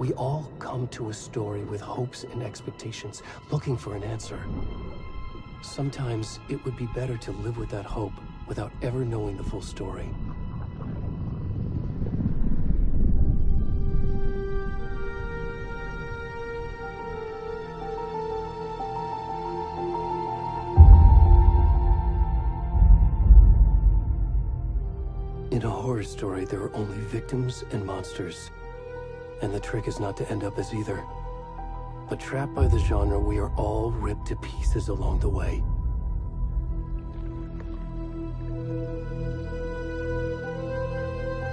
We all come to a story with hopes and expectations, looking for an answer. Sometimes it would be better to live with that hope without ever knowing the full story. In a horror story, there are only victims and monsters. And the trick is not to end up as either. But trapped by the genre, we are all ripped to pieces along the way.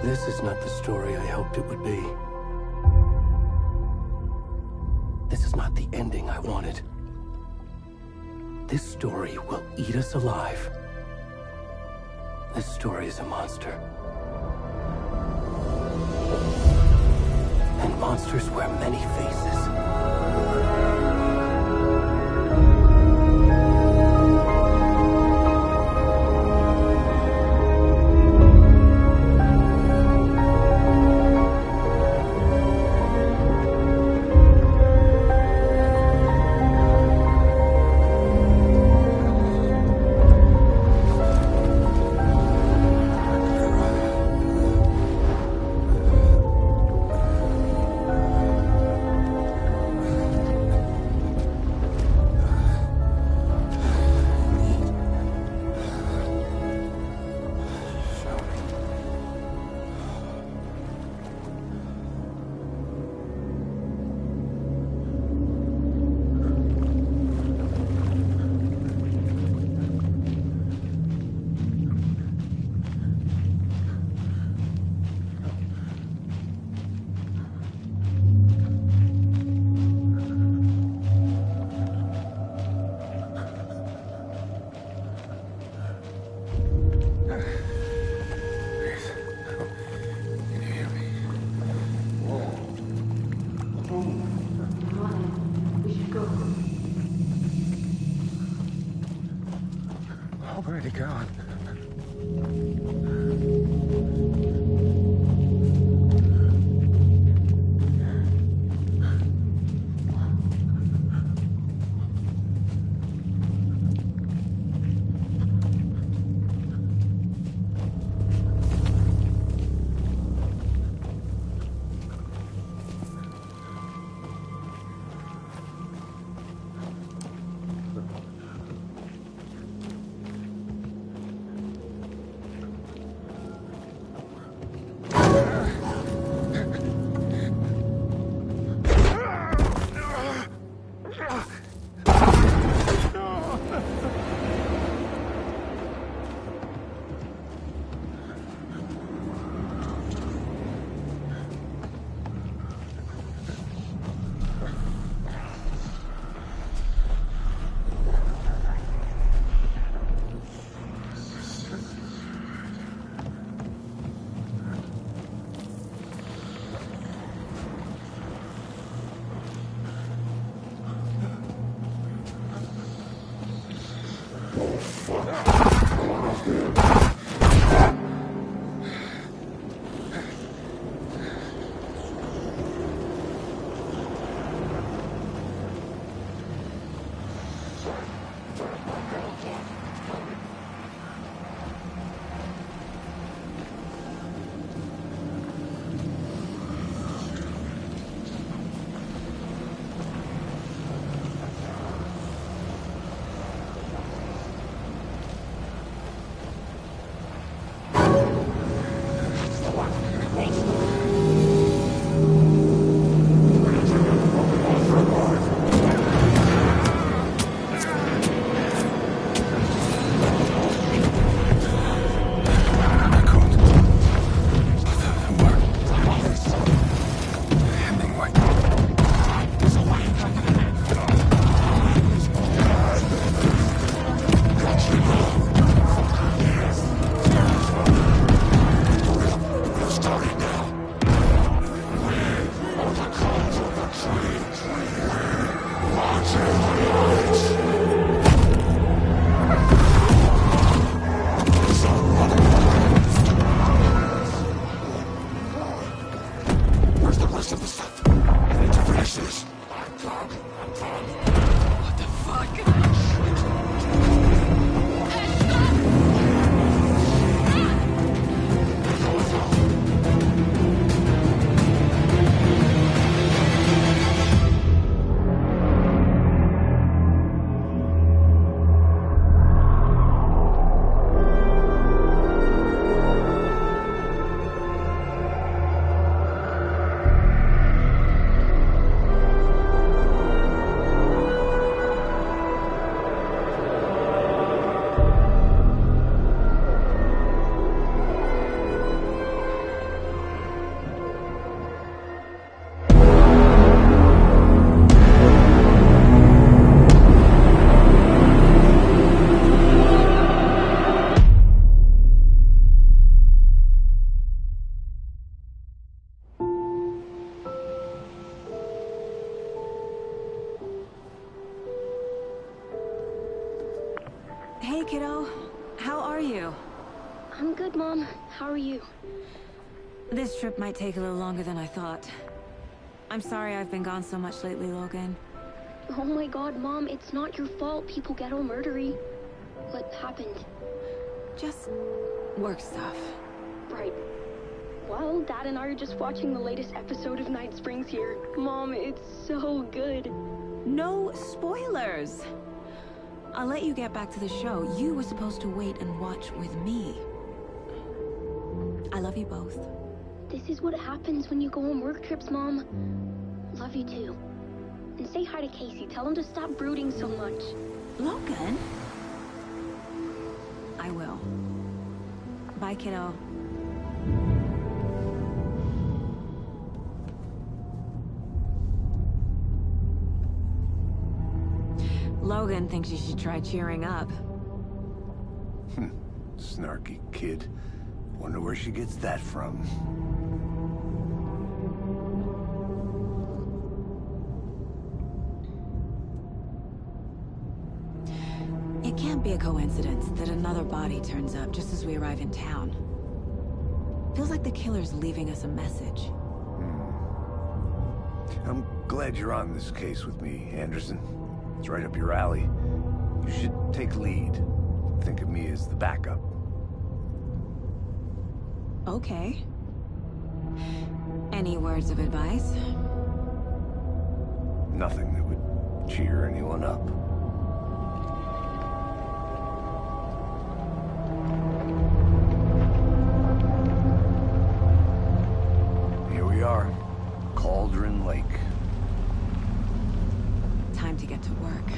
This is not the story I hoped it would be. This is not the ending I wanted. This story will eat us alive. This story is a monster. And monsters wear many faces. Where'd he gone? kiddo. How are you? I'm good, Mom. How are you? This trip might take a little longer than I thought. I'm sorry I've been gone so much lately, Logan. Oh my god, Mom, it's not your fault people get all murdery. What happened? Just work stuff. Right. Well, Dad and I are just watching the latest episode of Night Springs here. Mom, it's so good. No spoilers! I'll let you get back to the show. You were supposed to wait and watch with me. I love you both. This is what happens when you go on work trips, Mom. Love you too. And say hi to Casey. Tell him to stop brooding so much. Logan? I will. Bye, kiddo. Logan thinks you should try cheering up. Snarky kid. Wonder where she gets that from. It can't be a coincidence that another body turns up just as we arrive in town. Feels like the killer's leaving us a message. I'm glad you're on this case with me, Anderson. It's right up your alley. You should take lead. Think of me as the backup. Okay. Any words of advice? Nothing that would cheer anyone up. Here we are. Cauldron Lake. Time to get to work.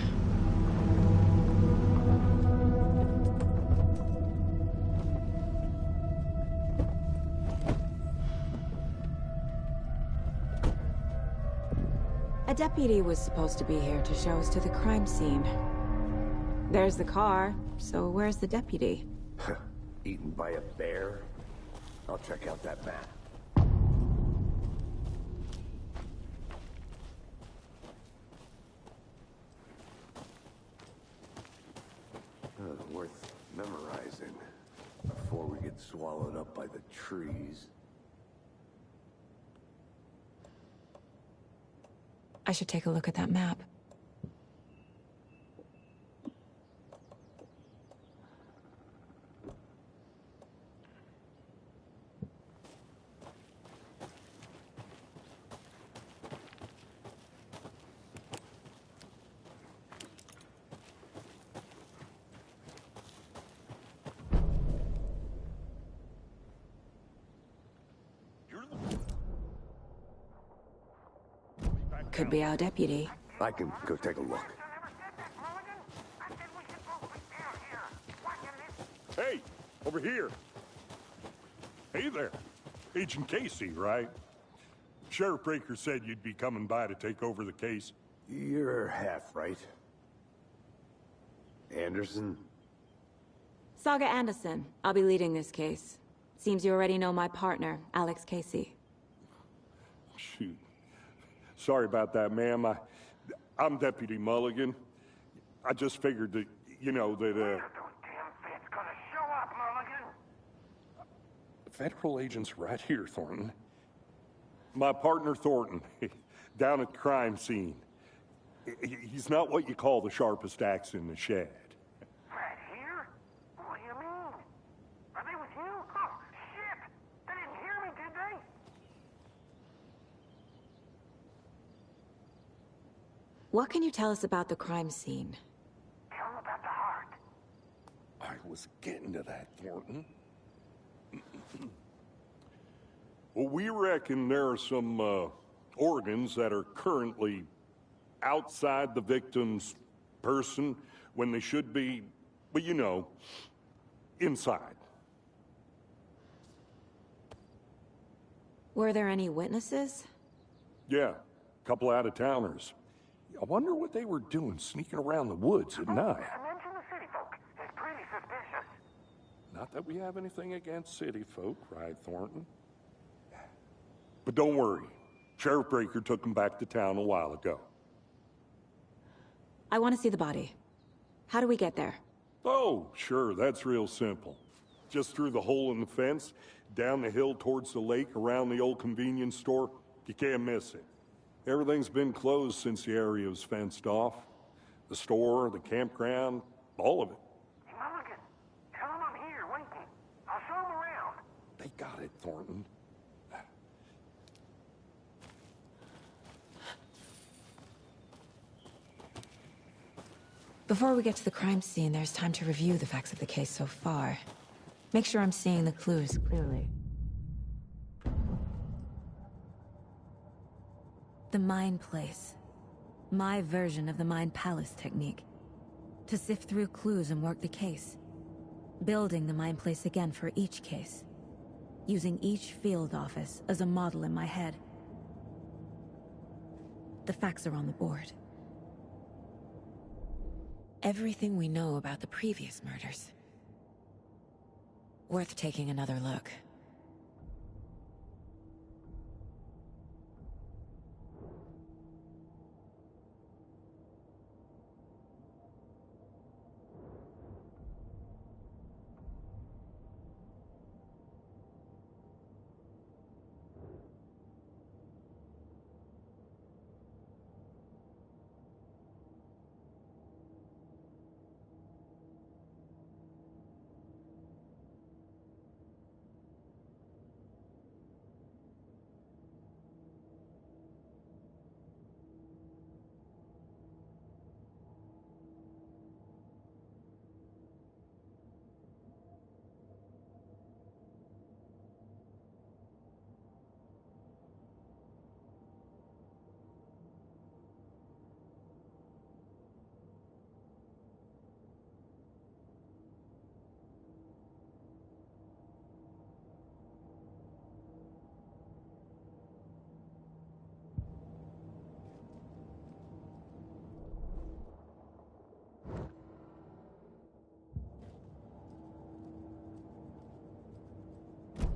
A deputy was supposed to be here to show us to the crime scene. There's the car, so where's the deputy? Eaten by a bear? I'll check out that map. Worth memorizing before we get swallowed up by the trees. I should take a look at that map. Could be our deputy. I can go take a look. Hey, over here. Hey there. Agent Casey, right? Sheriff Breaker said you'd be coming by to take over the case. You're half right. Anderson? Saga Anderson. I'll be leading this case. Seems you already know my partner, Alex Casey. Shoot. Sorry about that, ma'am. I'm Deputy Mulligan. I just figured that, you know, that, Those damn feds gonna show up, Mulligan. Federal agent's right here, Thornton. My partner, Thornton, down at the crime scene. He's not what you call the sharpest axe in the shed. Right here? What do you mean? Are they with you? Oh, shit! They didn't hear me, did they? What can you tell us about the crime scene? Tell them about the heart. I was getting to that, Thornton. Well, we reckon there are some organs that are currently outside the victim's person when they should be, well, you know, inside. Were there any witnesses? Yeah, a couple out-of-towners. I wonder what they were doing sneaking around the woods at night. Mention the city folk. It's pretty suspicious. Not that we have anything against city folk, right, Thornton? But don't worry. Sheriff Breaker took them back to town a while ago. I want to see the body. How do we get there? Oh, sure, that's real simple. Just through the hole in the fence, down the hill towards the lake, around the old convenience store. You can't miss it. Everything's been closed since the area was fenced off. The store, the campground, all of it. Hey, Mulligan, tell him I'm here waiting. I'll show him around. They got it, Thornton. Before we get to the crime scene, there's time to review the facts of the case so far. Make sure I'm seeing the clues clearly. The Mind Place. My version of the Mind Palace technique. To sift through clues and work the case. Building the Mind Place again for each case. Using each field office as a model in my head. The facts are on the board. Everything we know about the previous murders. Worth taking another look.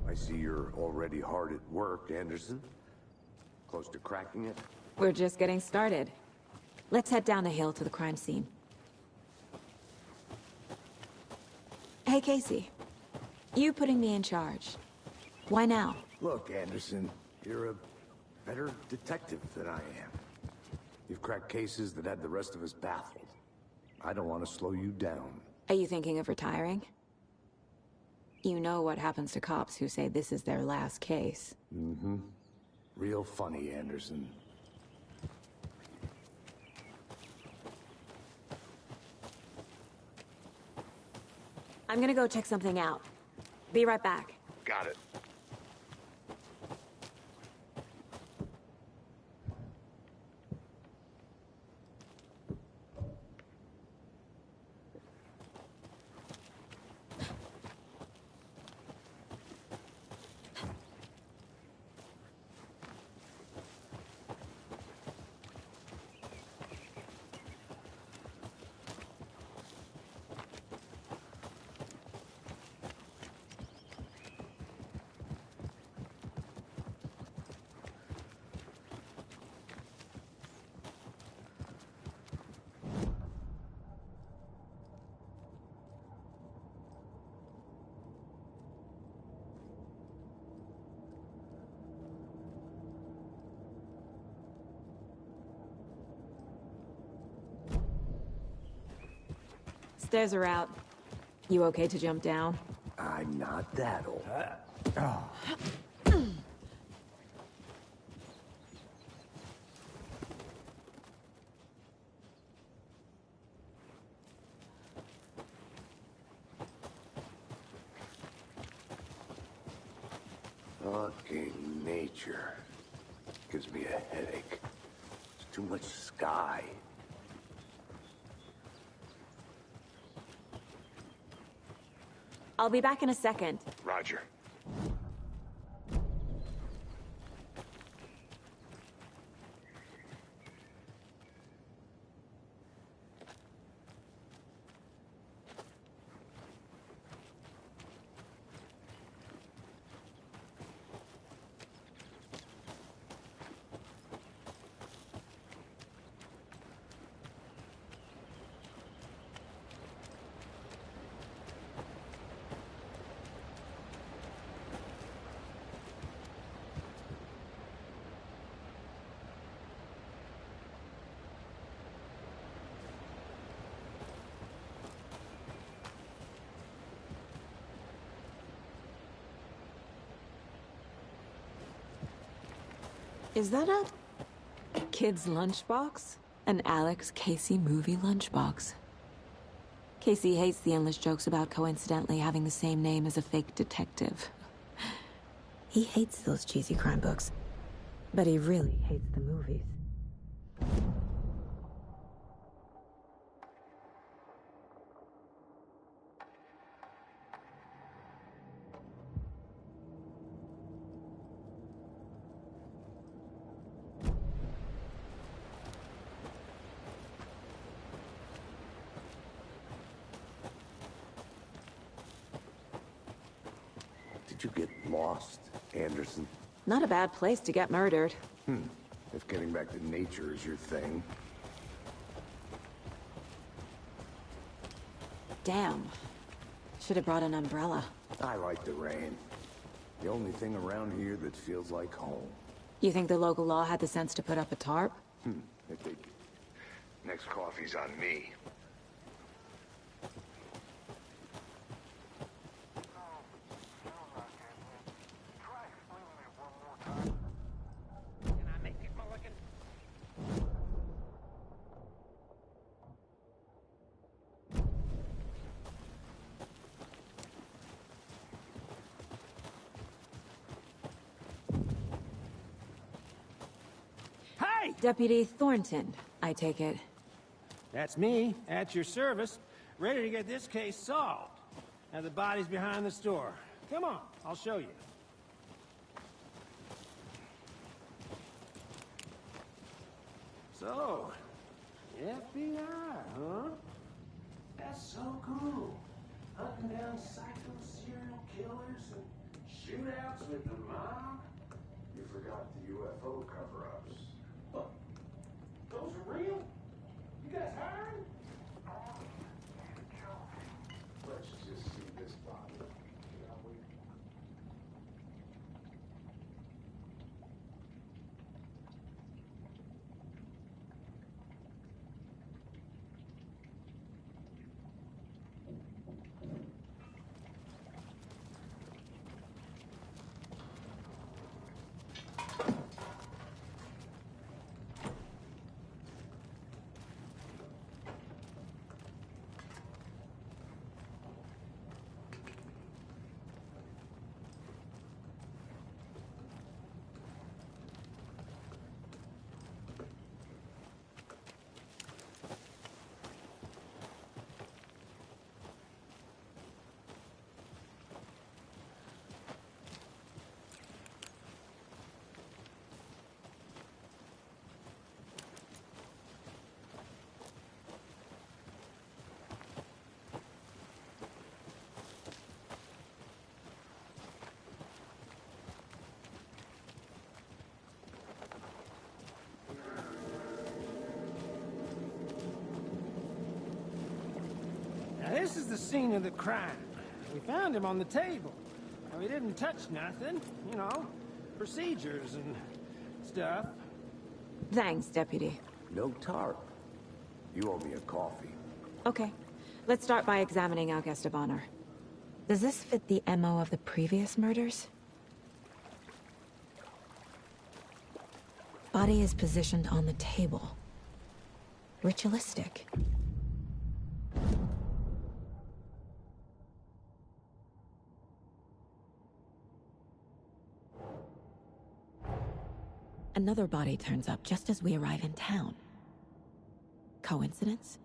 I see you're already hard at work, Anderson. Close to cracking it? We're just getting started. Let's head down the hill to the crime scene. Hey, Casey. You putting me in charge. Why now? Look, Anderson, you're a better detective than I am. You've cracked cases that had the rest of us baffled. I don't want to slow you down. Are you thinking of retiring? You know what happens to cops who say this is their last case. Mm-hmm. Real funny, Anderson. I'm gonna go check something out. Be right back. Got it. Stairs are out. You okay to jump down? I'm not that old. Fucking nature. Gives me a headache. It's too much sky. I'll be back in a second. Roger. Is that a kid's lunchbox? An Alex Casey movie lunchbox. Casey hates the endless jokes about coincidentally having the same name as a fake detective. He hates those cheesy crime books, but he really hates the movies. Did you get lost, Anderson? Not a bad place to get murdered. If getting back to nature is your thing. Damn. Should have brought an umbrella. I like the rain. The only thing around here that feels like home. You think the local law had the sense to put up a tarp? If they... Next coffee's on me. Deputy Thornton, I take it. That's me, at your service, ready to get this case solved. Now the body's behind the store. Come on, I'll show you. So, FBI, huh? That's so cool. Hunting down psycho serial killers and shootouts with the mob. You forgot the UFO cover-ups. Look, those are real? You guys hiring? Let's just see this body, shall we? Now this is the scene of the crime. We found him on the table. Now, we didn't touch nothing, you know, procedures and stuff. Thanks, Deputy. No tarp. You owe me a coffee. Okay. Let's start by examining our guest of honor. Does this fit the MO of the previous murders? Body is positioned on the table. Ritualistic. Another body turns up just as we arrive in town. Coincidence?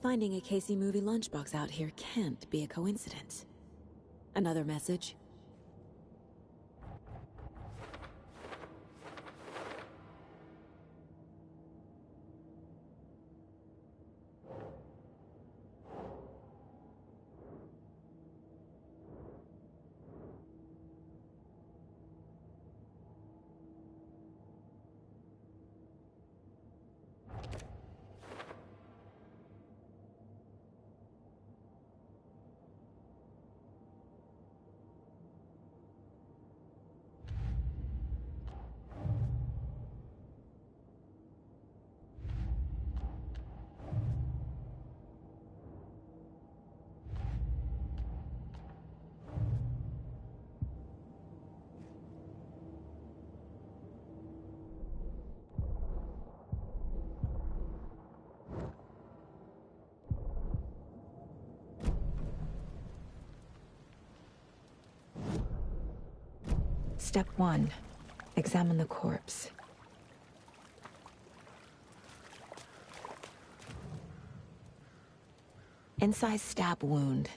Finding a Casey movie lunchbox out here can't be a coincidence. Another message? Step 1. Examine the corpse. Incised stab wound.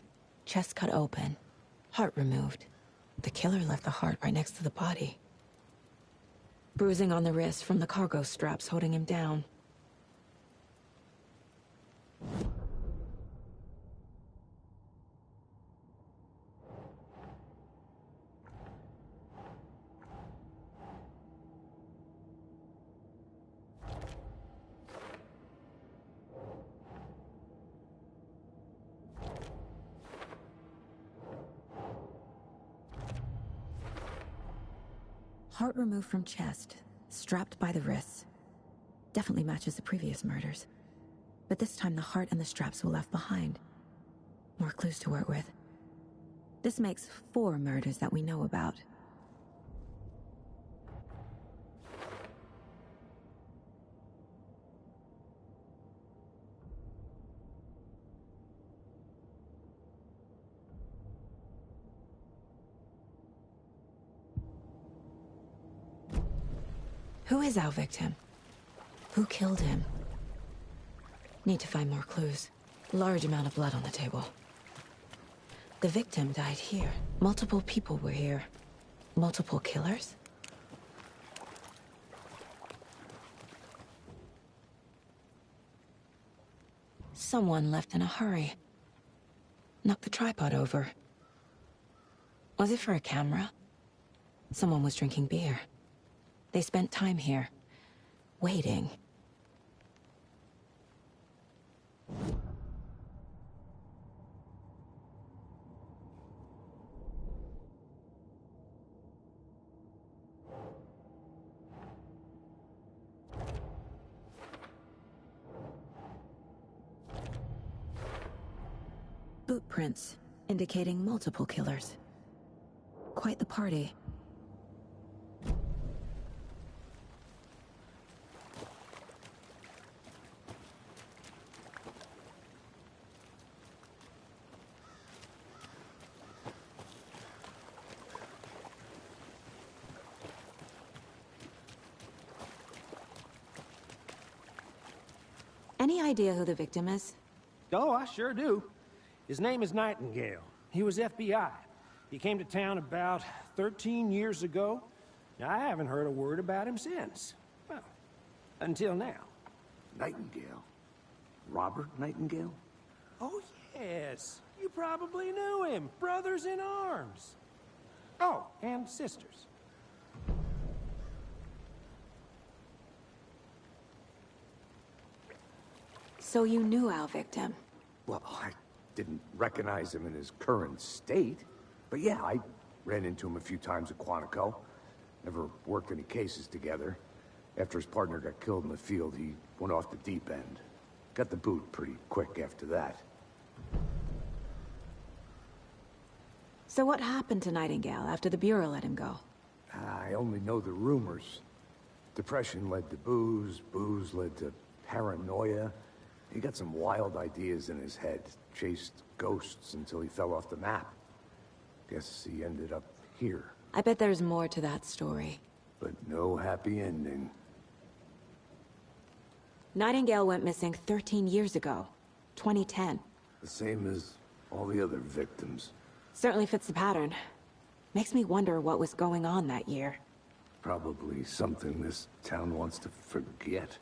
Chest cut open. Heart removed. The killer left the heart right next to the body. Bruising on the wrist from the cargo straps holding him down. Heart removed from chest, strapped by the wrists. Definitely matches the previous murders. But this time the heart and the straps were left behind. More clues to work with. This makes 4 murders that we know about. Who is our victim? Who killed him? Need to find more clues. Large amount of blood on the table. The victim died here. Multiple people were here. Multiple killers? Someone left in a hurry. Knocked the tripod over. Was it for a camera? Someone was drinking beer. They spent time here, waiting. Boot prints, indicating multiple killers. Quite the party. Any idea who the victim is? Oh, I sure do. His name is Nightingale. He was FBI. He came to town about 13 years ago. I haven't heard a word about him since. Well, until now. Nightingale? Robert Nightingale? Oh, yes. You probably knew him. Brothers in arms. Oh, and sisters. So you knew our victim? Well, I didn't recognize him in his current state. But yeah, I ran into him a few times at Quantico. Never worked any cases together. After his partner got killed in the field, he went off the deep end. Got the boot pretty quick after that. So what happened to Nightingale after the Bureau let him go? I only know the rumors. Depression led to booze, booze led to paranoia. He got some wild ideas in his head, chased ghosts until he fell off the map. Guess he ended up here. I bet there's more to that story. But no happy ending. Nightingale went missing 13 years ago. 2010. The same as all the other victims. Certainly fits the pattern. Makes me wonder what was going on that year. Probably something this town wants to forget.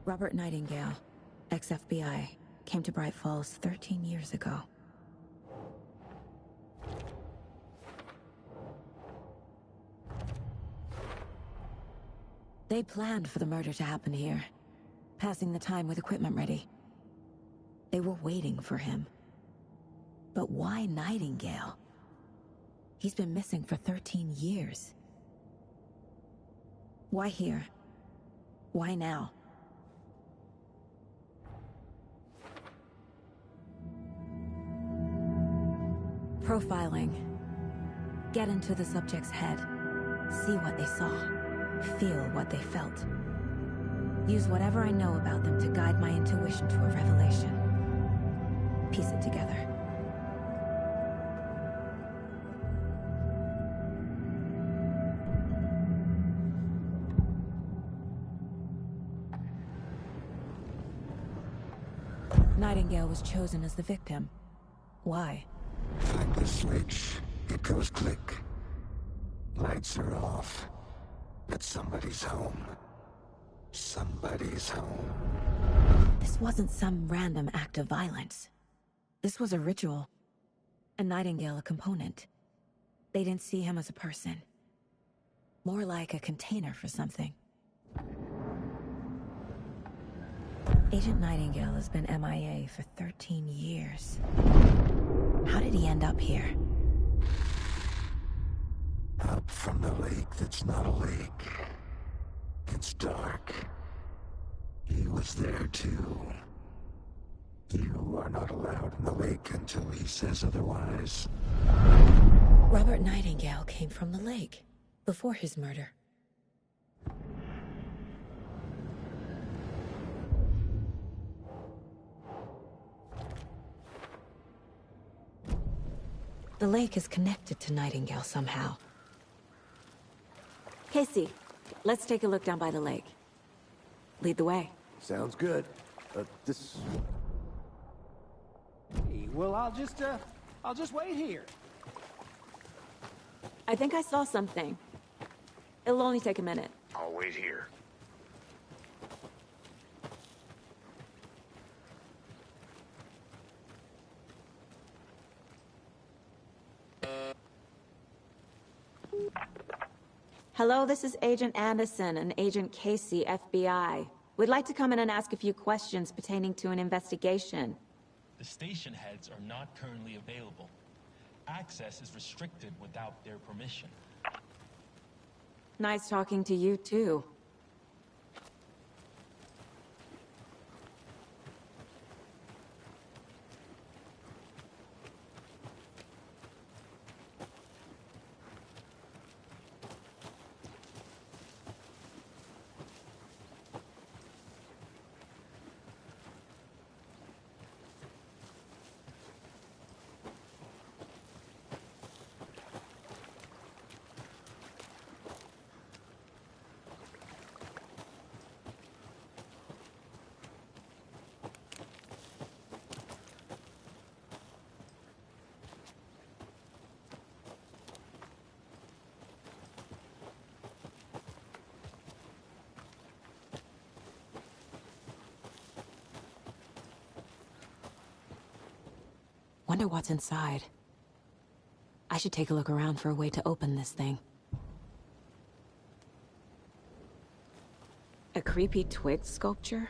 Robert Nightingale, ex-FBI, came to Bright Falls 13 years ago. They planned for the murder to happen here, passing the time with equipment ready. They were waiting for him. But why Nightingale? He's been missing for 13 years. Why here? Why now? Profiling. Get into the subject's head. See what they saw. Feel what they felt. Use whatever I know about them to guide my intuition to a revelation. Piece it together. Nightingale was chosen as the victim. Why? Find the switch. It goes click. Lights are off. But somebody's home. Somebody's home. This wasn't some random act of violence. This was a ritual. And Nightingale a component. They didn't see him as a person. More like a container for something. Agent Nightingale has been MIA for 13 years. How did he end up here? Up from the lake that's not a lake. It's dark. He was there too. You are not allowed in the lake until he says otherwise. Robert Nightingale came from the lake, before his murder. The lake is connected to Nightingale somehow. Casey, let's take a look down by the lake. Lead the way. Sounds good. This... Hey, well, I'll just wait here. I think I saw something. It'll only take a minute. I'll wait here. Hello, this is Agent Anderson and Agent Casey, FBI. We'd like to come in and ask a few questions pertaining to an investigation. The station heads are not currently available. Access is restricted without their permission. Nice talking to you, too. Wonder what's inside. I should take a look around for a way to open this thing. A creepy twig sculpture?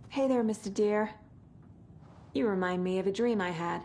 Hey there, Mr. Deer. You remind me of a dream I had.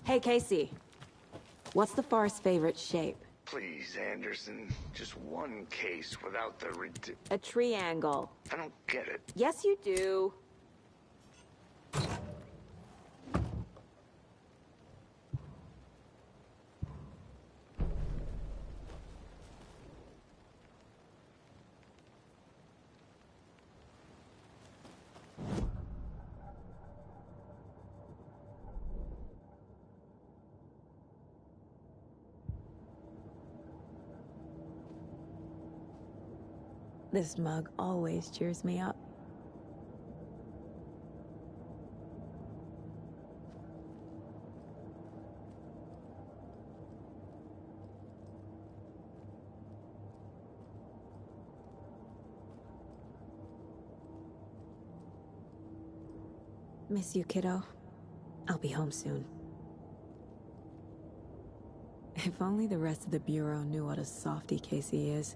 Hey, Casey. What's the far's favorite shape? Please, Anderson. Just one case without the A triangle. I don't get it. Yes, you do. This mug always cheers me up. Miss you, kiddo. I'll be home soon. If only the rest of the Bureau knew what a softy Casey is.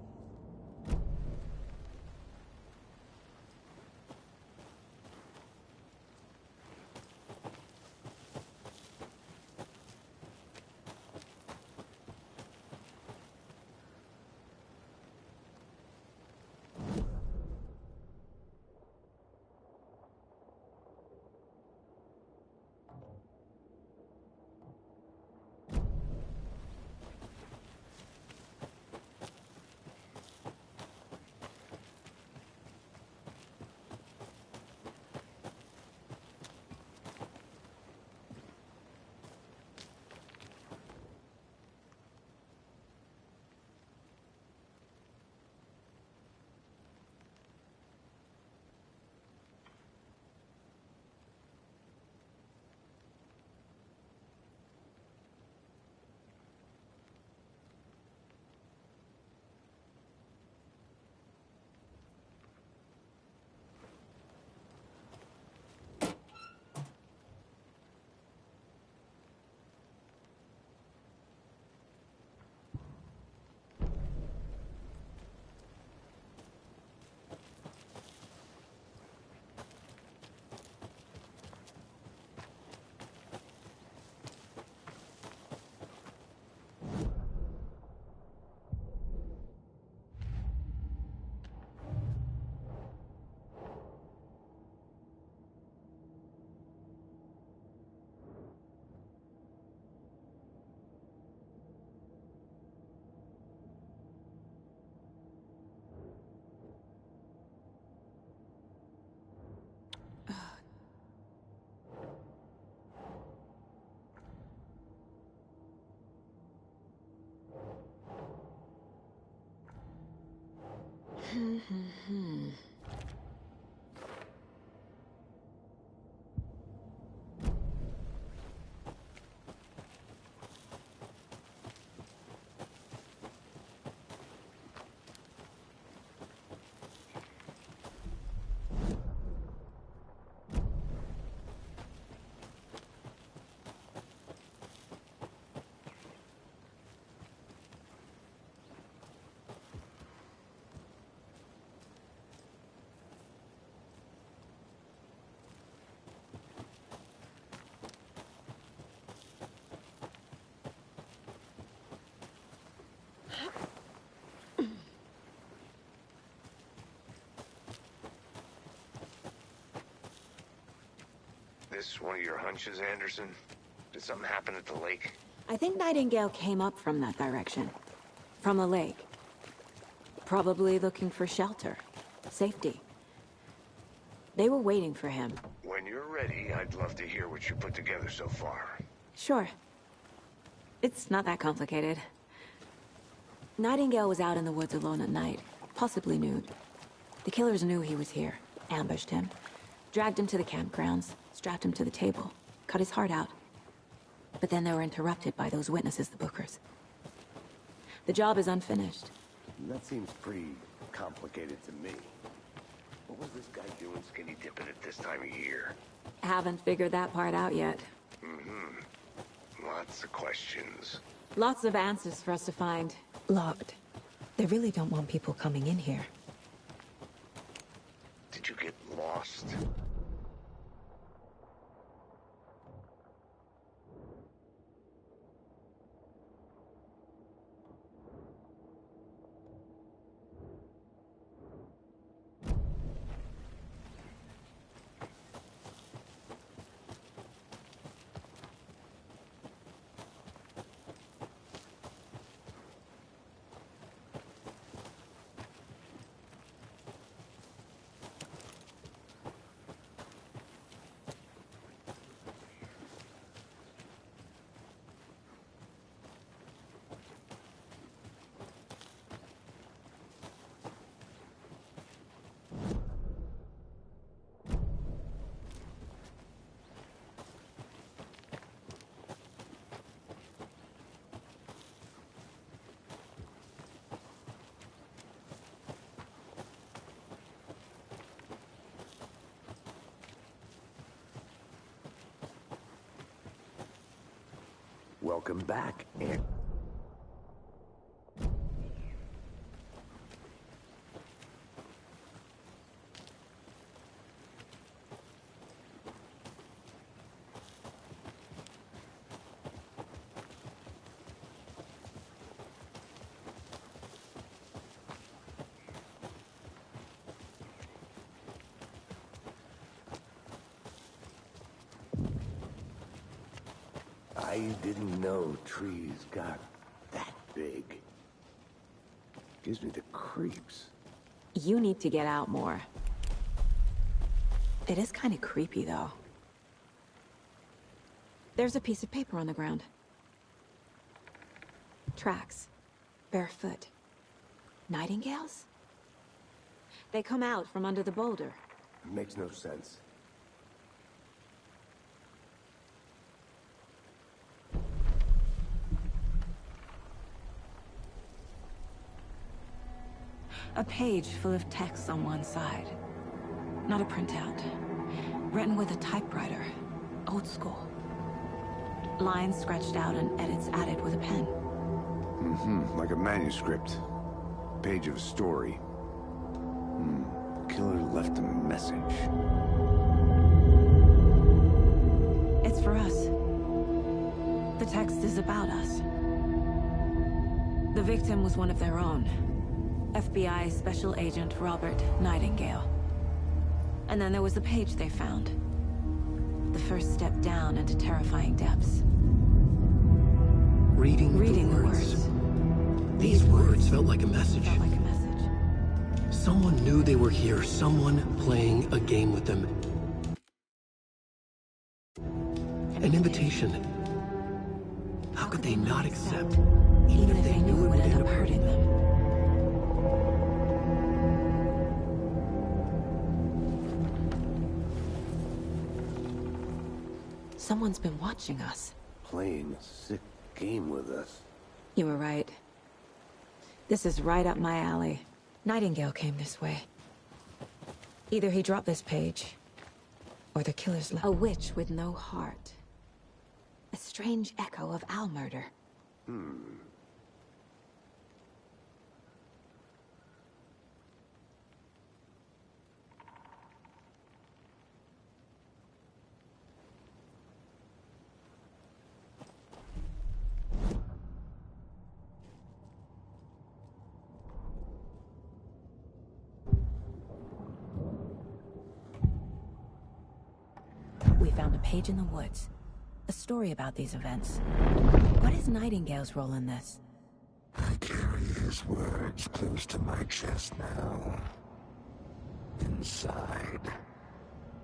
This one of your hunches, Anderson? Did something happen at the lake? I think Nightingale came up from that direction. From the lake. Probably looking for shelter. Safety. They were waiting for him. When you're ready, I'd love to hear what you put together so far. Sure. It's not that complicated. Nightingale was out in the woods alone at night, possibly nude. The killers knew he was here, ambushed him, dragged him to the campgrounds, strapped him to the table, cut his heart out. But then they were interrupted by those witnesses, the Bookers. The job is unfinished. That seems pretty complicated to me. What was this guy doing skinny dipping at this time of year? Haven't figured that part out yet. Lots of questions. Lots of answers for us to find. Locked. They really don't want people coming in here. Did you get lost? Welcome back, and... I didn't know trees got that big. Gives me the creeps. You need to get out more. It is kind of creepy, though. There's a piece of paper on the ground. Tracks. Barefoot. Nightingales? They come out from under the boulder. It makes no sense. A page full of text on one side. Not a printout. Written with a typewriter. Old school. Lines scratched out and edits added with a pen. Like a manuscript. Page of a story. Killer left a message. It's for us. The text is about us. The victim was one of their own. FBI Special Agent Robert Nightingale. And then there was the page they found. The first step down into terrifying depths. Reading the words. These words felt like a message. Someone knew they were here. Someone playing a game with them. An invitation. How could they not accept, even if they knew it would end up hurting them? Someone's been watching us. Playing a sick game with us. You were right. This is right up my alley. Nightingale came this way. Either he dropped this page, or the killer's left. A witch with no heart. A strange echo of owl murder. We found a page in the woods. A story about these events. What is Nightingale's role in this? I carry his words close to my chest now. Inside,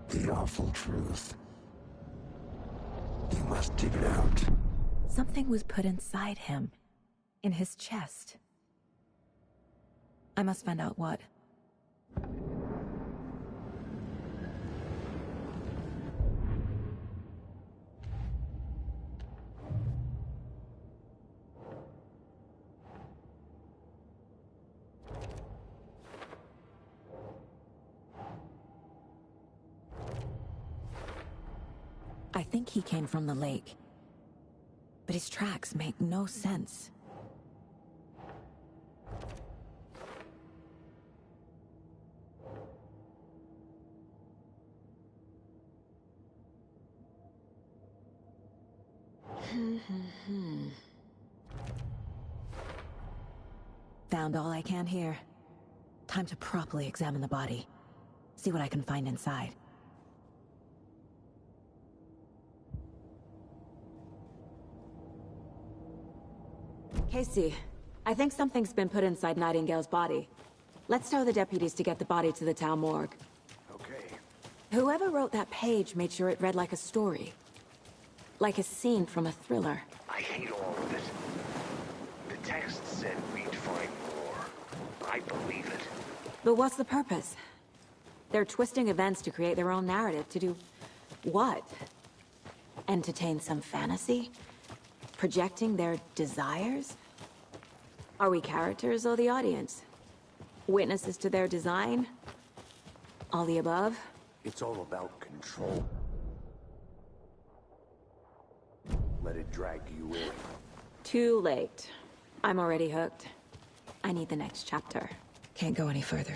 the awful truth. You must dig it out. Something was put inside him. In his chest. I must find out what. I think he came from the lake. But his tracks make no sense. Found all I can here. Time to properly examine the body. See what I can find inside. Casey, I think something's been put inside Nightingale's body. Let's tell the deputies to get the body to the town morgue. Okay. Whoever wrote that page made sure it read like a story. Like a scene from a thriller. I hate all of it. The text said we'd find more. I believe it. But what's the purpose? They're twisting events to create their own narrative. To do what? Entertain some fantasy? Projecting their desires? Are we characters or the audience? Witnesses to their design? All the above? It's all about control. Let it drag you in. Too late. I'm already hooked. I need the next chapter. Can't go any further.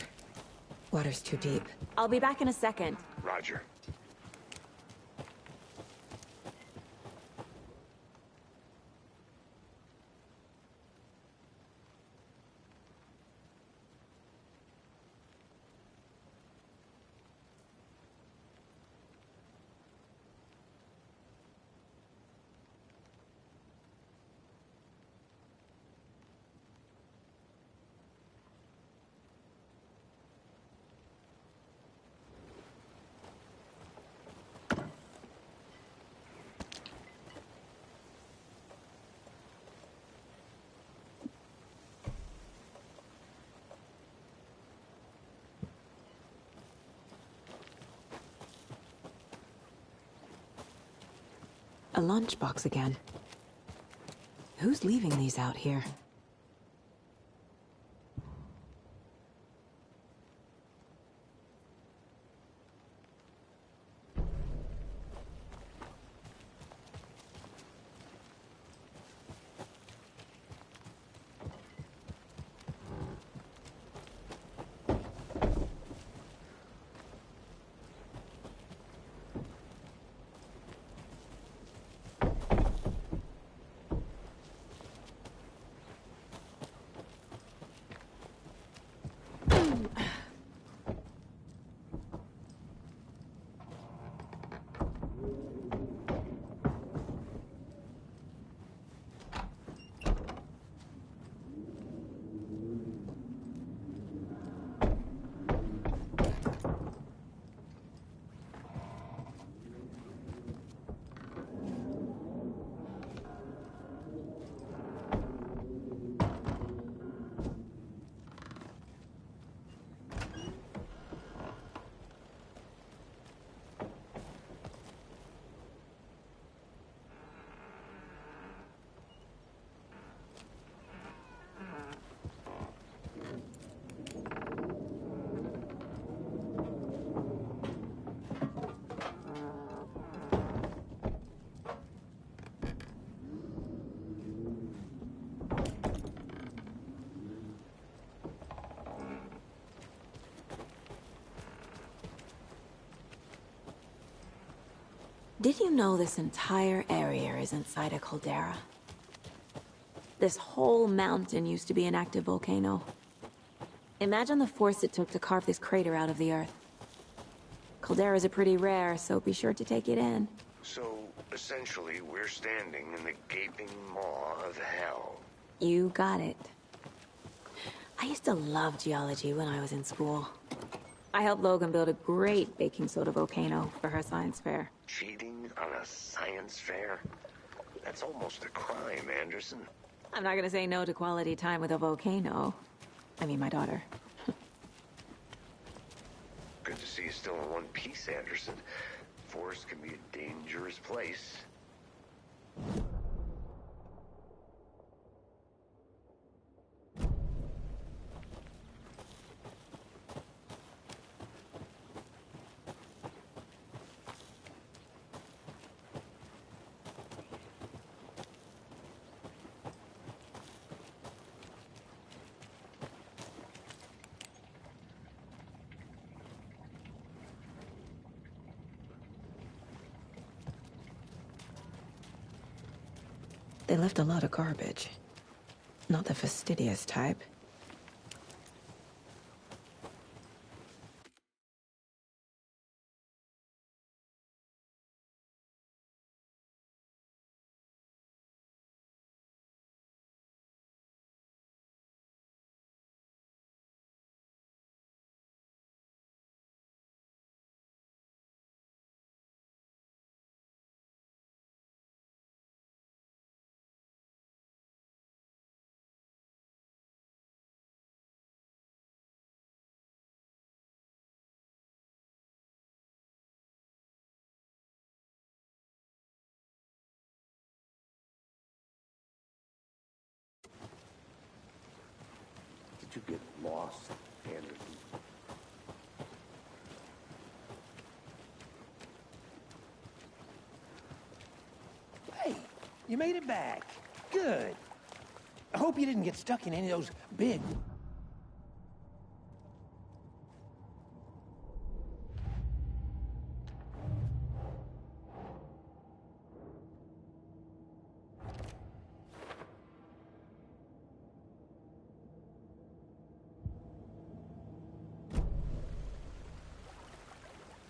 Water's too deep. I'll be back in a second. Roger. A lunchbox again. Who's leaving these out here? Did you know this entire area is inside a caldera? This whole mountain used to be an active volcano. Imagine the force it took to carve this crater out of the earth. Calderas are pretty rare, so be sure to take it in. So, essentially, we're standing in the gaping maw of hell. You got it. I used to love geology when I was in school. I helped Logan build a great baking soda volcano for her science fair. Cheating on a science fair? That's almost a crime, Anderson. I'm not gonna say no to quality time with a volcano. I mean, my daughter. Good to see you still in one piece, Anderson. Forest can be a dangerous place. They left a lot of garbage. Not the fastidious type. Did you get lost, Anderson? Hey, you made it back. Good. I hope you didn't get stuck in any of those big...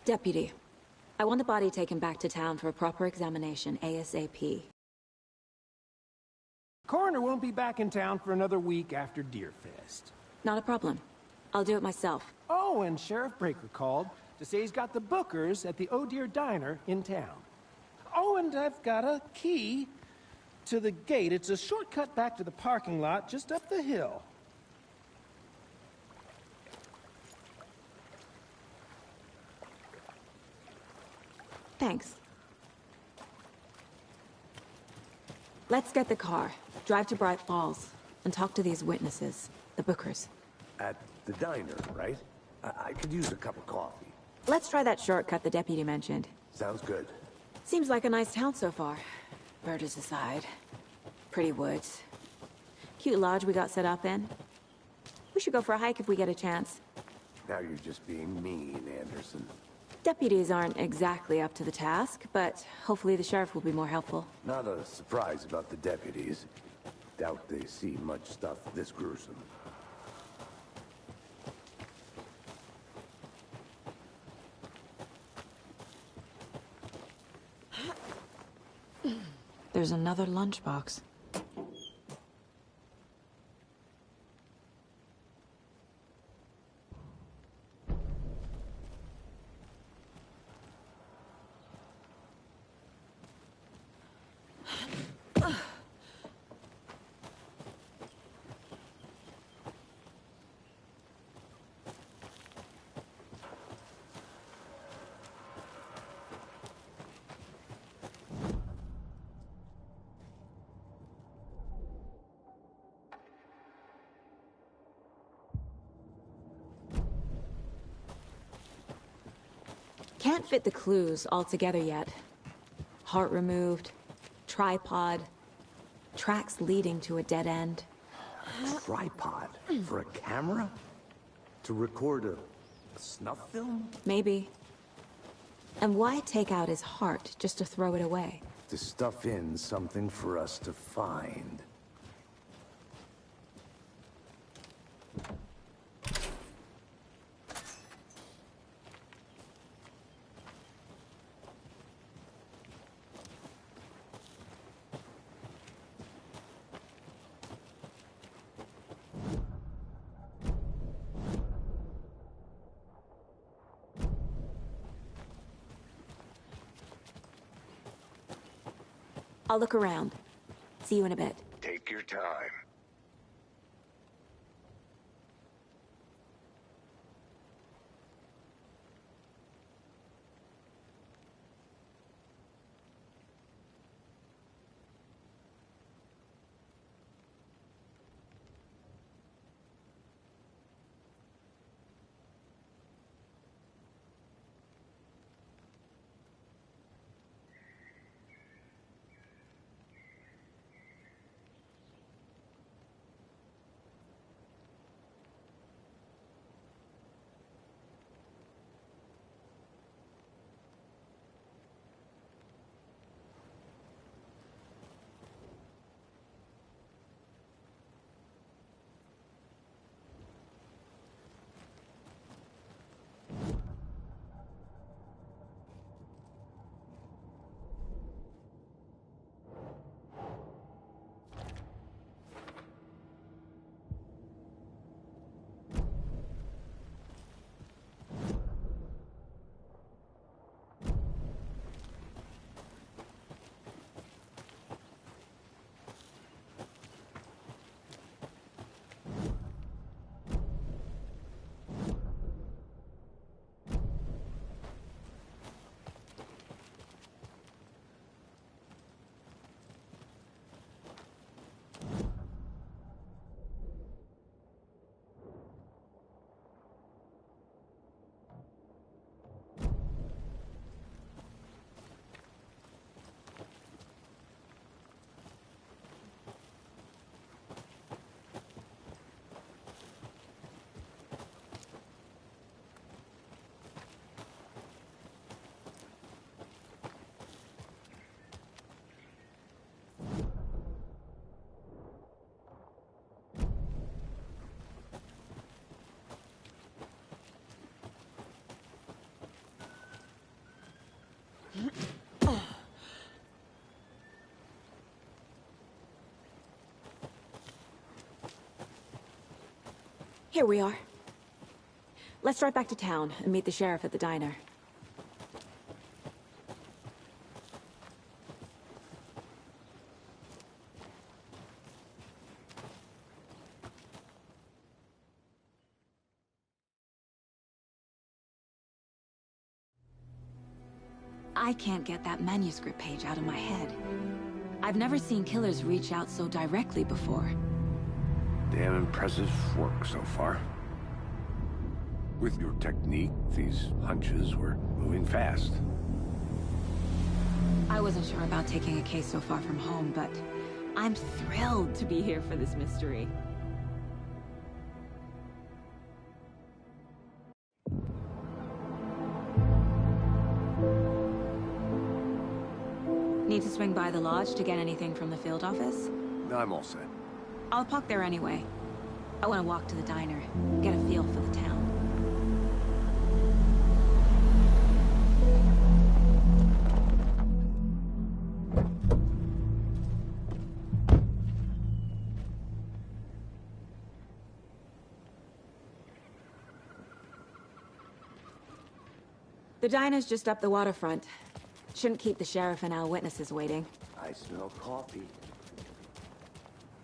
Deputy, I want the body taken back to town for a proper examination ASAP. Coroner won't be back in town for another week after Deerfest. Not a problem. I'll do it myself. Oh, and Sheriff Breaker called to say he's got the Bookers at the Oh Deer Diner in town. Oh, and I've got a key to the gate. It's a shortcut back to the parking lot just up the hill. Thanks. Let's get the car, drive to Bright Falls, and talk to these witnesses, the Bookers. At the diner, right? I could use a cup of coffee. Let's try that shortcut the deputy mentioned. Sounds good. Seems like a nice town so far. Murders aside. Pretty woods. Cute lodge we got set up in. We should go for a hike if we get a chance. Now you're just being mean, Anderson. Deputies aren't exactly up to the task, but hopefully the sheriff will be more helpful. Not a surprise about the deputies. Doubt they see much stuff this gruesome. There's another lunchbox. Can't fit the clues all together yet. Heart removed, tripod, tracks leading to a dead end. A tripod? For a camera? To record a snuff film? Maybe. And why take out his heart just to throw it away? To stuff in something for us to find. I'll look around. See you in a bit. Take your time. Here we are. Let's drive back to town and meet the sheriff at the diner. I can't get that manuscript page out of my head. I've never seen killers reach out so directly before. Damn impressive work so far. With your technique, these hunches were moving fast. I wasn't sure about taking a case so far from home, but I'm thrilled to be here for this mystery. Need to swing by the lodge to get anything from the field office? No, I'm all set. I'll park there anyway. I want to walk to the diner, get a feel for the town. The diner's just up the waterfront. Shouldn't keep the sheriff and our witnesses waiting. I smell coffee.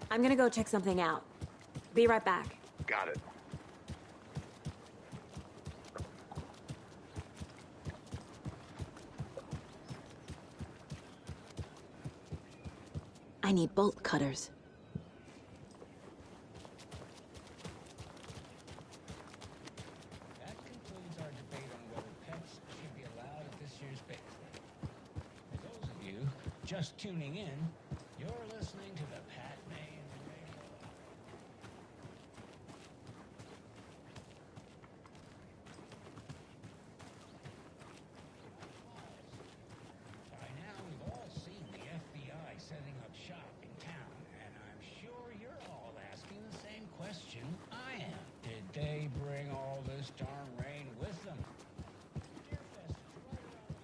I'm gonna go check something out. Be right back. Got it. I need bolt cutters. That concludes our debate on whether pets should be allowed at this year's Bake Sale. For those of you just tuning in, you're listening to the Pat Maine Radio. By now, we've all seen the FBI setting up shop in town, and I'm sure you're all asking the same question I am. Did they bring all this darn rain with them? Deerfest is right around.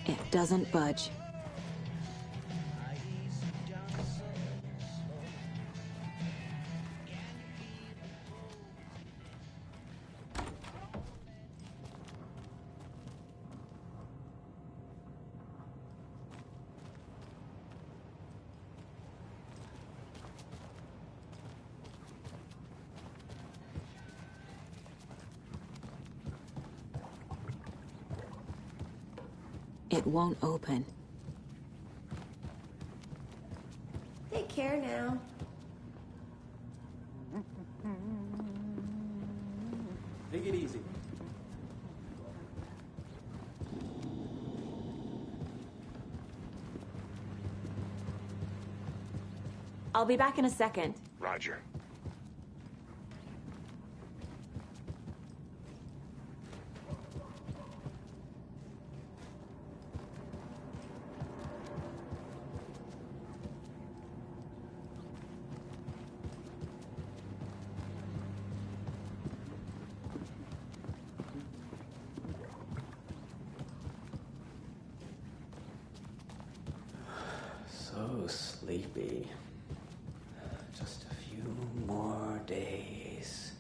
It doesn't budge. It won't open. Take care now. Take it easy. I'll be back in a second. Roger. sleepy. Just a few more days.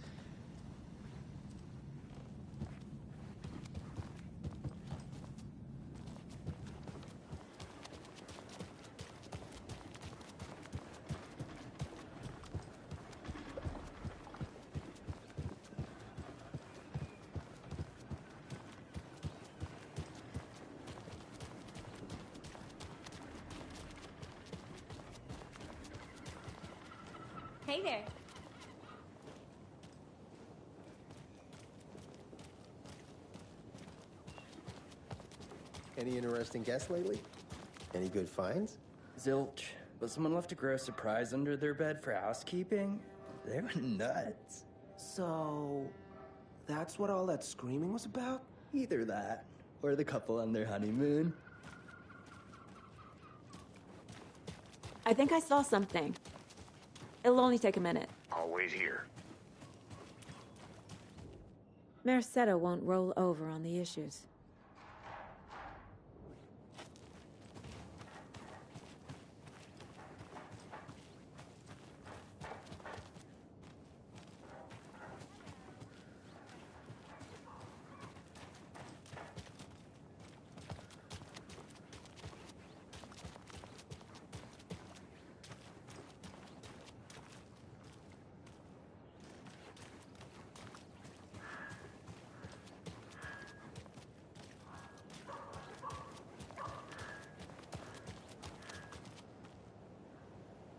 Hey there. Any interesting guests lately? Any good finds? Zilch, but someone left a gross surprise under their bed for housekeeping? They went nuts. So, that's what all that screaming was about? Either that, or the couple on their honeymoon. I think I saw something. It'll only take a minute. I'll wait here. Merced won't roll over on the issues.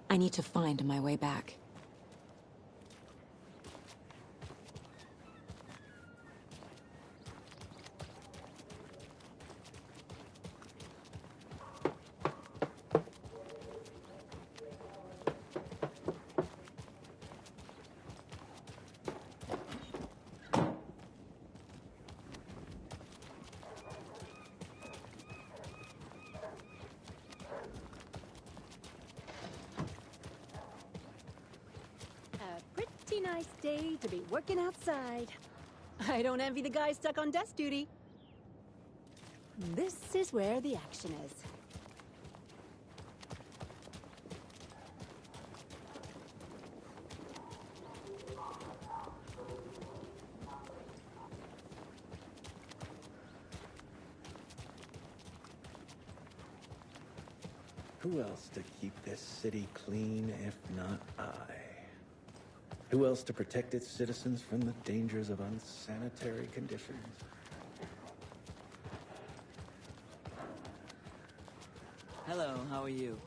I need to find my way back. Pretty nice day to be working outside. I don't envy the guy stuck on desk duty. This is where the action is. Who else to keep this city clean if not I? Who else to protect its citizens from the dangers of unsanitary conditions? Hello, how are you?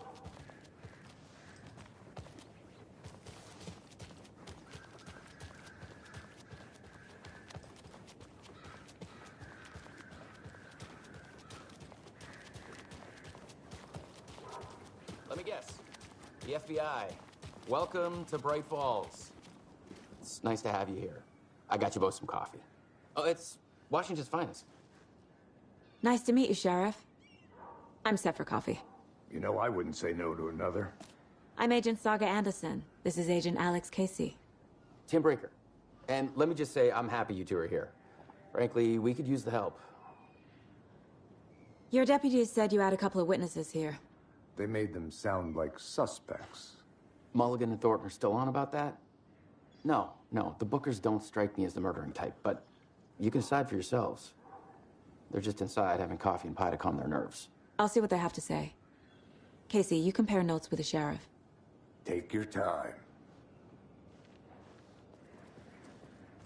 Let me guess. The FBI. Welcome to Bright Falls. It's nice to have you here. I got you both some coffee. Oh, it's Washington's finest. Nice to meet you, Sheriff. I'm set for coffee. You know, I wouldn't say no to another. I'm Agent Saga Anderson. This is Agent Alex Casey. Tim Brinker. And let me just say, I'm happy you two are here. Frankly, we could use the help. Your deputies said you had a couple of witnesses here. They made them sound like suspects. Mulligan and Thornton are still on about that? No, the Bookers don't strike me as the murdering type, but you can decide for yourselves. They're just inside having coffee and pie to calm their nerves. I'll see what they have to say. Casey, you compare notes with the sheriff. Take your time.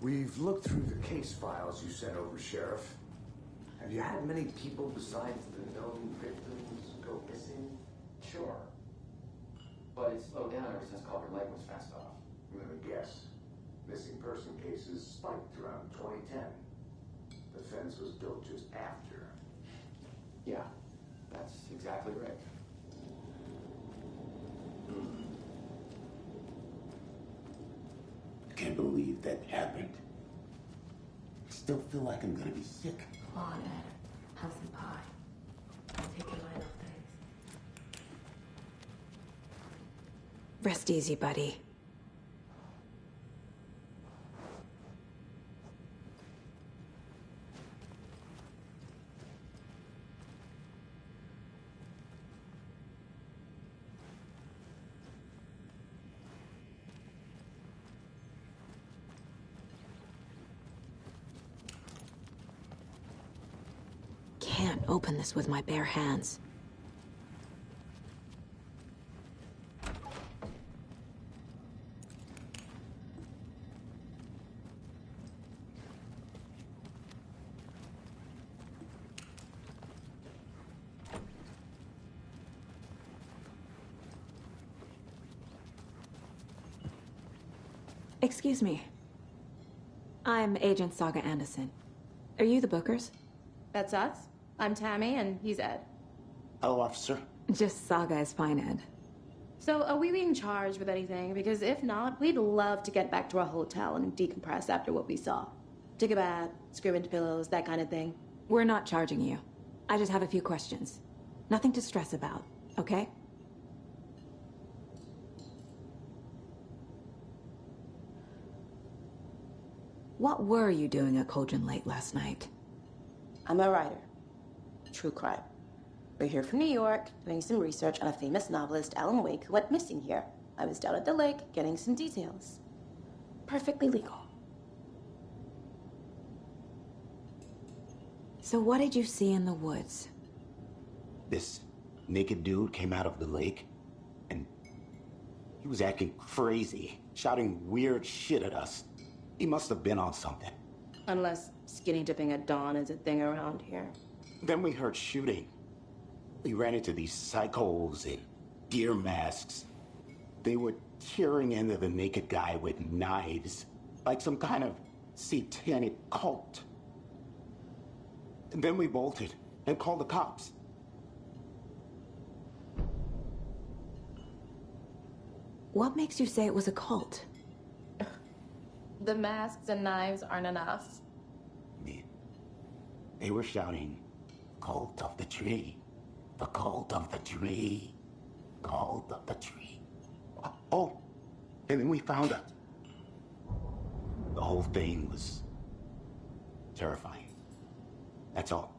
We've looked through the case files you sent over, Sheriff. Have you had many people besides the known victims go missing? Sure. But it's slowed down ever since Culver Lake was fenced off. Let me guess. Missing person cases spiked around 2010. The fence was built just after. Yeah, that's exactly right. I can't believe that happened. I still feel like I'm gonna be sick. Come on, Ed. Have some pie. Take your mind off things. Rest easy, buddy. can't open this with my bare hands. Excuse me. I'm Agent Saga Anderson. Are you the Bookers? That's us. I'm Tammy, and he's Ed. Hello, officer. Just Saga is fine, Ed. So, are we being charged with anything? Because if not, we'd love to get back to our hotel and decompress after what we saw. Take a bath, scream into pillows, that kind of thing. We're not charging you. I just have a few questions. Nothing to stress about, okay? What were you doing at Cauldron Lake last night? I'm a writer. True crime. We're here from New York, doing some research on a famous novelist, Alan Wake, who went missing here. I was down at the lake, getting some details. Perfectly legal. So what did you see in the woods? This naked dude came out of the lake, and he was acting crazy, shouting weird shit at us. He must have been on something. Unless skinny dipping at dawn is a thing around here. Then we heard shooting. We ran into these psychos in deer masks. They were tearing into the naked guy with knives, like some kind of satanic cult. And then we bolted and called the cops. What makes you say it was a cult? The masks and knives aren't enough. They were shouting, "Cult of the tree, the cult of the tree, cult of the tree." Oh, and then we found it. The whole thing was terrifying. That's all.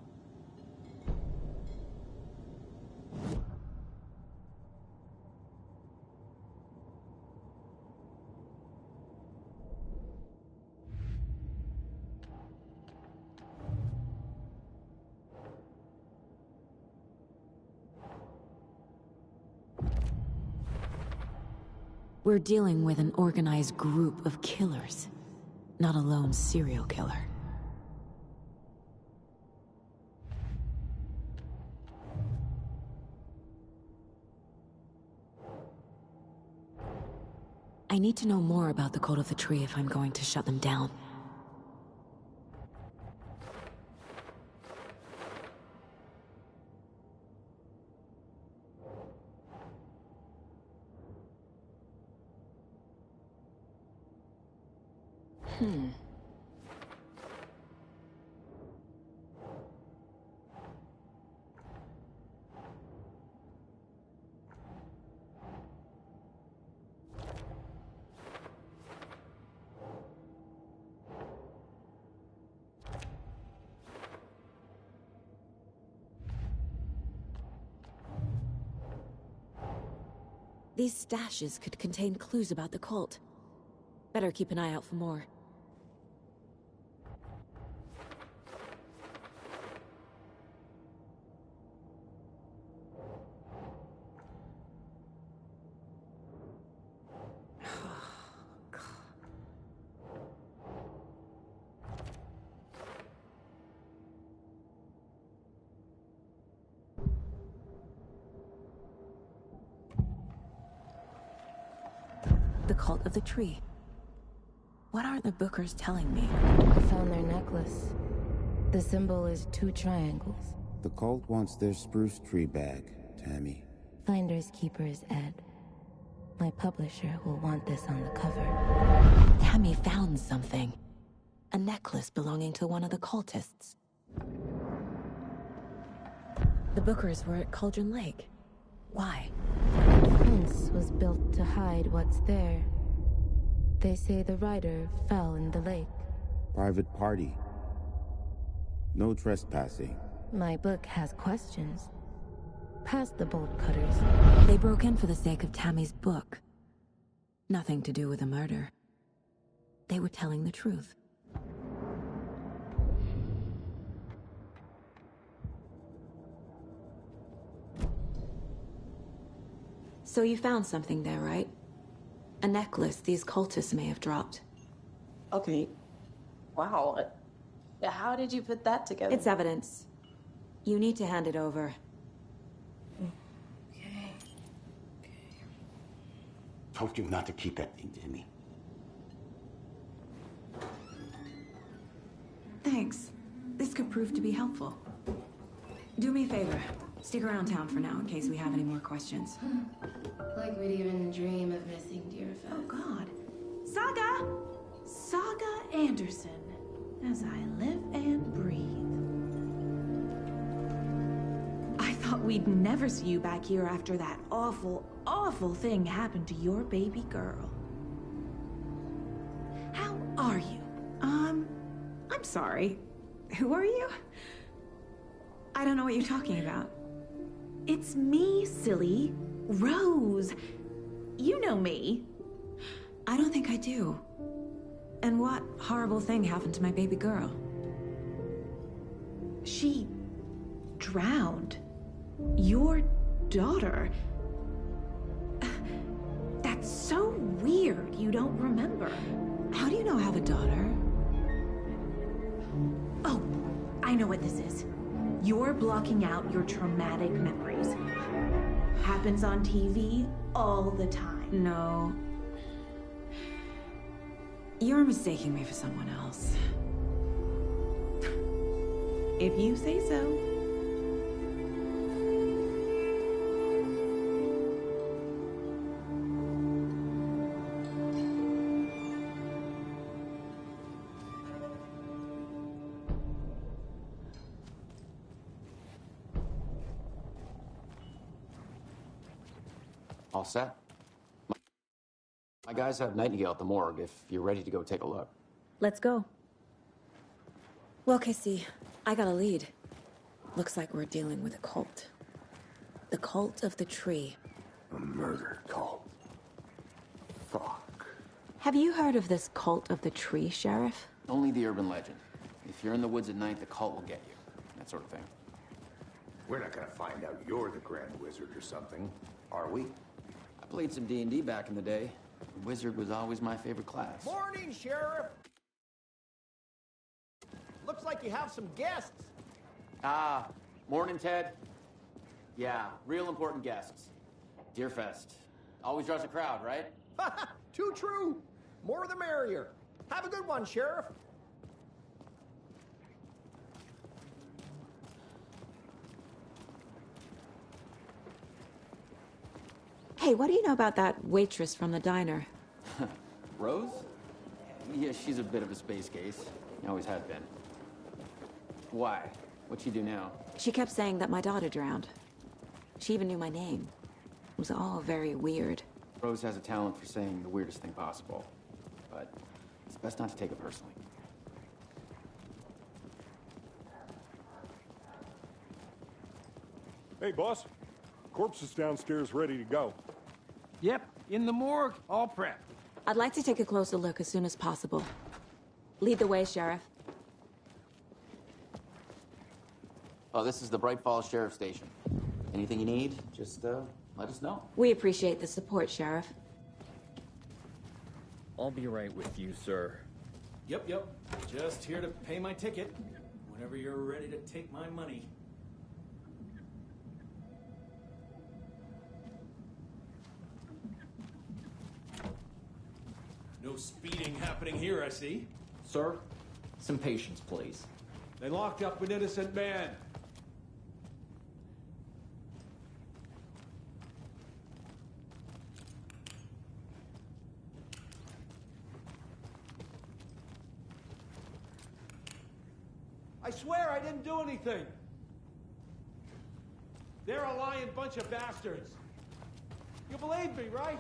We're dealing with an organized group of killers, not a lone serial killer. I need to know more about the Cult of the Tree if I'm going to shut them down. These stashes could contain clues about the cult. Better keep an eye out for more. The Cult of the Tree. What are the Bookers telling me? I found their necklace. The symbol is 2 triangles. The cult wants their spruce tree back, Tammy. Finders keepers, Ed. My publisher will want this on the cover. Tammy found something. A necklace belonging to one of the cultists. The Bookers were at Cauldron Lake. Why? The fence was built to hide what's there. They say the rider fell in the lake. Private party. No trespassing. My book has questions. Past the bolt cutters. They broke in for the sake of Tammy's book. Nothing to do with the murder. They were telling the truth. So you found something there, right? A necklace these cultists may have dropped. Okay. Wow. How did you put that together? It's evidence. You need to hand it over. Told you not to keep that thing to me. Thanks. This could prove to be helpful. Do me a favor. Stick around town for now in case we have any more questions. Like we'd even dream of missing Deerfest. Oh, God. Saga! Saga Anderson. As I live and breathe. I thought we'd never see you back here after that awful, awful thing happened to your baby girl. How are you? I'm sorry. Who are you? I don't know what you're talking about. It's me, silly. Rose. You know me. I don't think I do. And what horrible thing happened to my baby girl? She drowned. Your daughter. That's so weird you don't remember. How do you know I have a daughter? Oh, I know what this is. You're blocking out your traumatic memories. Happens on TV all the time. No. You're mistaking me for someone else. If you say so. All set? My guys have Nightingale at the morgue if you're ready to go take a look. Let's go. Well, Casey, I got a lead. Looks like we're dealing with a cult. The Cult of the Tree. A murder cult. Fuck. Have you heard of this Cult of the Tree, Sheriff? Only the urban legend. If you're in the woods at night, the cult will get you. That sort of thing. We're not gonna find out you're the Grand Wizard or something, are we? I played some D&D back in the day. The Wizard was always my favorite class. Morning, Sheriff! Looks like you have some guests. Ah, morning, Ted. Yeah, real important guests. Deerfest. Always draws a crowd, right? Too true. More the merrier. Have a good one, Sheriff. Hey, what do you know about that waitress from the diner? Rose? Yeah, she's a bit of a space case. Always has been. Why? What'd she do now? She kept saying that my daughter drowned. She even knew my name. It was all very weird. Rose has a talent for saying the weirdest thing possible. But it's best not to take it personally. Hey, boss. Corpse is downstairs ready to go. Yep, in the morgue, all prepped. I'd like to take a closer look as soon as possible. Lead the way, Sheriff. Oh, this is the Bright Falls Sheriff Station. Anything you need, just let us know. We appreciate the support, Sheriff. I'll be right with you, sir. Yep. Just here to pay my ticket. Whenever you're ready to take my money. No speeding happening here, I see. Sir, some patience, please. They locked up an innocent man. I swear I didn't do anything. They're a lying bunch of bastards. You believe me, right?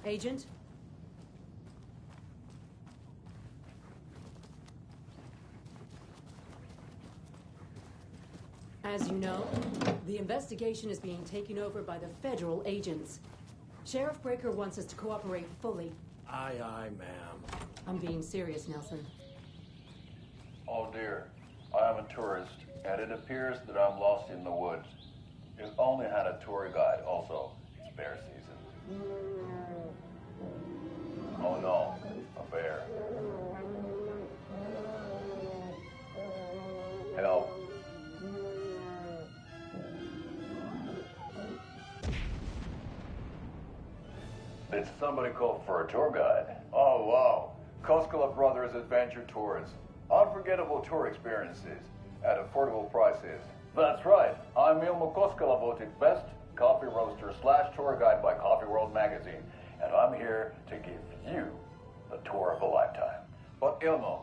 Agent? As you know, the investigation is being taken over by the federal agents. Sheriff Breaker wants us to cooperate fully. Aye, aye, ma'am. I'm being serious, Nelson. Oh dear, I am a tourist, and it appears that I'm lost in the woods. If only had a tour guide also. It's bear season. Oh no, a bear. Help. Did somebody call for a tour guide? Oh wow, Koskela Brothers Adventure Tours. Unforgettable tour experiences at affordable prices. That's right, I'm Ilmo Koskela, voted best coffee roaster / tour guide by Coffee World magazine, and I'm here to give you the tour of a lifetime. But Ilmo,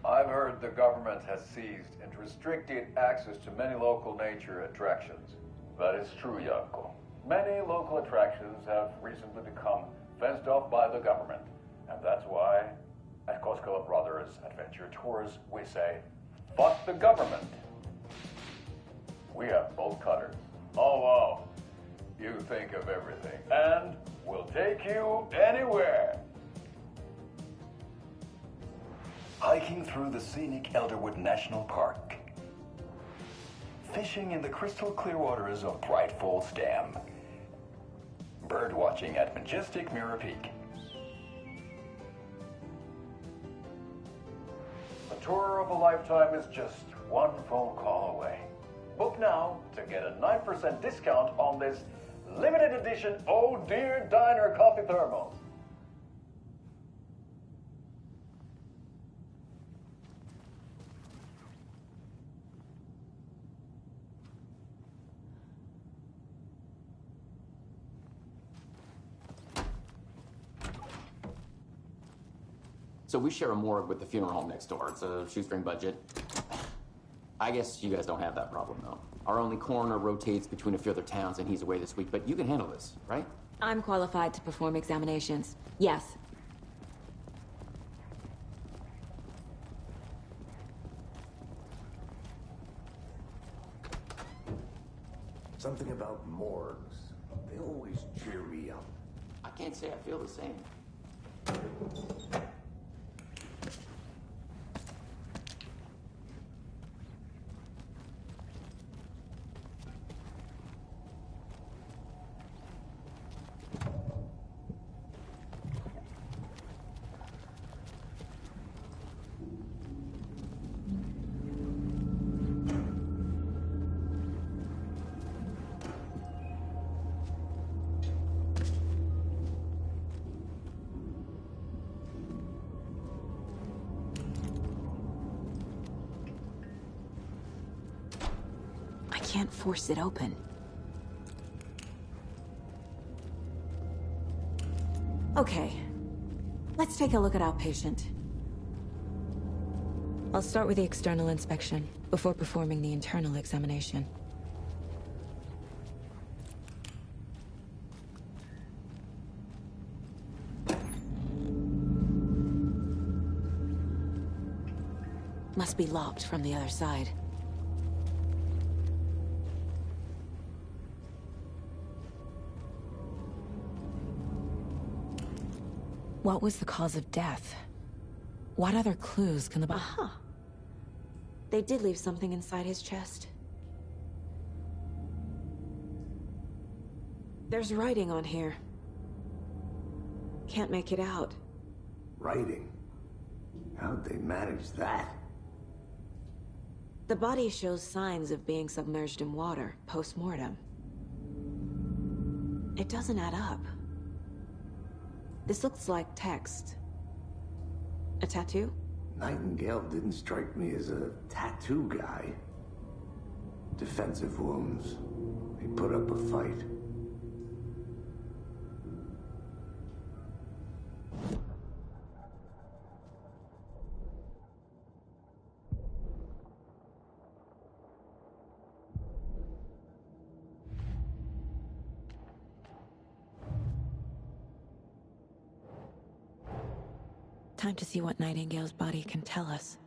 I've heard the government has seized and restricted access to many local nature attractions. That is true, Janko. Many local attractions have recently become fenced off by the government, and that's why at Koskela Brothers Adventure Tours we say, fuck the government. We have bolt cutters. Oh wow, you think of everything, and we'll take you anywhere. Hiking through the scenic Elderwood National Park. Fishing in the crystal clear waters of Bright Falls Dam. Bird watching at majestic Mirror Peak. The tour of a lifetime is just one phone call away. Book now to get a 9% discount on this limited edition Oh Dear Diner coffee thermos. So we share a morgue with the funeral home next door. It's a shoestring budget. I guess you guys don't have that problem, though. Our only coroner rotates between a few other towns, and he's away this week, but you can handle this, right? I'm qualified to perform examinations. Yes. Something about morgues. They always cheer me up. I can't say I feel the same. Can't force it open. Okay, let's take a look at our patient. I'll start with the external inspection before performing the internal examination. Must be locked from the other side. What was the cause of death? What other clues can the Aha! They did leave something inside his chest. There's writing on here. Can't make it out. Writing? How'd they manage that? The body shows signs of being submerged in water, post-mortem. It doesn't add up. This looks like text. A tattoo? Nightingale didn't strike me as a tattoo guy. Defensive wounds. He put up a fight. Time to see what Nightingale's body can tell us.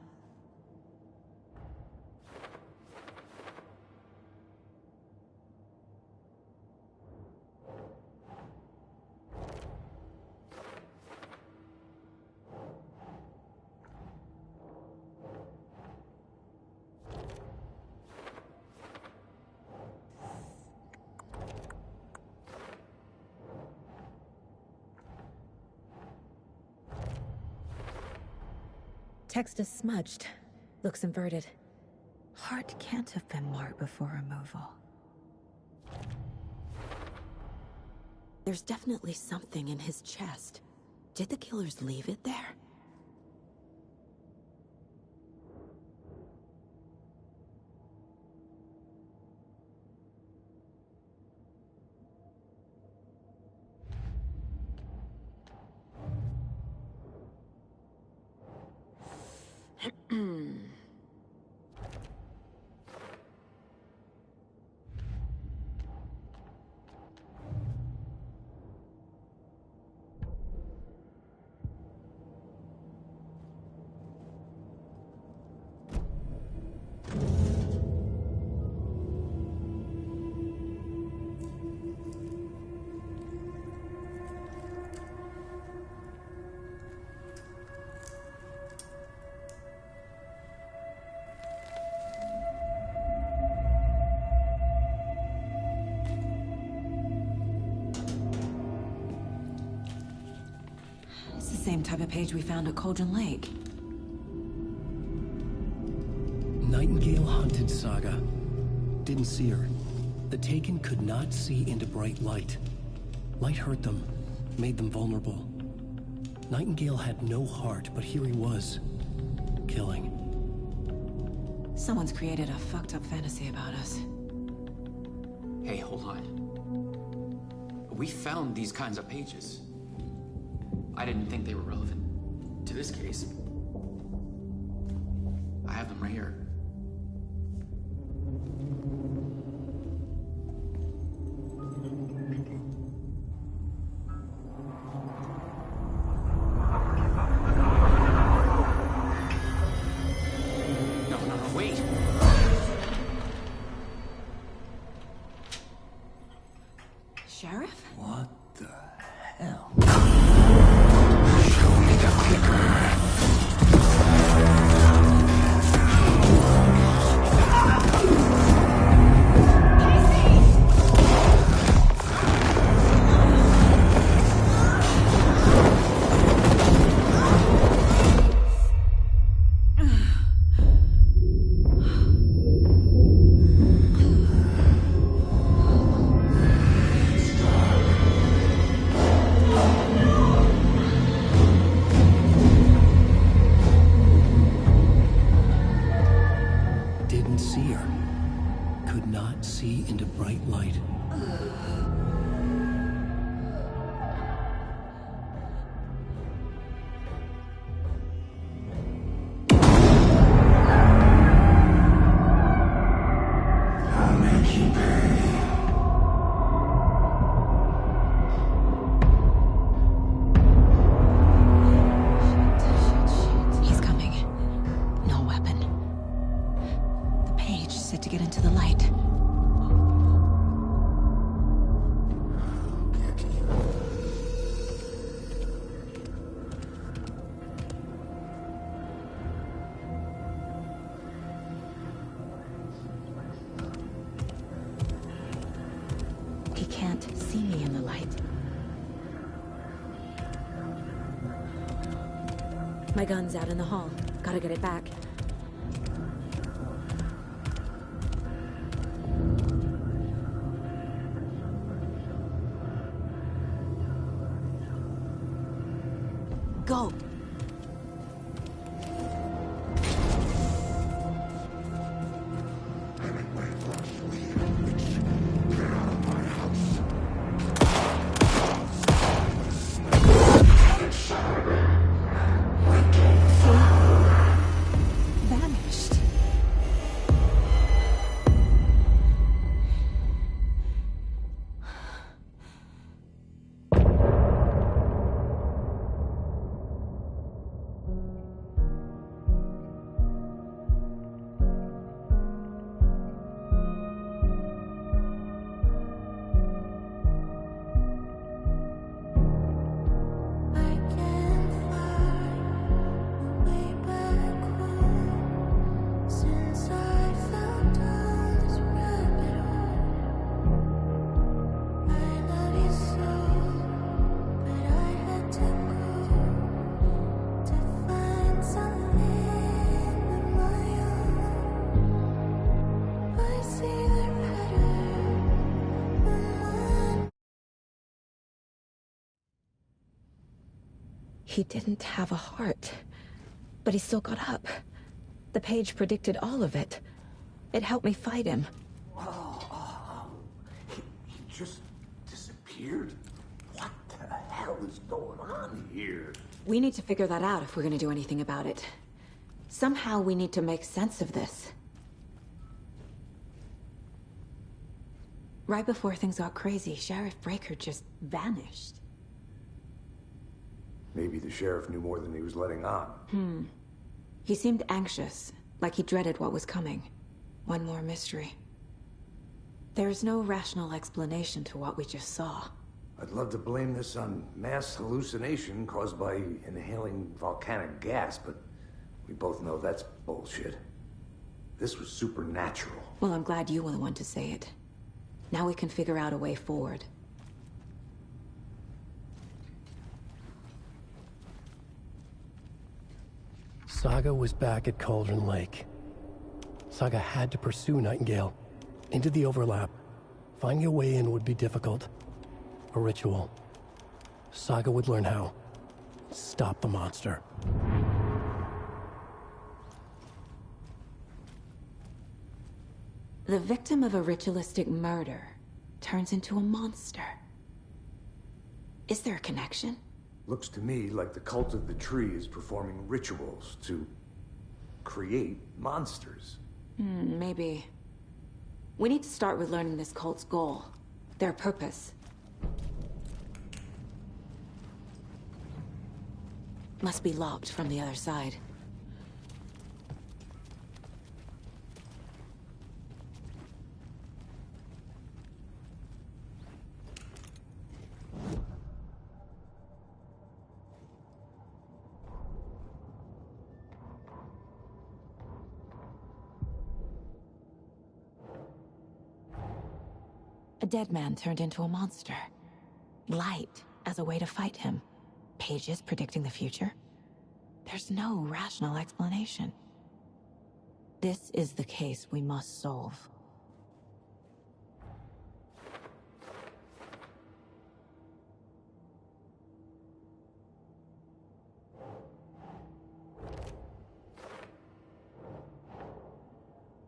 Text is smudged. Looks inverted. Heart can't have been marked before removal. There's definitely something in his chest. Did the killers leave it there? Same type of page we found at Cauldron Lake. Nightingale hunted Saga. Didn't see her. The Taken could not see into bright light. Light hurt them, made them vulnerable. Nightingale had no heart, but here he was, killing. Someone's created a fucked up fantasy about us. Hey, hold on. We found these kinds of pages. I didn't think they were relevant to this case. I have them right here. No, wait! Sheriff? What the hell? Didn't see her. Could not see into bright light. I'll make you pay. He's coming. No weapon. The page set to get into the light. He can't see me in the light. My gun's out in the hall. Gotta get it back. Go! Vanished. He didn't have a heart, but he still got up. The page predicted all of it. It helped me fight him. He just disappeared? What the hell is going on here? We need to figure that out if we're gonna do anything about it. Somehow we need to make sense of this. Right before things got crazy, Sheriff Breaker just vanished. Maybe the sheriff knew more than he was letting on. He seemed anxious, like he dreaded what was coming. One more mystery. There's no rational explanation to what we just saw. I'd love to blame this on mass hallucination caused by inhaling volcanic gas, but we both know that's bullshit. This was supernatural. Well, I'm glad you were the one to say it. Now we can figure out a way forward. Saga was back at Cauldron Lake. Saga had to pursue Nightingale into the overlap. Finding a way in would be difficult. A ritual. Saga would learn how. Stop the monster. The victim of a ritualistic murder turns into a monster. Is there a connection? Looks to me like the cult of the tree is performing rituals to create monsters. Maybe. We need to start with learning this cult's goal. Their purpose. Must be locked from the other side. A dead man turned into a monster. Light as a way to fight him. Pages predicting the future? There's no rational explanation. This is the case we must solve.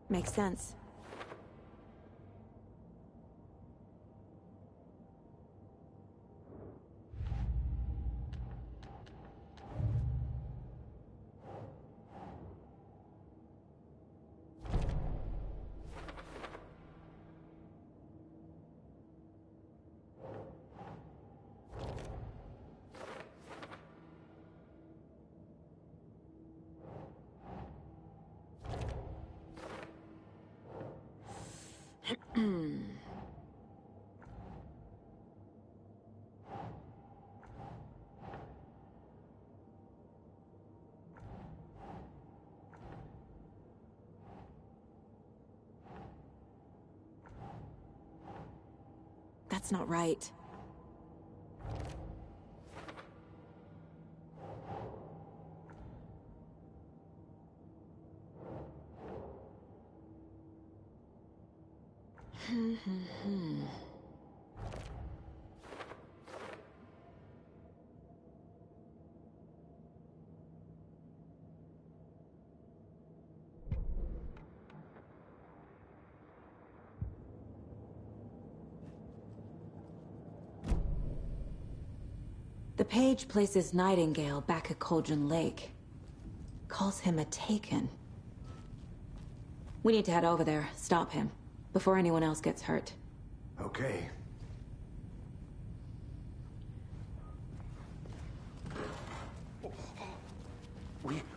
Makes sense. That's not right. The page places Nightingale back at Cauldron Lake. Calls him a Taken. We need to head over there, stop him, before anyone else gets hurt. Okay.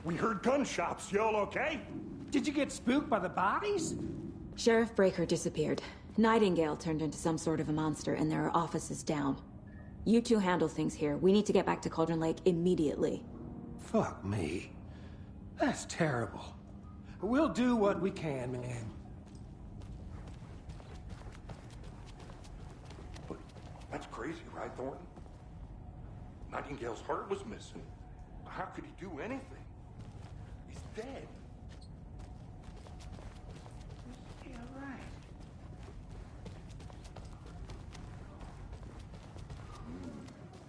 We heard gunshots. Y'all okay? Did you get spooked by the bodies? Sheriff Breaker disappeared. Nightingale turned into some sort of a monster, and there are offices down. You two handle things here. We need to get back to Cauldron Lake immediately. Fuck me. That's terrible. We'll do what we can, man. But that's crazy, right, Thornton? Nightingale's heart was missing. How could he do anything? He's dead. Yeah, right.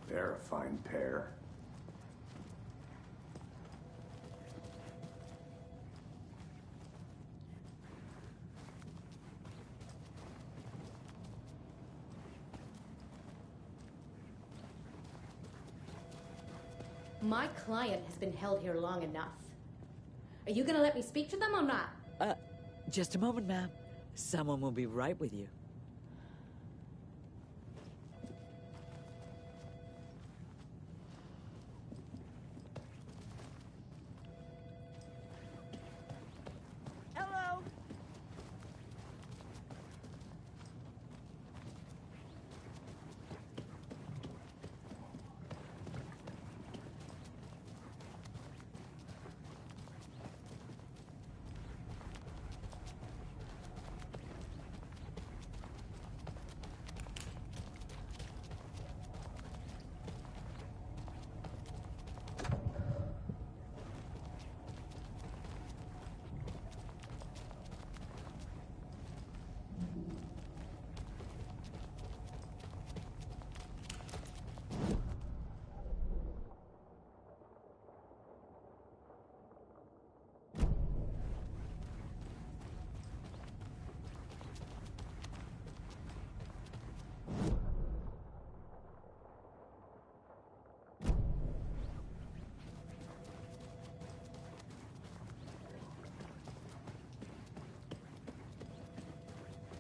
They're a fine pair. My client has been held here long enough. Are you gonna let me speak to them or not? Just a moment, ma'am. Someone will be right with you. Hello.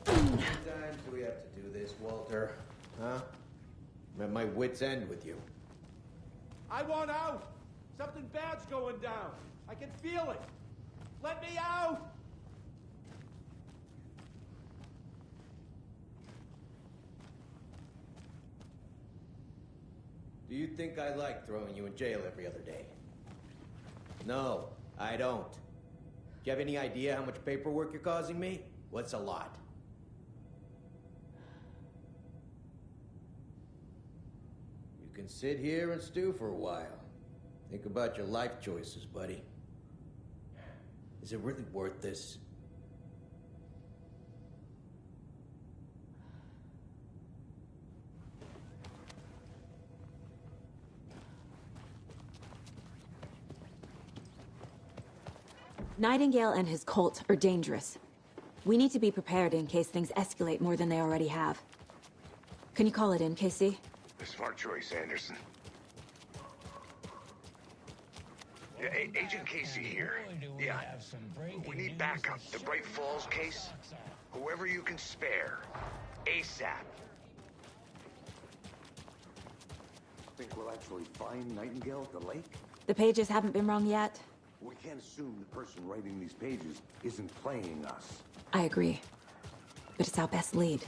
How many times do we have to do this, Walter? Huh? I'm at my wit's end with you. I want out! Something bad's going down. I can feel it. Let me out! Do you think I like throwing you in jail every other day? No, I don't. Do you have any idea how much paperwork you're causing me? What's a lot? You can sit here and stew for a while. Think about your life choices, buddy. Is it really worth this? Nightingale and his cult are dangerous. We need to be prepared in case things escalate more than they already have. Can you call it in, Casey? A smart choice, Anderson. Yeah, Agent Casey here. Yeah. We need backup. The Bright Falls case. Whoever you can spare. ASAP. Think we'll actually find Nightingale at the lake? The pages haven't been wrong yet. We can't assume the person writing these pages isn't playing us. I agree. But it's our best lead.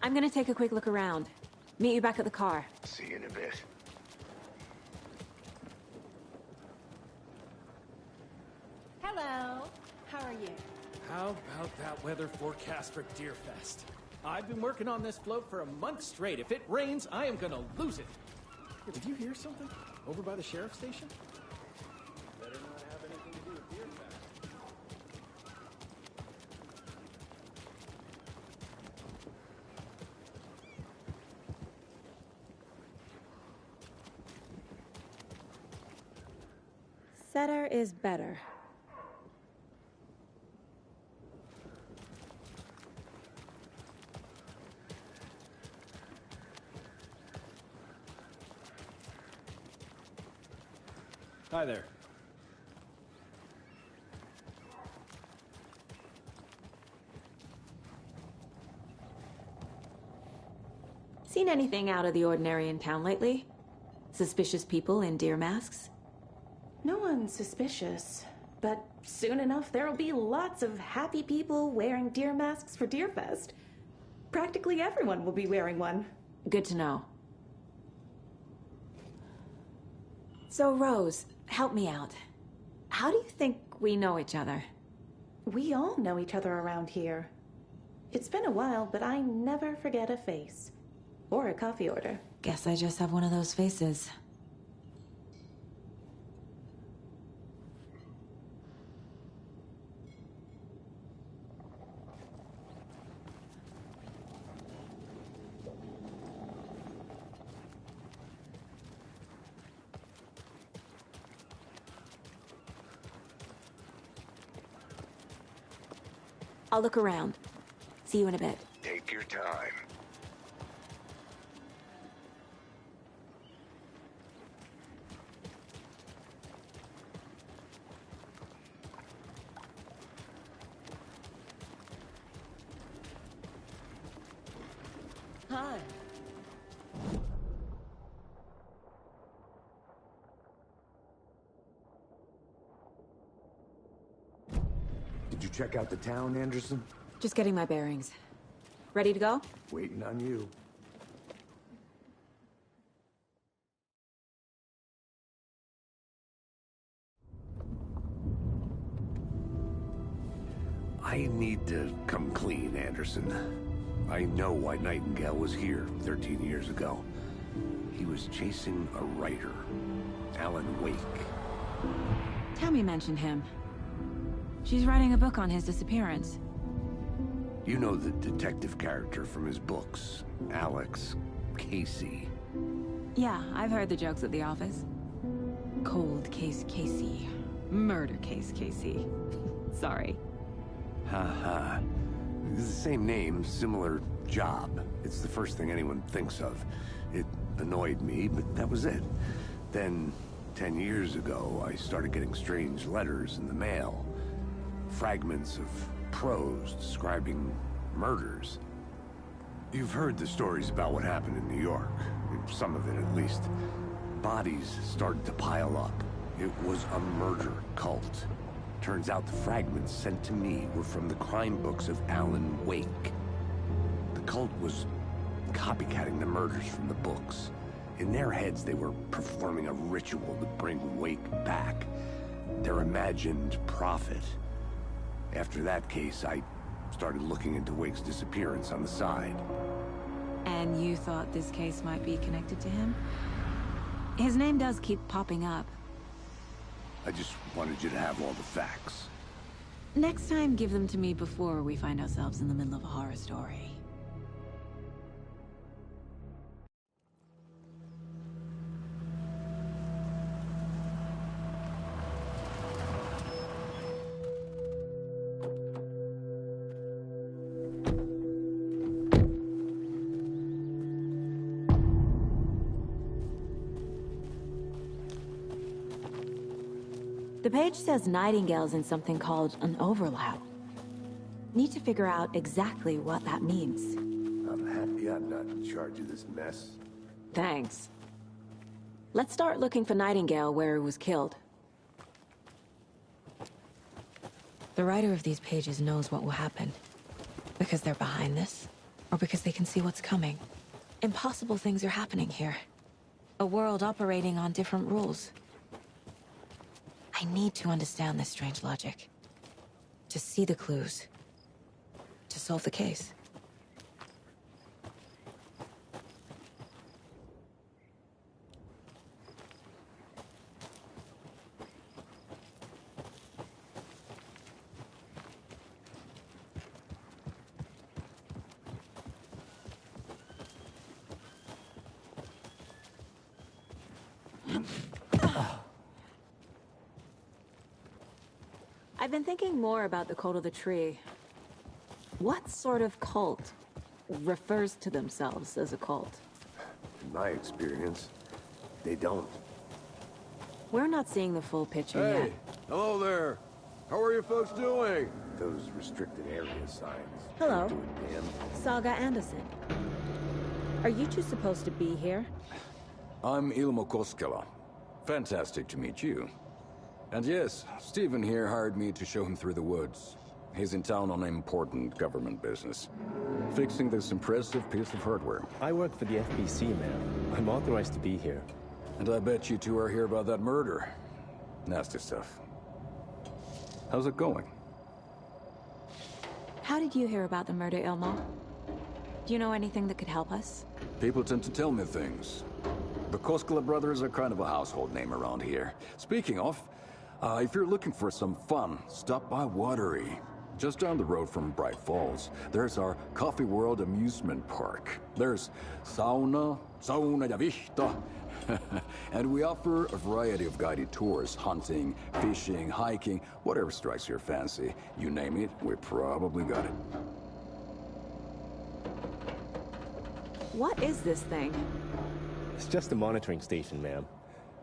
I'm gonna take a quick look around. Meet you back at the car. See you in a bit. Hello. How are you? How about that weather forecast for Deerfest? I've been working on this float for a month straight. If it rains, I am gonna lose it. Hey, did you hear something? Over by the sheriff's station? Better not have anything to do with Deerfest. Setter is better. Hi there. Seen anything out of the ordinary in town lately? Suspicious people in deer masks? No one's suspicious. But soon enough, there'll be lots of happy people wearing deer masks for Deerfest. Practically everyone will be wearing one. Good to know. So, Rose, help me out. How do you think we know each other? We all know each other around here. It's been a while, but I never forget a face. Or a coffee order. Guess I just have one of those faces. I'll look around. See you in a bit. Take your time. Hi. Did you check out the town, Anderson? Just getting my bearings. Ready to go? Waiting on you. I need to come clean, Anderson. I know why Nightingale was here 13 years ago. He was chasing a writer, Alan Wake. Tammy mentioned him. She's writing a book on his disappearance. You know the detective character from his books, Alex Casey. Yeah, I've heard the jokes at the office. Cold case Casey. Murder case Casey. Sorry. Ha. It's the same name, similar job. It's the first thing anyone thinks of. It annoyed me, but that was it. Then, 10 years ago, I started getting strange letters in the mail. Fragments of prose describing murders. You've heard the stories about what happened in New York. Some of it, at least. Bodies started to pile up. It was a murder cult. Turns out the fragments sent to me were from the crime books of Alan Wake. The cult was copycatting the murders from the books. In their heads, they were performing a ritual to bring Wake back. Their imagined prophet. After that case, I started looking into Wake's disappearance on the side. And you thought this case might be connected to him? His name does keep popping up. I just wanted you to have all the facts. Next time, give them to me before we find ourselves in the middle of a horror story. The page says Nightingale's in something called an overlap. Need to figure out exactly what that means. I'm happy I'm not in charge of this mess. Thanks. Let's start looking for Nightingale where he was killed. The writer of these pages knows what will happen. Because they're behind this, or because they can see what's coming. Impossible things are happening here. A world operating on different rules. I need to understand this strange logic. To see the clues. To solve the case. I've been thinking more about the Cult of the Tree. What sort of cult refers to themselves as a cult? In my experience, they don't. We're not seeing the full picture Hey, yet. hello there. How are you folks doing? Those restricted area signs. Hello. Don't do a damn. Saga Anderson. Are you two supposed to be here? I'm Ilmo Koskela. Fantastic to meet you. And yes, Stephen here hired me to show him through the woods. He's in town on important government business. Fixing this impressive piece of hardware. I work for the FBC, ma'am. I'm authorized to be here. And I bet you two are here about that murder. Nasty stuff. How's it going? How did you hear about the murder, Ilmo? Do you know anything that could help us? People tend to tell me things. The Koskela brothers are kind of a household name around here. Speaking of, if you're looking for some fun, stop by Watery. Just down the road from Bright Falls, there's our Coffee World amusement park. There's sauna ja vihta. And we offer a variety of guided tours, hunting, fishing, hiking, whatever strikes your fancy. You name it, we probably got it. What is this thing? It's just a monitoring station, ma'am.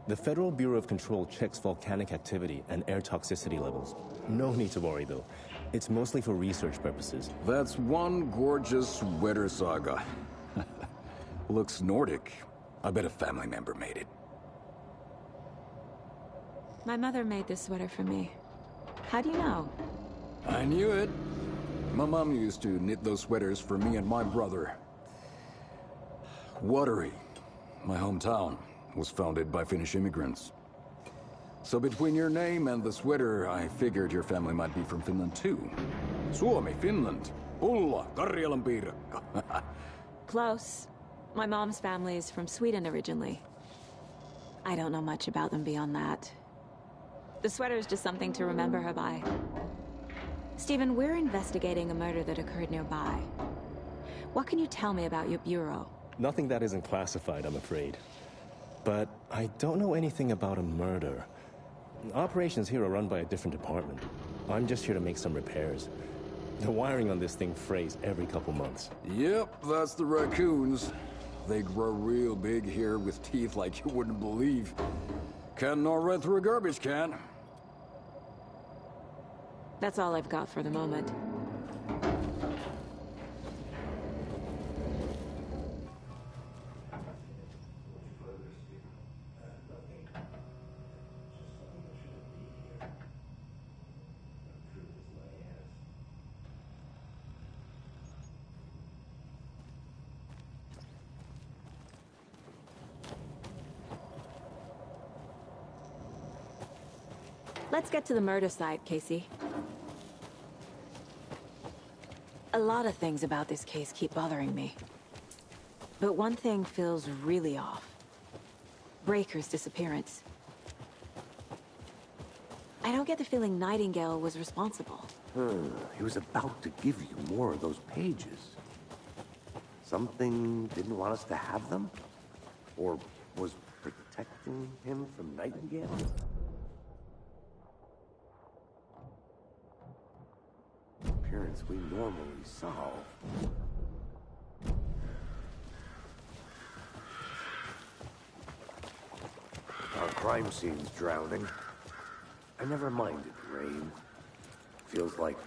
The Federal Bureau of Control checks volcanic activity and air toxicity levels. No need to worry, though. It's mostly for research purposes. That's one gorgeous weather saga. Looks Nordic. I bet a family member made it. My mother made this sweater for me. How do you know? I knew it. My mom used to knit those sweaters for me and my brother. Watery, my hometown, was founded by Finnish immigrants. So between your name and the sweater, I figured your family might be from Finland too. Suomi, Finland. Ulla, Karjalan piirakka. Close. My mom's family is from Sweden originally. I don't know much about them beyond that. The sweater is just something to remember her by. Stephen, we're investigating a murder that occurred nearby. What can you tell me about your bureau? Nothing that isn't classified, I'm afraid. But I don't know anything about a murder. Operations here are run by a different department. I'm just here to make some repairs. The wiring on this thing frays every couple months. Yep, that's the raccoons. They grow real big here with teeth like you wouldn't believe. Can't gnaw right through a garbage can. That's all I've got for the moment. Let's get to the murder site, Casey. A lot of things about this case keep bothering me. But one thing feels really off. Breaker's disappearance. I don't get the feeling Nightingale was responsible. He was about to give you more of those pages. Something didn't want us to have them? Or was protecting him from Nightingale? Appearance we normally solve. Our crime scene's drowning. I never minded rain. Feels like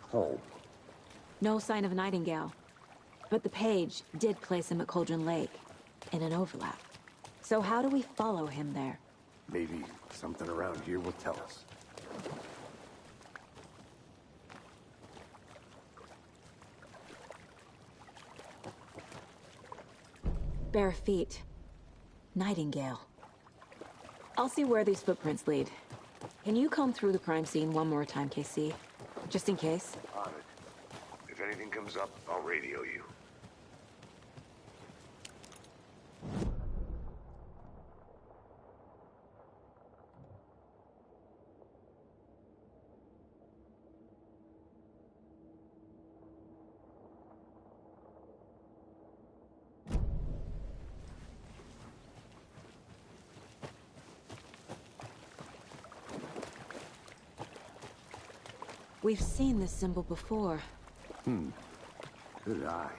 home. No sign of Nightingale. But the page did place him at Cauldron Lake, in an overlap. So how do we follow him there? Maybe something around here will tell us. Bare feet. Nightingale. I'll see where these footprints lead. Can you comb through the crime scene one more time, KC? Just in case? On it. If anything comes up, I'll radio you. We've seen this symbol before. Good eye.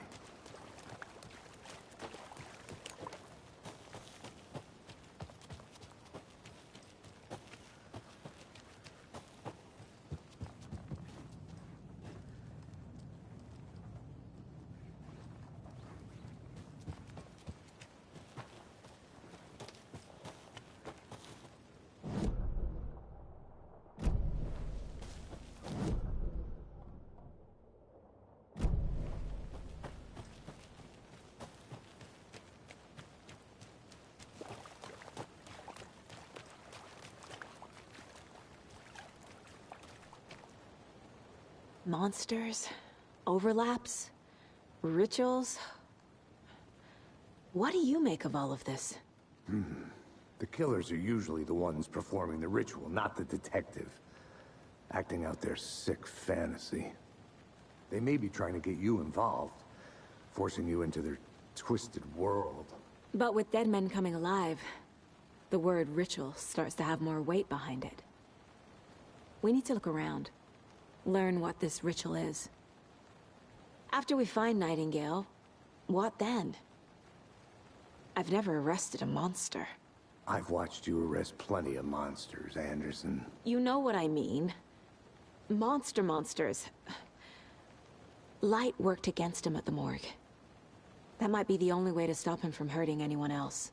Monsters, overlaps, rituals. What do you make of all of this? The killers are usually the ones performing the ritual, not the detective. acting out their sick fantasy. They may be trying to get you involved, forcing you into their twisted world. But with dead men coming alive, the word ritual starts to have more weight behind it. We need to look around, learn what this ritual is. After we find Nightingale, what then? I've never arrested a monster. I've watched you arrest plenty of monsters, Anderson. You know what I mean. Monsters. Light worked against him at the morgue. That might be the only way to stop him from hurting anyone else.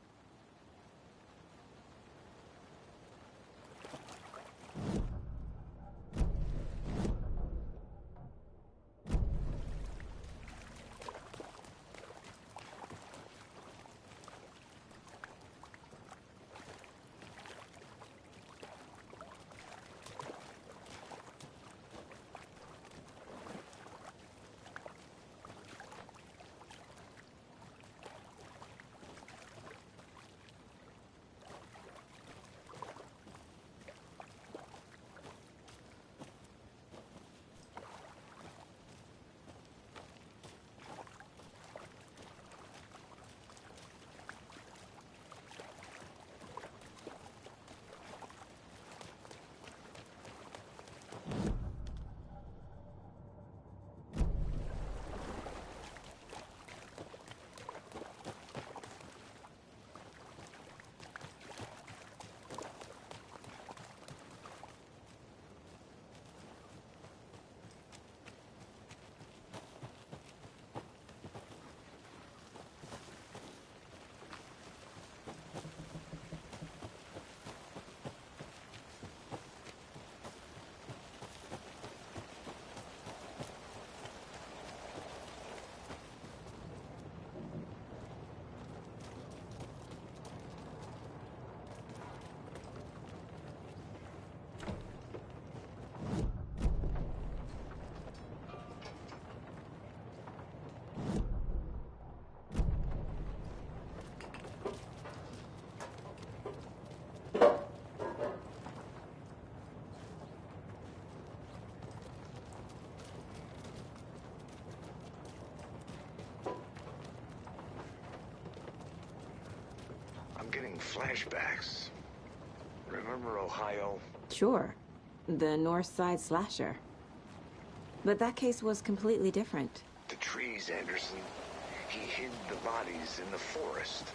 I'm getting flashbacks. Remember Ohio? Sure. The North Side slasher. But that case was completely different. The trees, Anderson. He hid the bodies in the forest.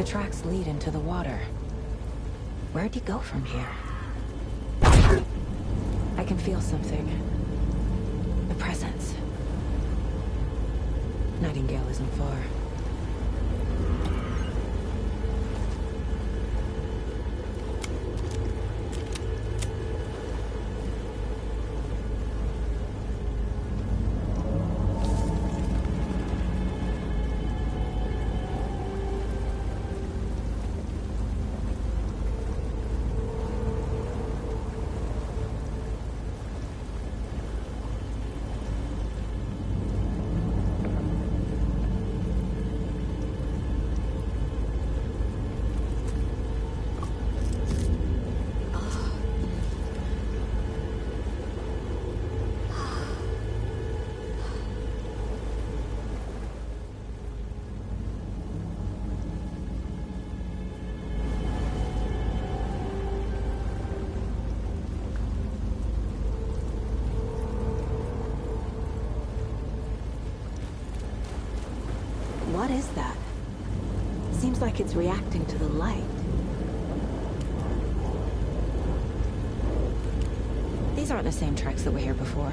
The tracks lead into the water. Where'd he go from here? I can feel something. A presence. Nightingale isn't far. What is that? Seems like it's reacting to the light. These aren't the same tracks that were here before.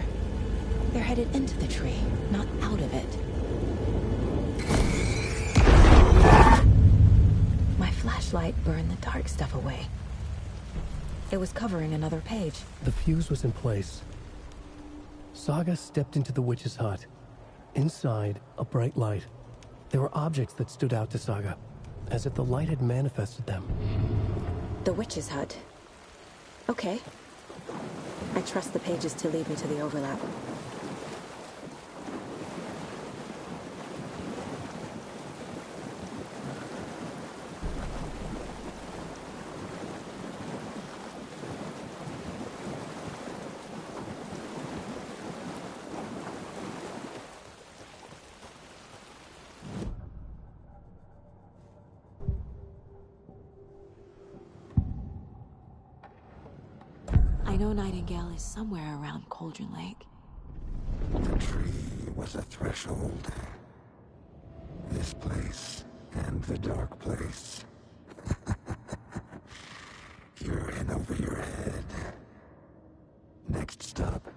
They're headed into the tree, not out of it. My flashlight burned the dark stuff away. It was covering another page. The fuse was in place. Saga stepped into the witch's hut. Inside, a bright light. There were objects that stood out to Saga, as if the light had manifested them. The witch's hut. Okay. I trust the pages to lead me to the overlap. I know Nightingale is somewhere around Cauldron Lake. The tree was a threshold. This place and the dark place. You're in over your head. Next stop,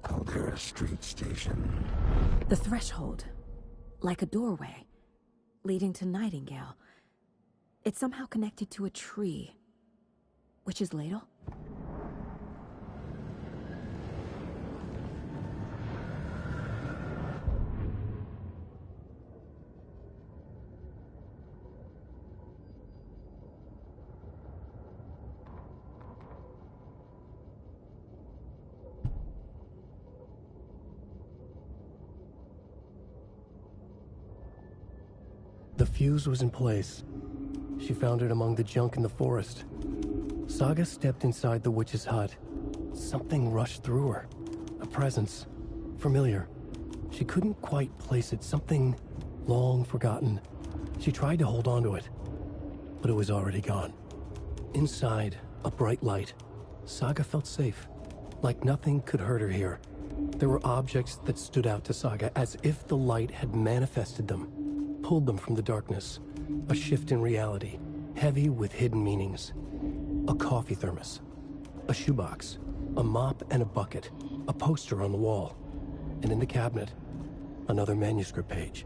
Caldera Street Station. The threshold. Like a doorway. Leading to Nightingale. It's somehow connected to a tree. Witch's Ladle? The fuse was in place. She found it among the junk in the forest. Saga stepped inside the witch's hut. Something rushed through her. A presence. Familiar. She couldn't quite place it. Something long forgotten. She tried to hold on to it, but it was already gone. Inside, a bright light. Saga felt safe. Like nothing could hurt her here. There were objects that stood out to Saga as if the light had manifested them. Pulled them from the darkness. A shift in reality, heavy with hidden meanings. A coffee thermos, a shoebox, a mop and a bucket, a poster on the wall, and in the cabinet, another manuscript page.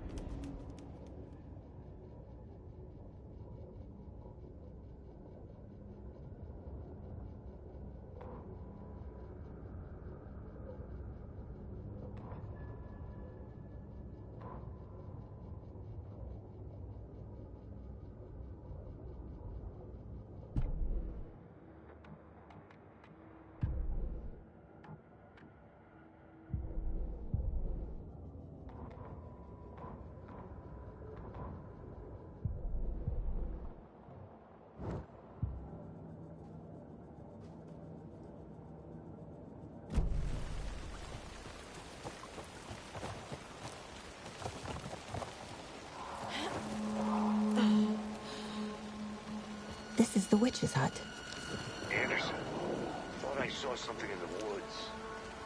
This is the witch's hut. Anderson, thought I saw something in the woods.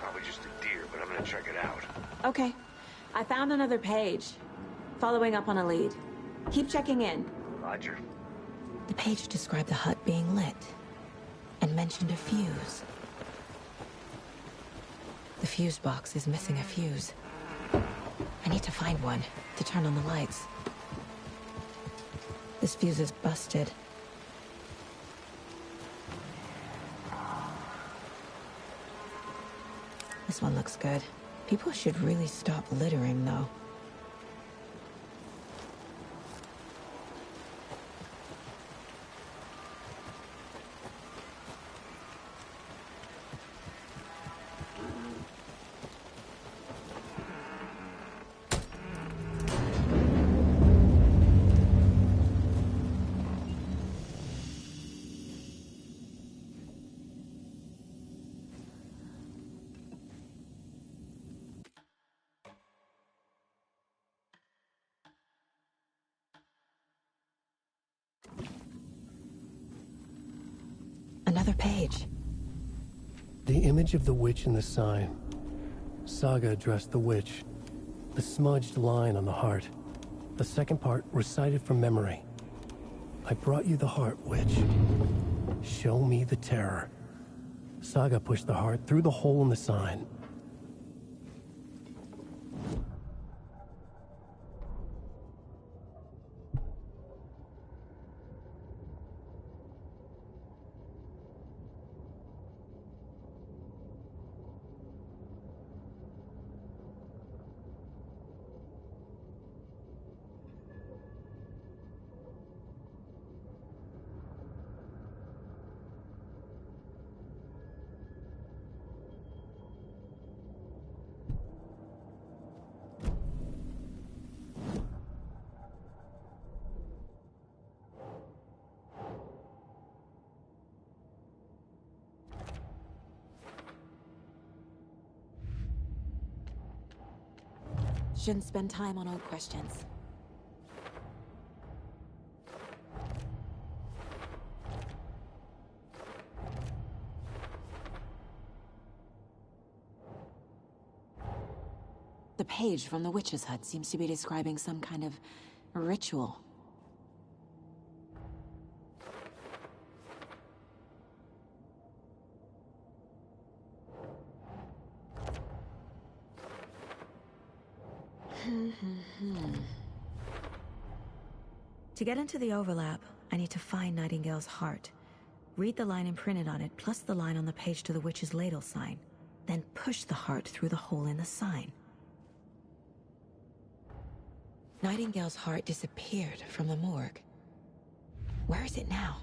Probably just a deer, but I'm gonna check it out. Okay. I found another page. Following up on a lead. Keep checking in. Roger. The page described the hut being lit, and mentioned a fuse. The fuse box is missing a fuse. I need to find one to turn on the lights. This fuse is busted. This one looks good. People should really stop littering, though. Another page. The image of the witch in the sign. Saga addressed the witch. The smudged line on the heart. The second part recited from memory. I brought you the heart, witch. Show me the terror. Saga pushed the heart through the hole in the sign. Shouldn't spend time on old questions. The page from the witch's hut seems to be describing some kind of ritual. To get into the overlap, I need to find Nightingale's heart. Read the line imprinted on it, plus the line on the page to the witch's ladle sign. Then push the heart through the hole in the sign. Nightingale's heart disappeared from the morgue. Where is it now?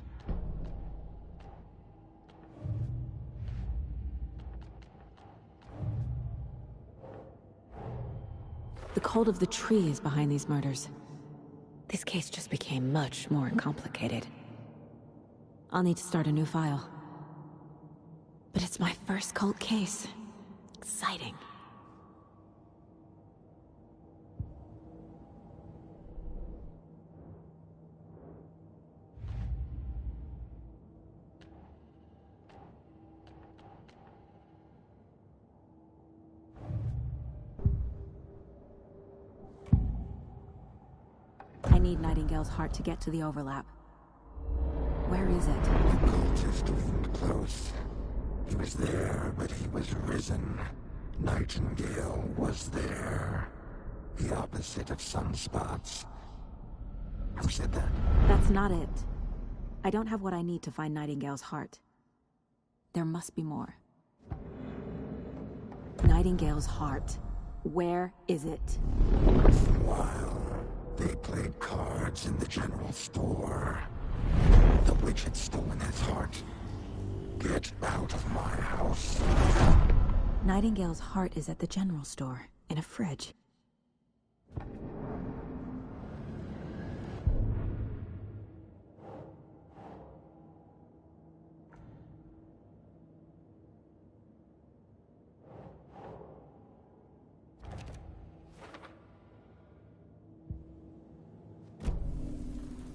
The cult of the tree is behind these murders. This case just became much more complicated. I'll need to start a new file. But it's my first cult case. Exciting. I need Nightingale's heart to get to the overlap. Where is it? The cultist leaned close. He was there, but he was risen. Nightingale was there. The opposite of sunspots. Who said that? That's not it. I don't have what I need to find Nightingale's heart. There must be more. Nightingale's heart. Where is it? For a while, they played cards in the general store. The witch had stolen his heart. Get out of my house. Nightingale's heart is at the general store, in a fridge.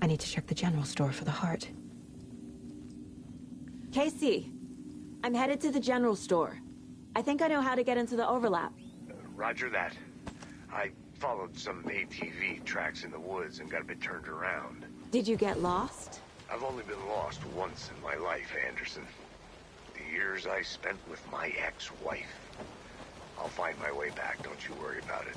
I need to check the general store for the heart. Casey, I'm headed to the general store. I think I know how to get into the overlap. Roger that. I followed some ATV tracks in the woods and got a bit turned around. Did you get lost? I've only been lost once in my life, Anderson. The years I spent with my ex-wife. I'll find my way back, don't you worry about it.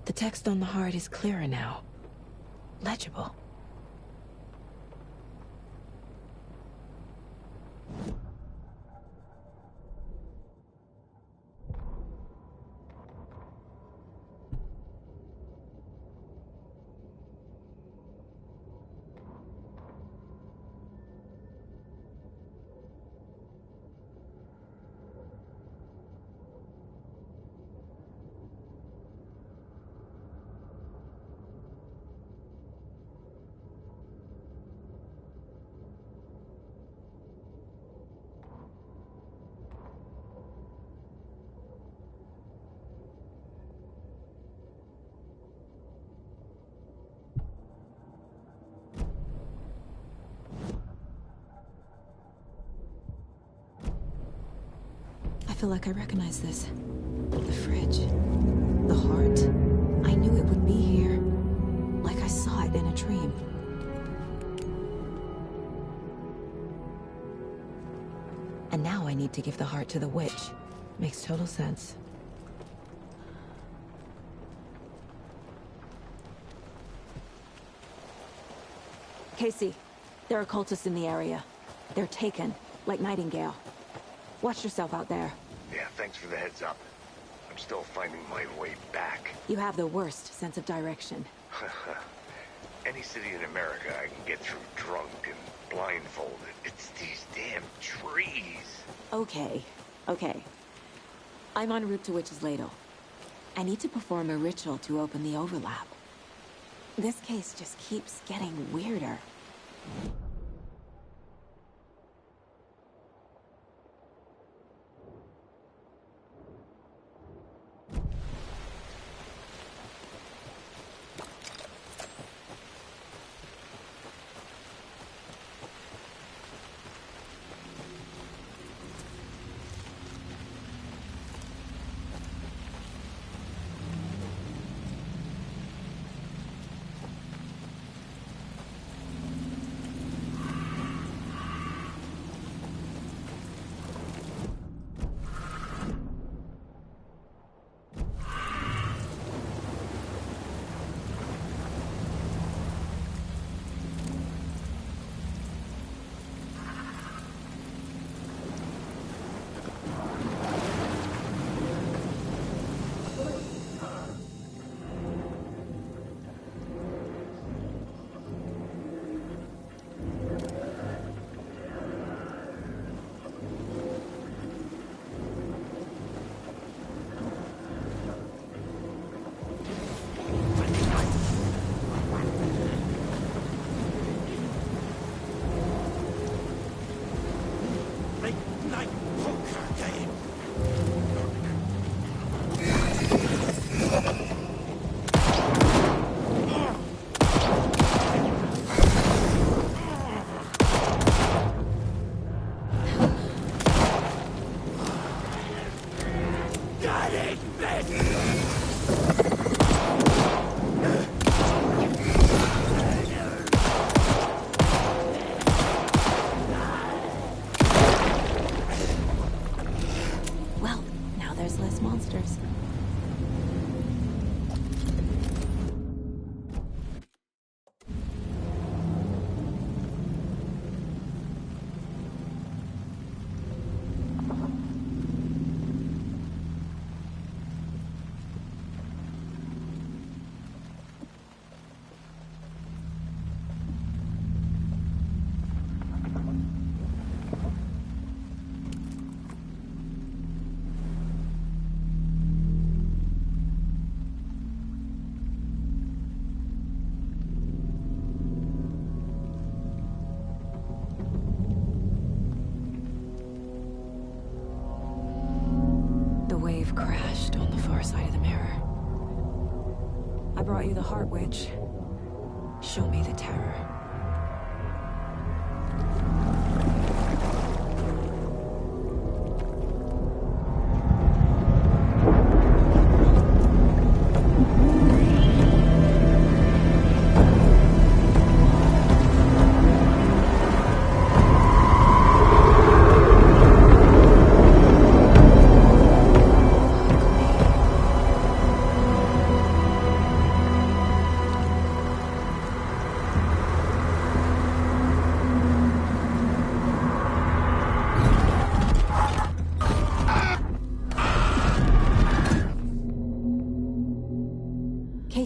The text on the heart is clearer now. Legible. I feel like I recognize this. The fridge. The heart. I knew it would be here. Like I saw it in a dream. And now I need to give the heart to the witch. Makes total sense. Casey, there are cultists in the area. They're taken, like Nightingale. Watch yourself out there. Yeah, thanks for the heads up. I'm still finding my way back. You have the worst sense of direction. Any city in America I can get through drunk and blindfolded. It's these damn trees. Okay. I'm en route to Witch's Ladle. I need to perform a ritual to open the overlap. This case just keeps getting weirder. Crashed on the far side of the mirror. I brought you the Heart Witch. Show me the terror.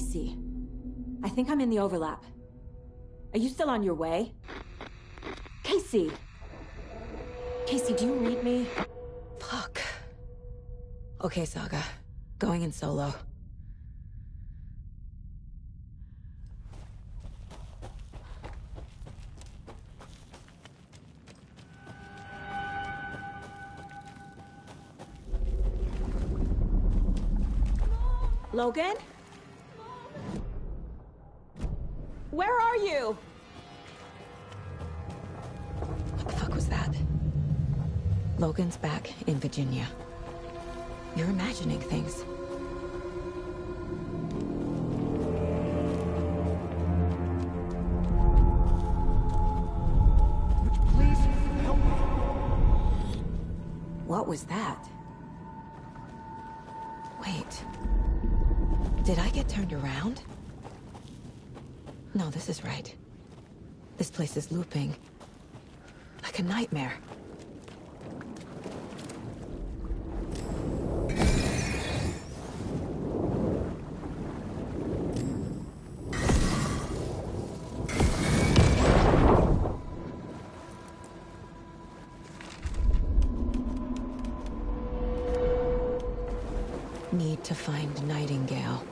Casey, I think I'm in the overlap. Are you still on your way? Casey! Casey, do you read me? Fuck. Okay, Saga. Going in solo. Logan? Where are you? What the fuck was that? Logan's back in Virginia. You're imagining things. Please help me. What was that? Wait. Did I get turned around? No, this is right. This place is looping. Like a nightmare. Need to find Nightingale.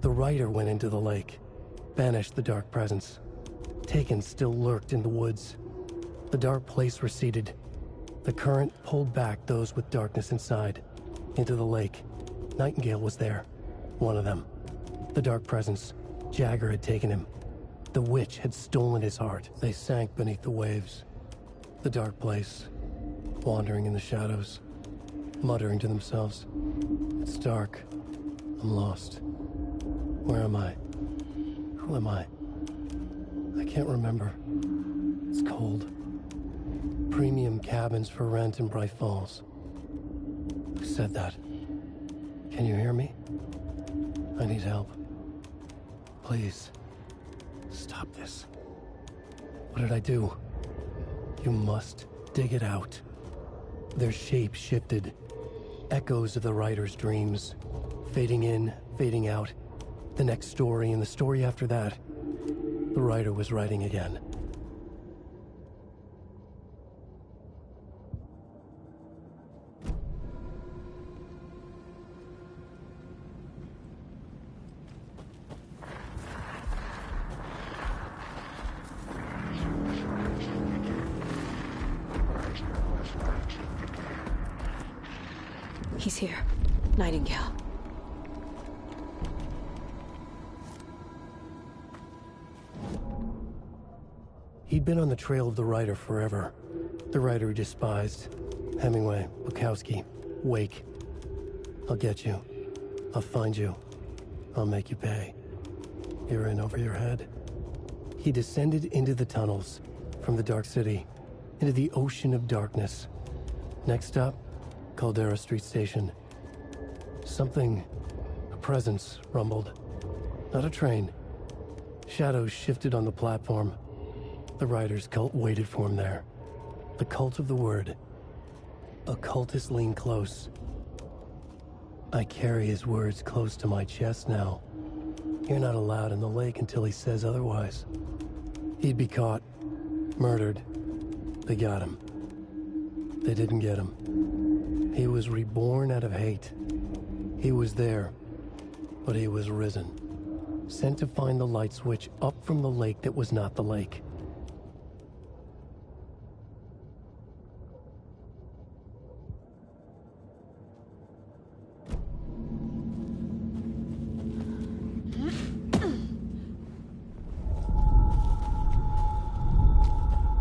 The Rider went into the lake, banished the Dark Presence. Taken still lurked in the woods. The dark place receded. The current pulled back those with darkness inside, into the lake. Nightingale was there, one of them. The Dark Presence, Jagger had taken him. The witch had stolen his heart. They sank beneath the waves. The dark place, wandering in the shadows, muttering to themselves. It's dark. I'm lost. Where am I? Who am I? I can't remember. It's cold. Premium cabins for rent in Bright Falls. Who said that? Can you hear me? I need help. Please. Stop this. What did I do? You must dig it out. Their shape shifted. Echoes of the Rider's dreams. Fading in, fading out. The next story and the story after that. The Rider was writing again. He's here. Nightingale. He'd been on the trail of the Rider forever. The Rider he despised. Hemingway, Bukowski, Wake. I'll get you. I'll find you. I'll make you pay. You're in over your head. He descended into the tunnels, from the Dark City, into the ocean of darkness. Next stop, Caldera Street Station. Something, a presence, rumbled. Not a train. Shadows shifted on the platform. The Rider's cult waited for him there. The cult of the word. Occultists lean close. I carry his words close to my chest now. You're not allowed in the lake until he says otherwise. He'd be caught. Murdered. They got him. They didn't get him. He was reborn out of hate. He was there, but he was risen. Sent to find the light switch up from the lake that was not the lake.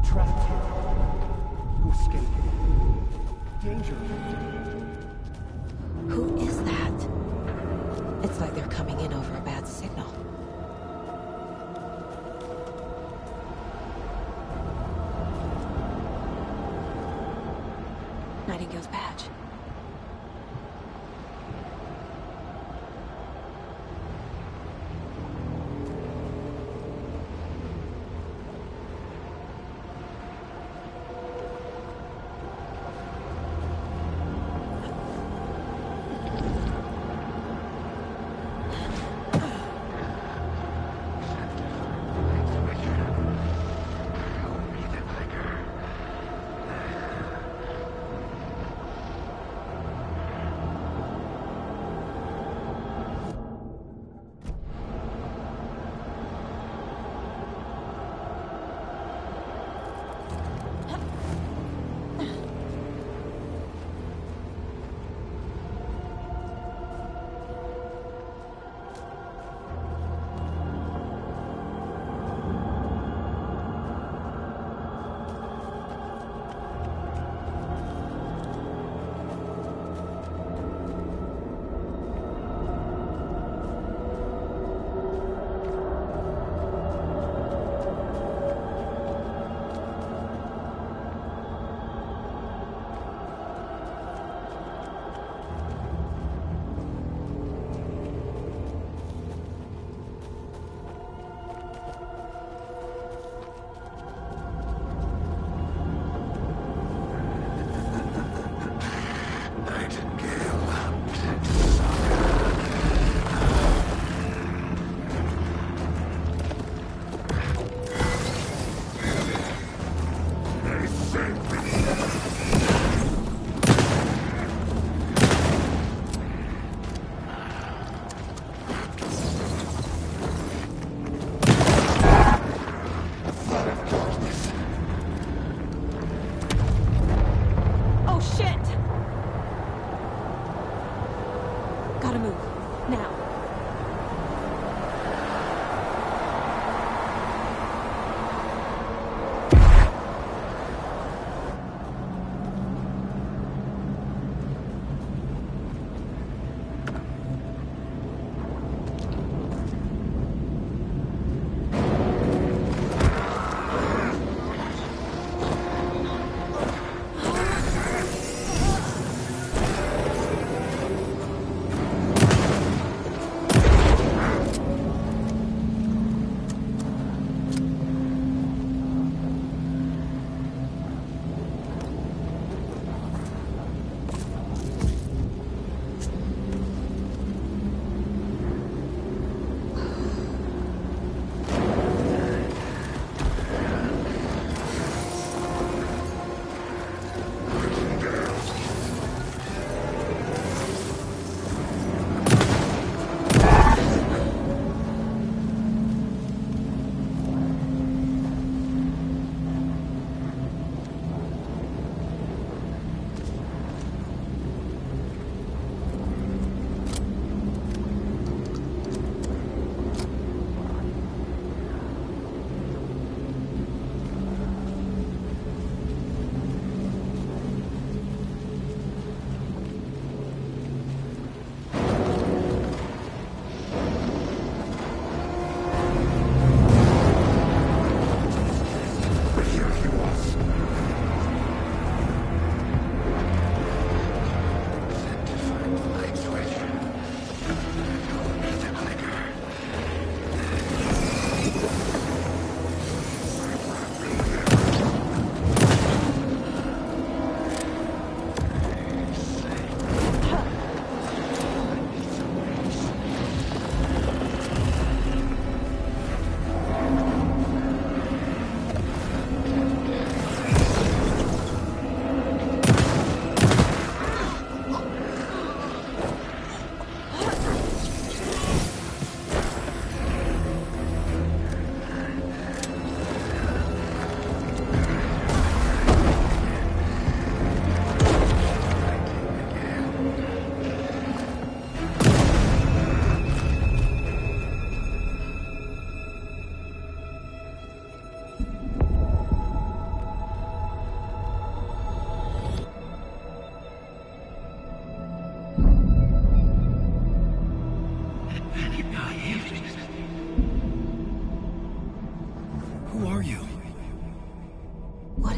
trapped here. To escape. Danger. Who is that? It's like they're coming in over a bad signal. Nightingale's badge.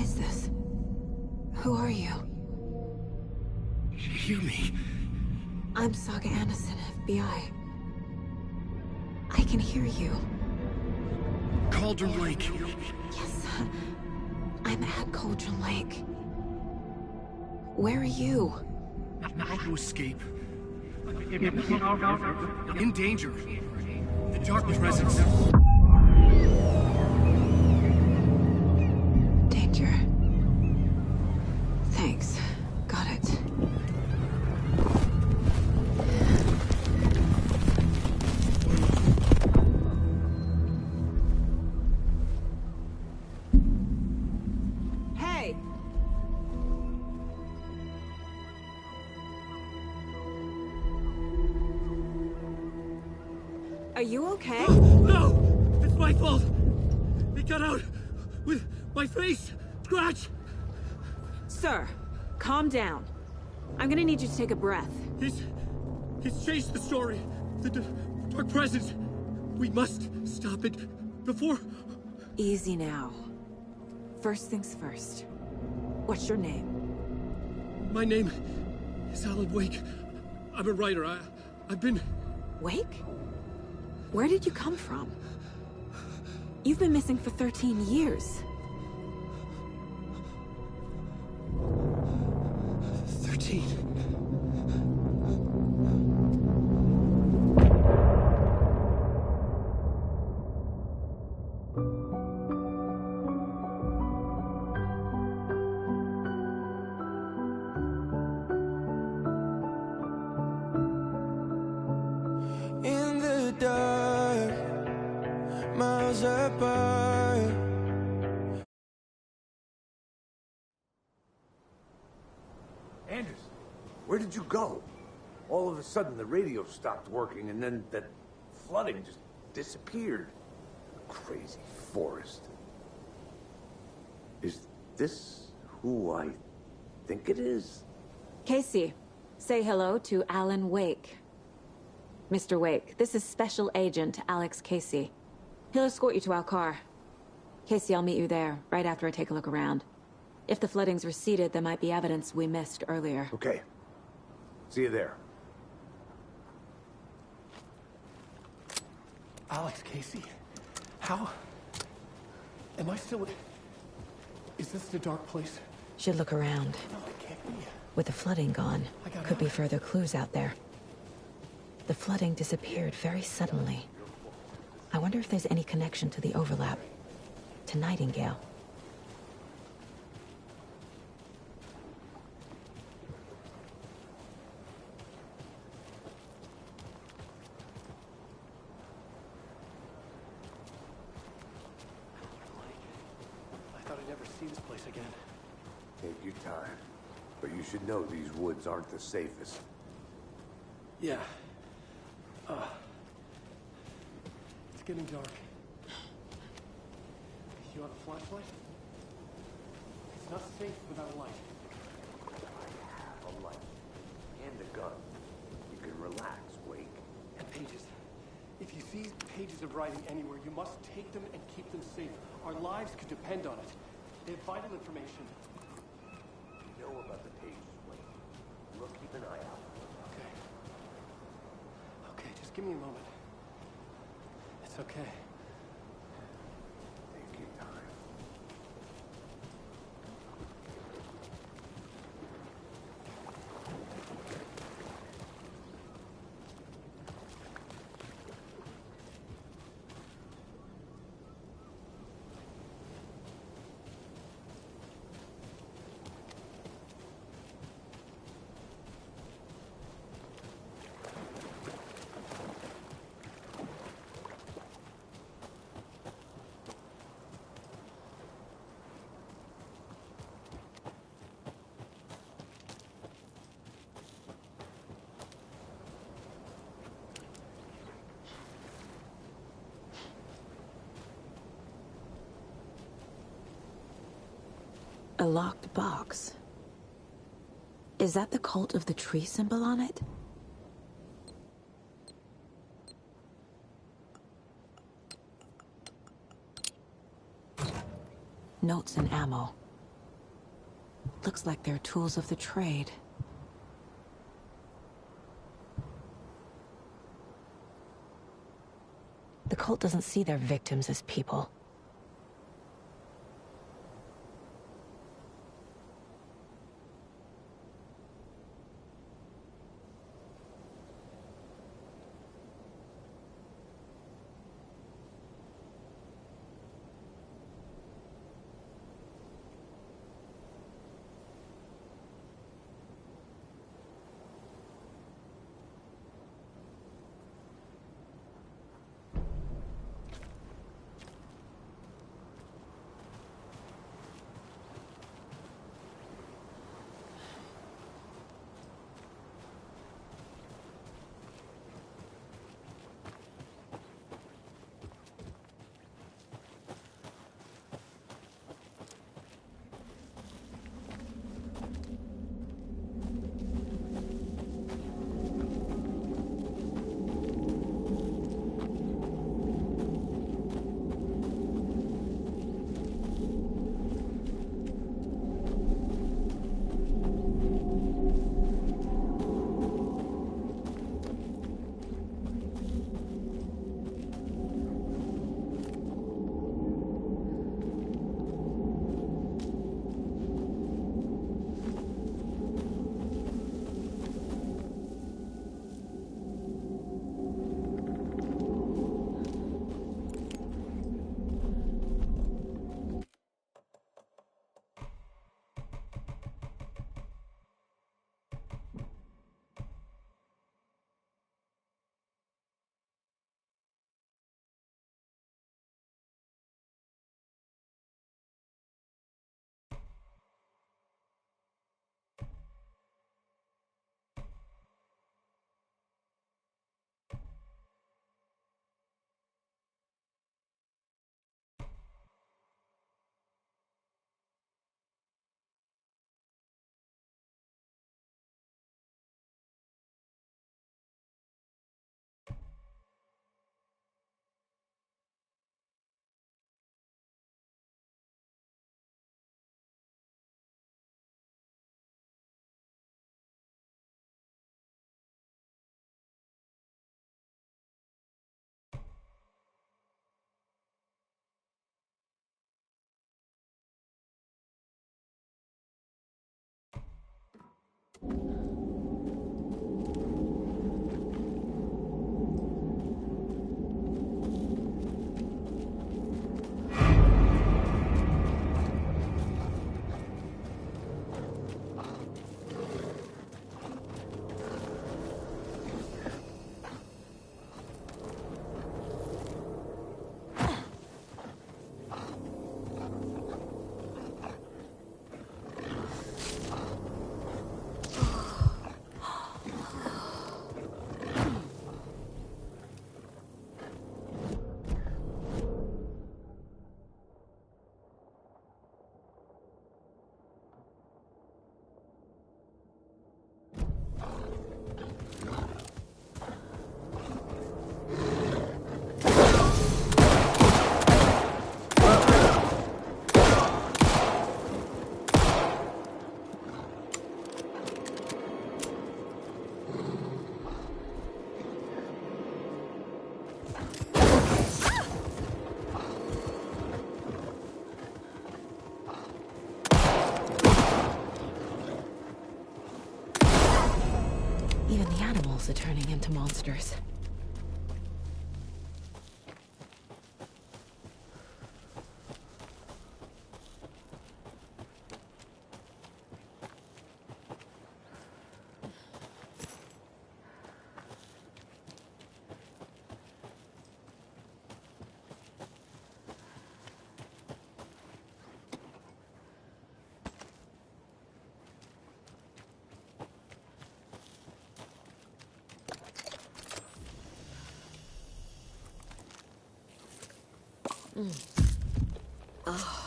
is this? Who are you? Hear me. I'm Saga Anderson, FBI. I can hear you. Cauldron Lake. Yes, I'm at Cauldron Lake. Where are you? How to escape? In danger. The Dark Presence. Danger. Thanks. Got it. Hey! Are you okay? No! It's my fault! It got out with my face! Scratch! Sir, calm down. I'm gonna need you to take a breath. He's changed the story. The Dark Presence. We must stop it before... Easy now. First things first. What's your name? My name is Alan Wake. I'm a writer. I've been... Wake? Where did you come from? You've been missing for 13 years. 13. In the dark, miles apart. Anders, where did you go? All of a sudden, the radio stopped working, and then that flooding just disappeared. Crazy forest. Is this who I think it is? Casey, say hello to Alan Wake. Mr. Wake, this is Special Agent Alex Casey. He'll escort you to our car. Casey, I'll meet you there, right after I take a look around. If the flooding's receded, there might be evidence we missed earlier. Okay. See you there. Alex Casey? How? Am I still... Is this the dark place? Should look around. No, it can't be. With the flooding gone, could be further clues out there. The flooding disappeared very suddenly. I wonder if there's any connection to the overlap. To Nightingale. I thought I'd never see this place again. Take your time. But you should know these woods aren't the safest. Yeah. It's getting dark. You want a flashlight? It's not safe without a light. A light. And a gun. You can relax, Wake. And pages. If you see pages of writing anywhere, you must take them and keep them safe. Our lives could depend on it. They have vital information. You know about the pages, Wake. Look, keep an eye out. Okay. Okay, just give me a moment. It's okay. Take your time. A locked box. Is that the cult of the tree symbol on it? Notes and ammo. Looks like they're tools of the trade. The cult doesn't see their victims as people. Even the animals are turning into monsters. Oh.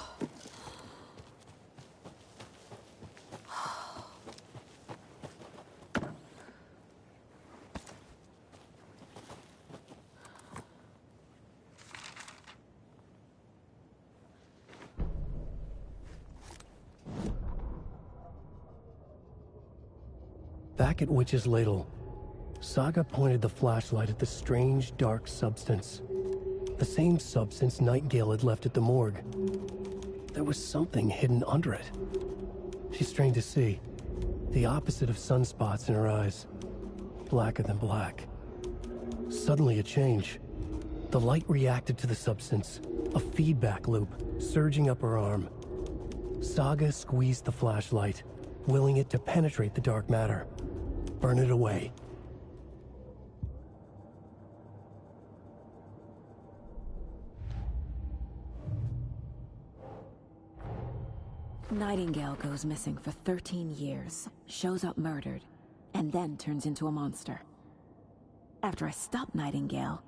Back at Witch's Ladle, Saga pointed the flashlight at the strange, dark substance. The same substance Nightingale had left at the morgue. There was something hidden under it. She strained to see. The opposite of sunspots in her eyes. Blacker than black. Suddenly a change. The light reacted to the substance. A feedback loop, surging up her arm. Saga squeezed the flashlight, willing it to penetrate the dark matter. Burn it away. Nightingale goes missing for 13 years, shows up murdered, and then turns into a monster. After I stop Nightingale,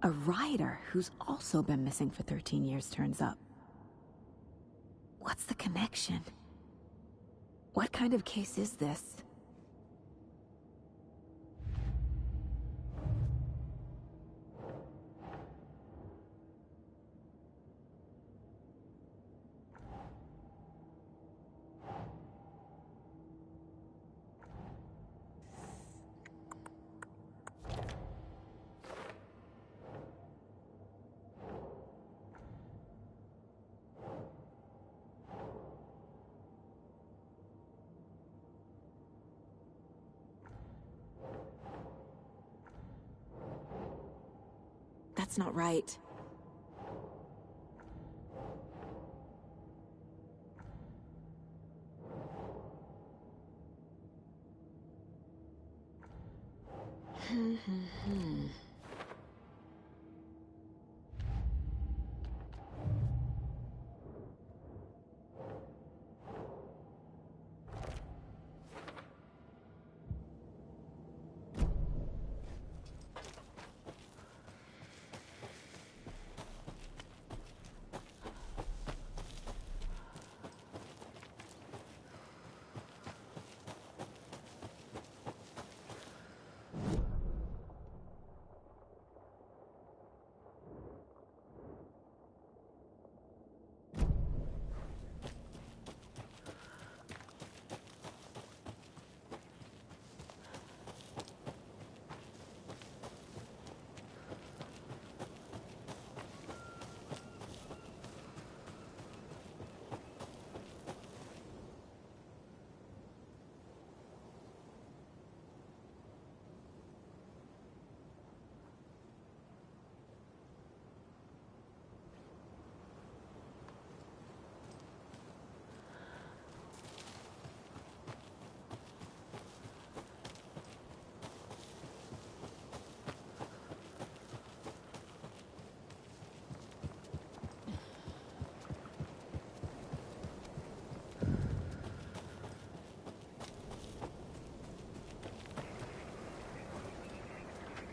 a rider who's also been missing for 13 years turns up. What's the connection? What kind of case is this? That's not right.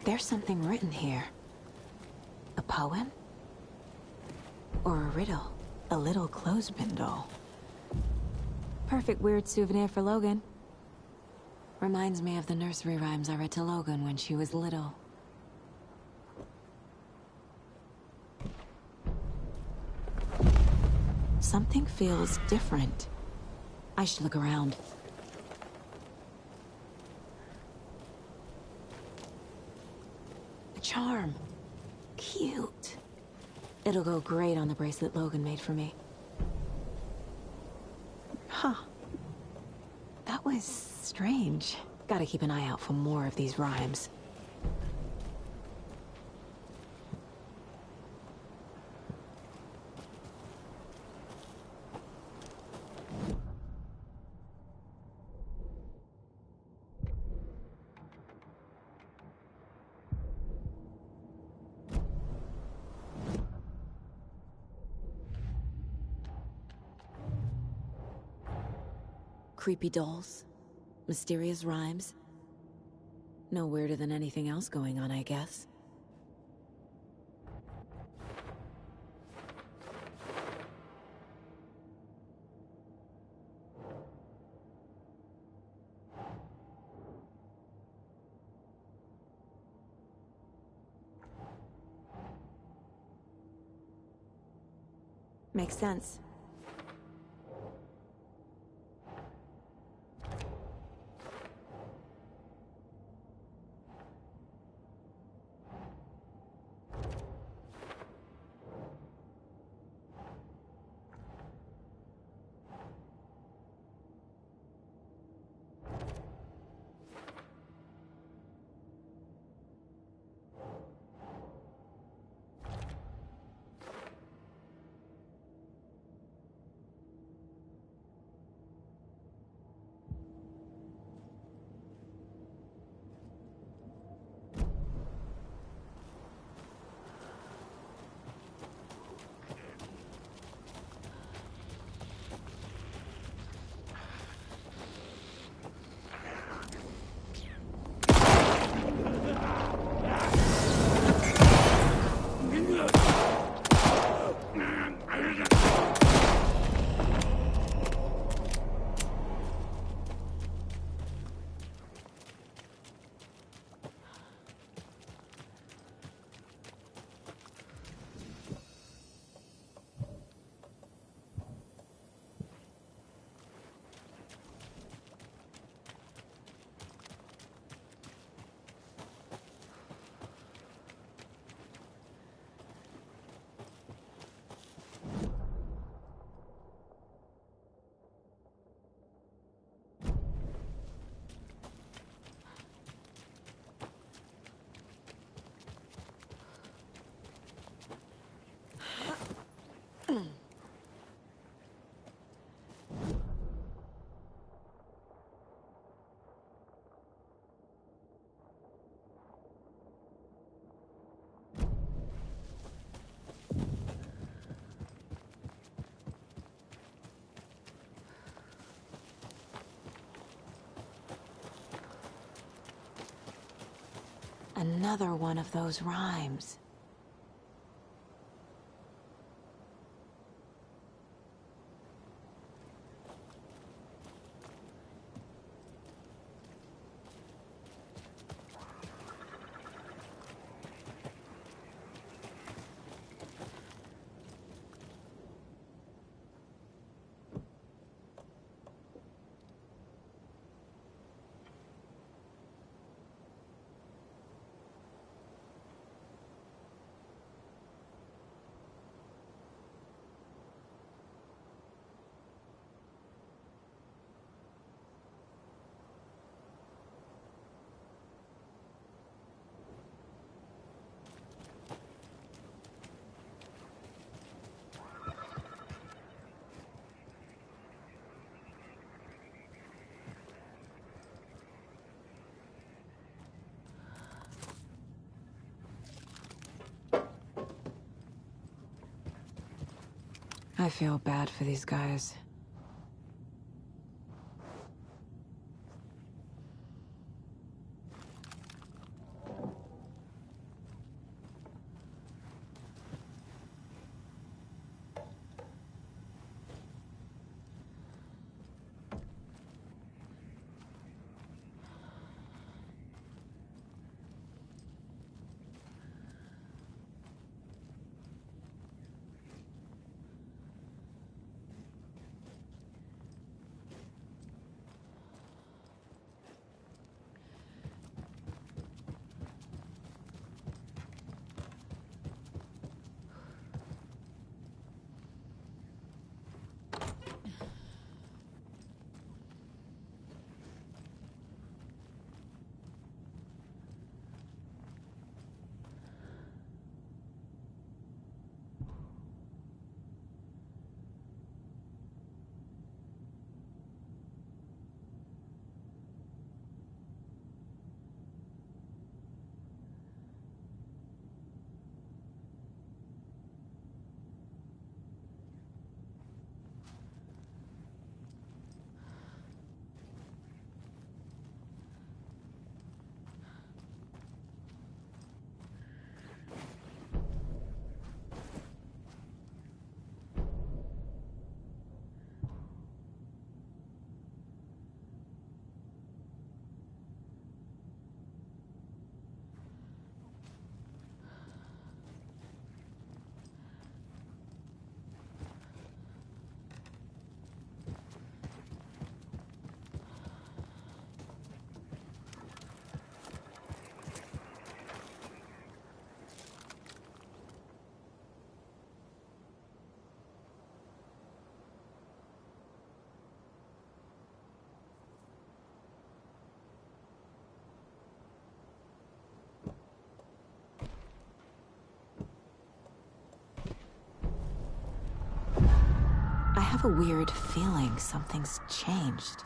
There's something written here. A poem? Or a riddle? A little clothespin doll. Perfect weird souvenir for Logan. Reminds me of the nursery rhymes I read to Logan when she was little. Something feels different. I should look around. A charm. Cute. It'll go great on the bracelet Logan made for me. Huh. That was strange. Gotta keep an eye out for more of these rhymes. Creepy dolls, mysterious rhymes. No weirder than anything else going on, I guess. Makes sense. Another one of those rhymes. I feel bad for these guys. I have a weird feeling something's changed.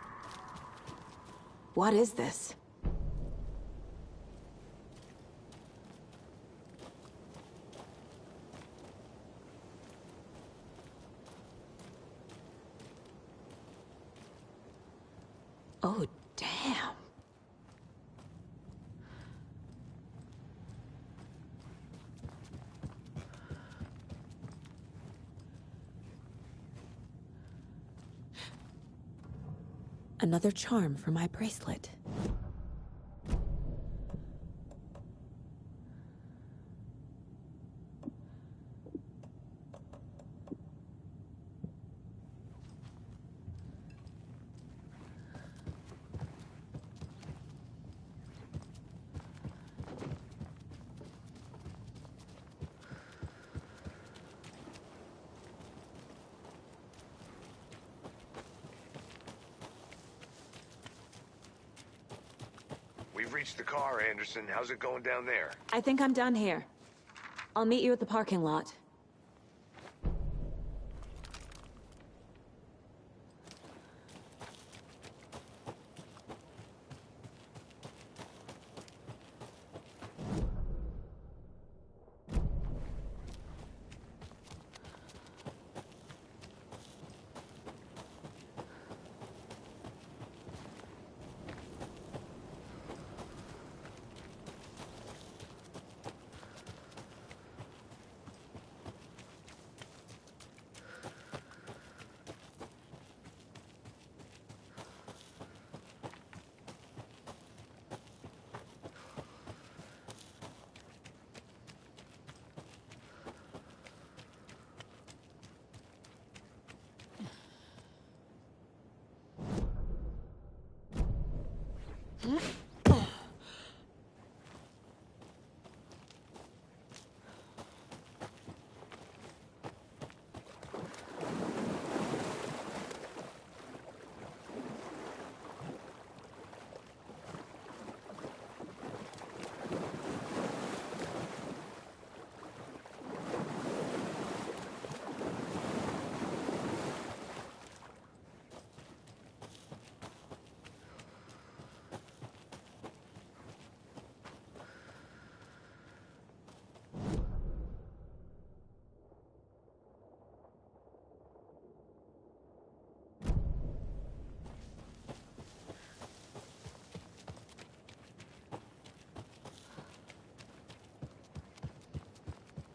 What is this? Oh, damn. Another charm for my bracelet. We've reached the car, Anderson. How's it going down there? I think I'm done here. I'll meet you at the parking lot.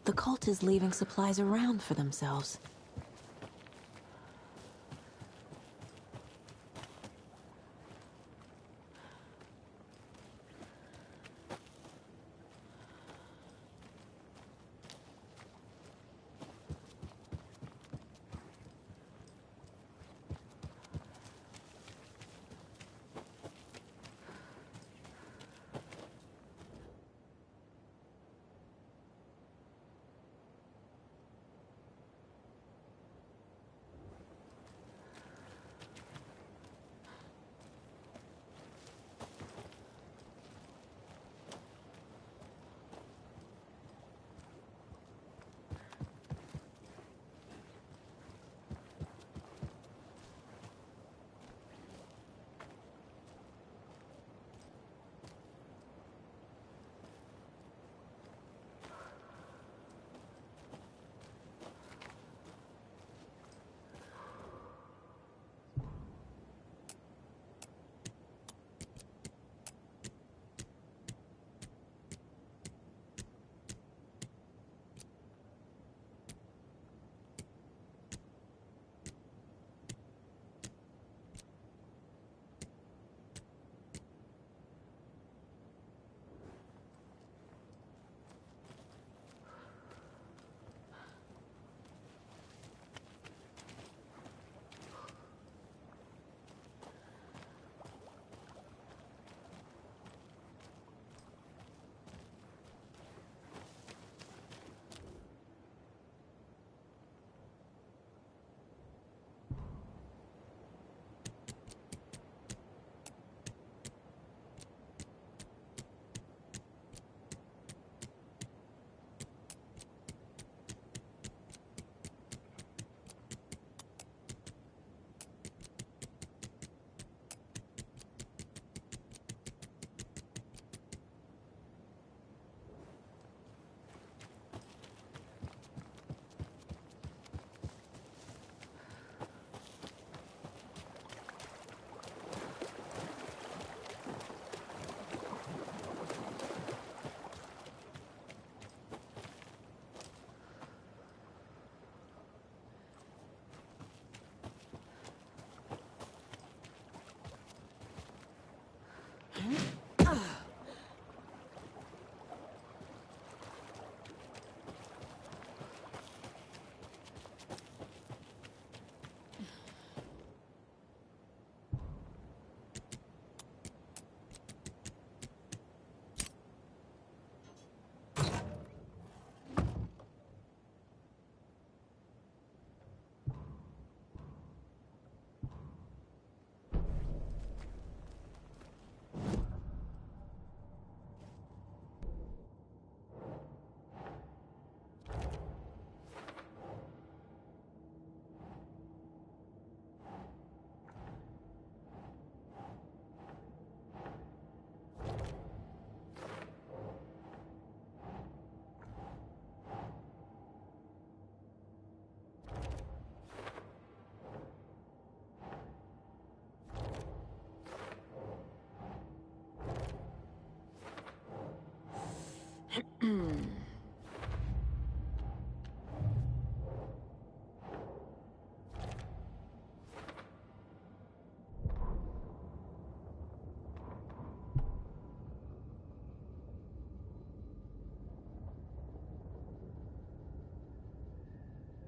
The cult is leaving supplies around for themselves.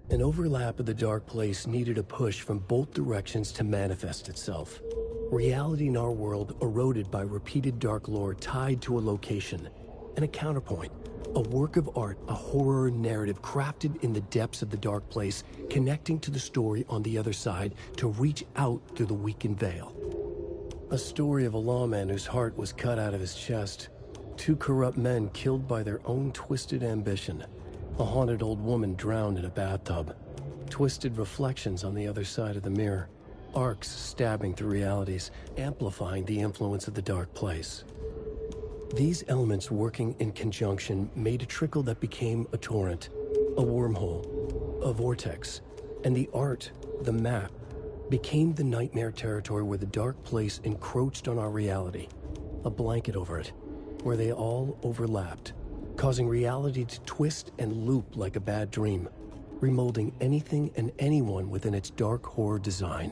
An overlap of the dark place needed a push from both directions to manifest itself. Reality in our world eroded by repeated dark lore tied to a location, and a counterpoint, a work of art, a horror narrative crafted in the depths of the dark place, connecting to the story on the other side to reach out through the weakened veil. A story of a lawman whose heart was cut out of his chest, two corrupt men killed by their own twisted ambition, a haunted old woman drowned in a bathtub, twisted reflections on the other side of the mirror, arcs stabbing through realities, amplifying the influence of the dark place. These elements working in conjunction made a trickle that became a torrent, a wormhole, a vortex, and the art, the map, became the nightmare territory where the dark place encroached on our reality, a blanket over it, where they all overlapped, causing reality to twist and loop like a bad dream, remolding anything and anyone within its dark horror design.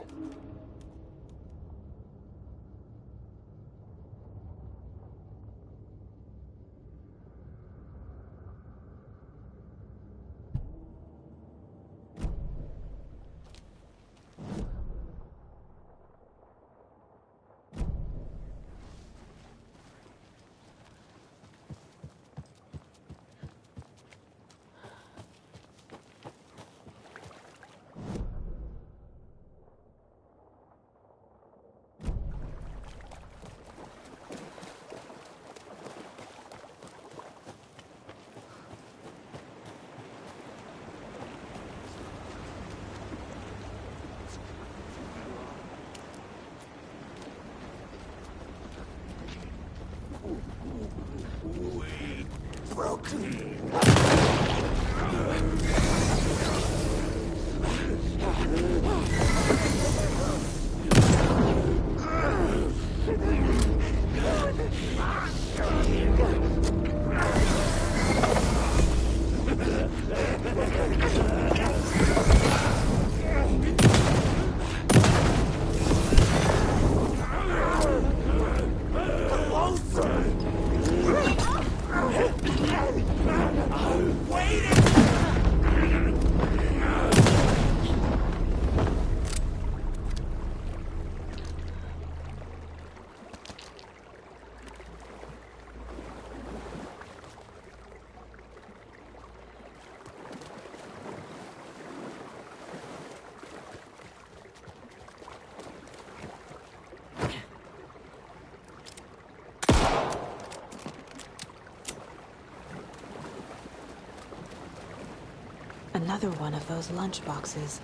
Another one of those lunchboxes.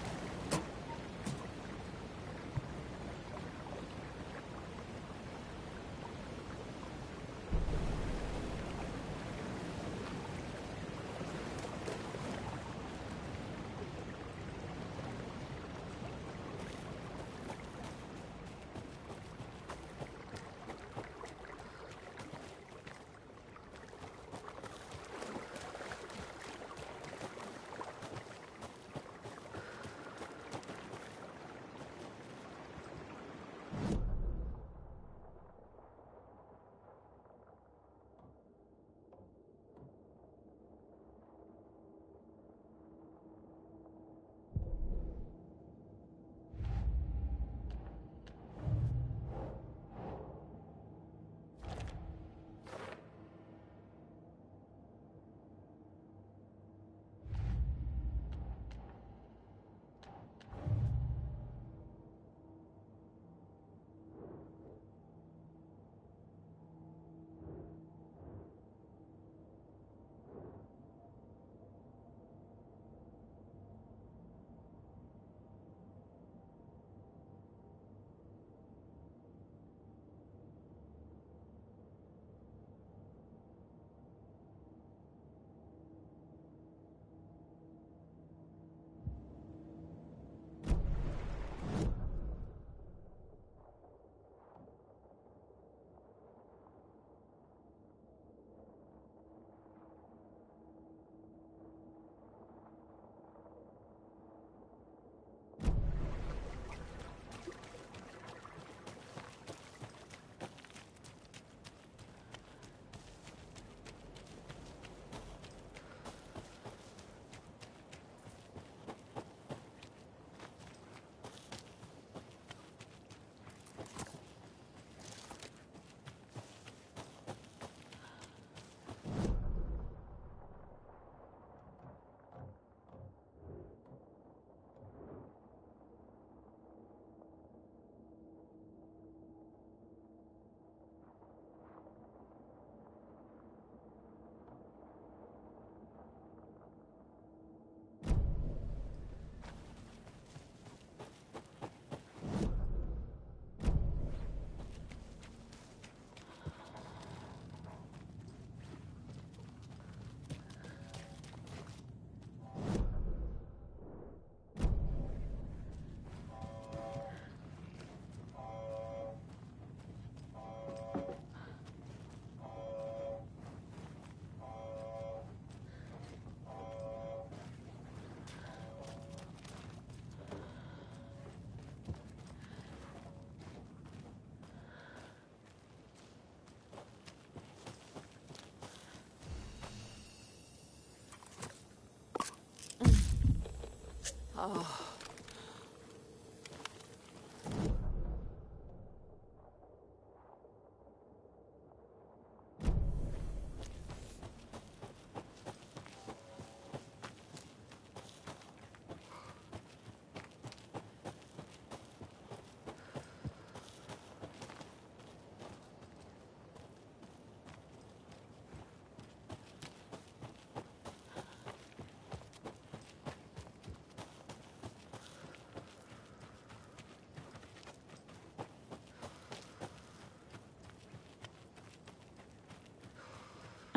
Oh.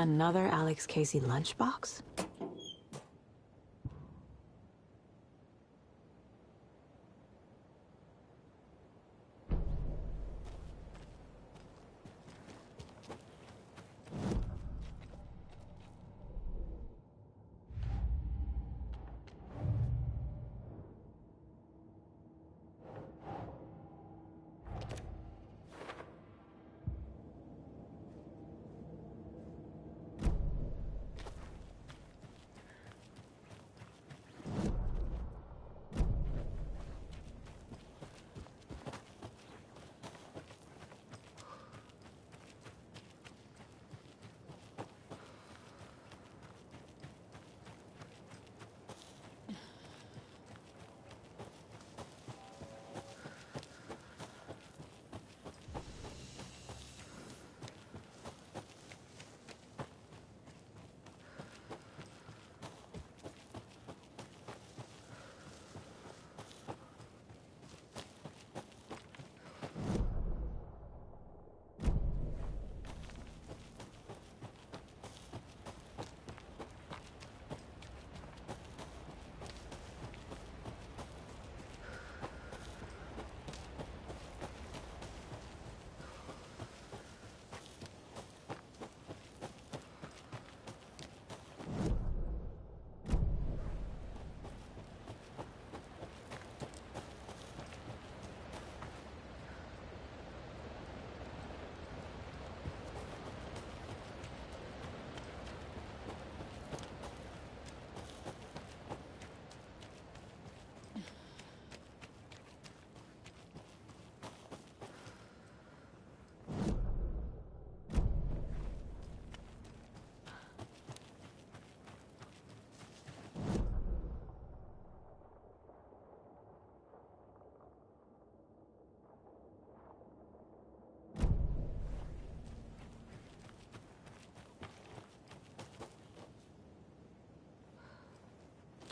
Another Alex Casey lunchbox?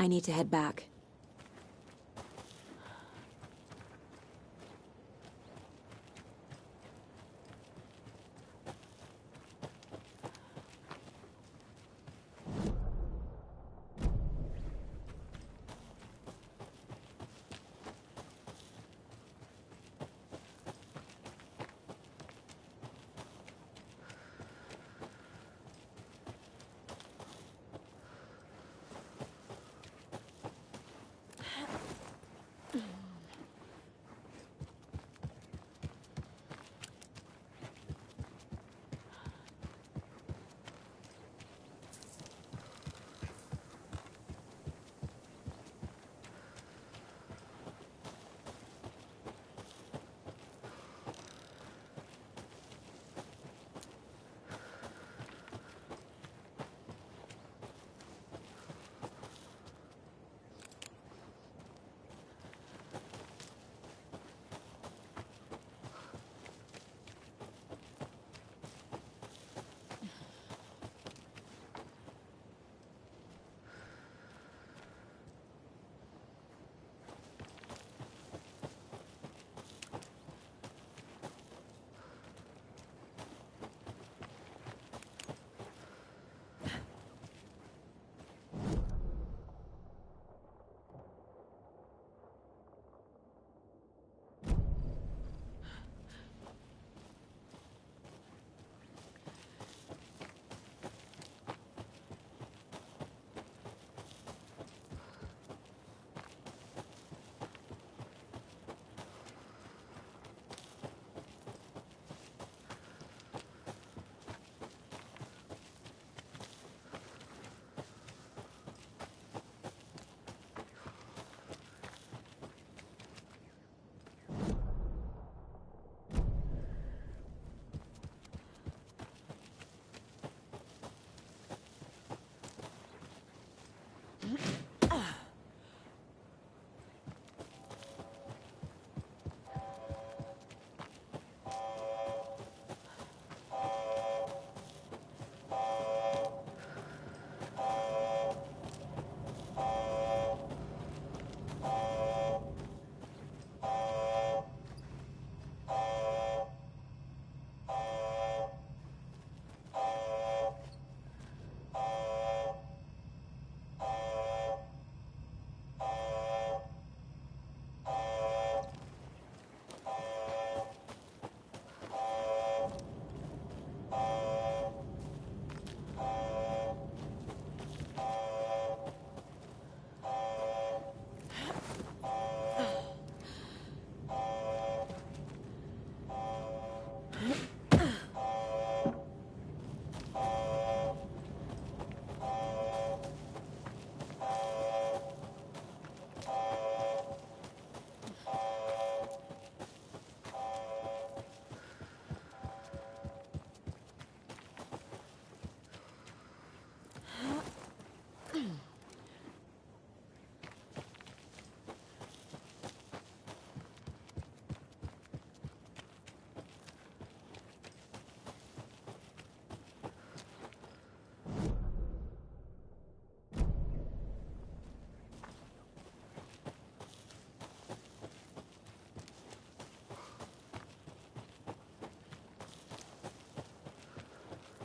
I need to head back.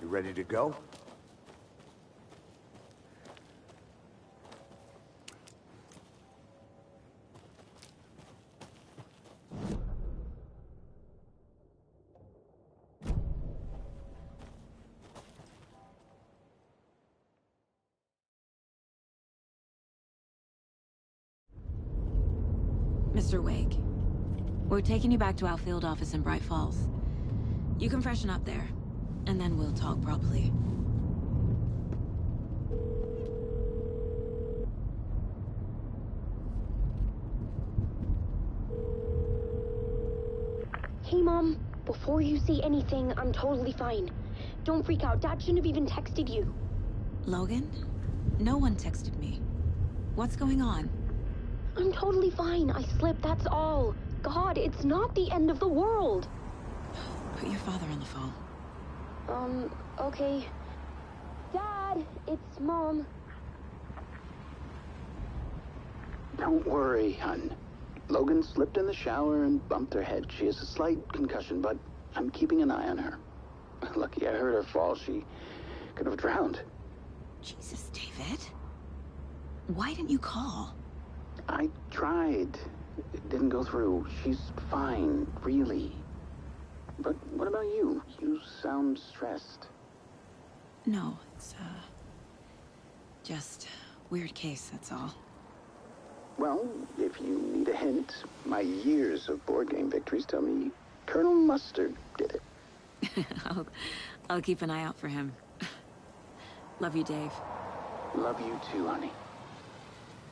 You ready to go? Mr. Wake, we're taking you back to our field office in Bright Falls. You can freshen up there, and then we'll talk properly. Hey, Mom. Before you say anything, I'm totally fine. Don't freak out. Dad shouldn't have even texted you. Logan? No one texted me. What's going on? I'm totally fine. I slipped, that's all. God, it's not the end of the world. Put your father on the phone. Okay. Dad, it's Mom. Don't worry, hun. Logan slipped in the shower and bumped her head. She has a slight concussion, but I'm keeping an eye on her. Lucky I heard her fall. She could have drowned. Jesus, David. Why didn't you call? I tried. It didn't go through. She's fine, really. But what about you? You sound stressed. No, it's, just weird case, that's all. Well, if you need a hint, my years of board game victories tell me Colonel Mustard did it. I'll keep an eye out for him. Love you, Dave. Love you too, honey.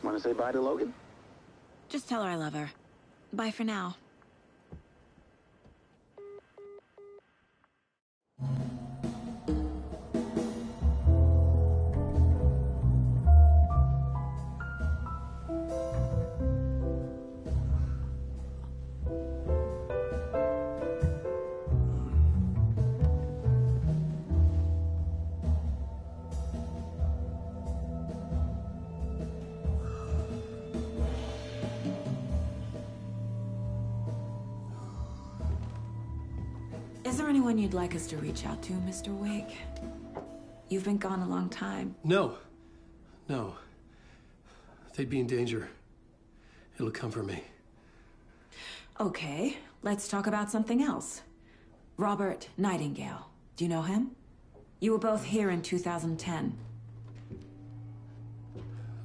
Want to say bye to Logan? Just tell her I love her. Bye for now. Is there anyone you'd like us to reach out to, Mr. Wake? You've been gone a long time. No. They'd be in danger. It'll come for me. Okay, let's talk about something else. Robert Nightingale. Do you know him? You were both here in 2010.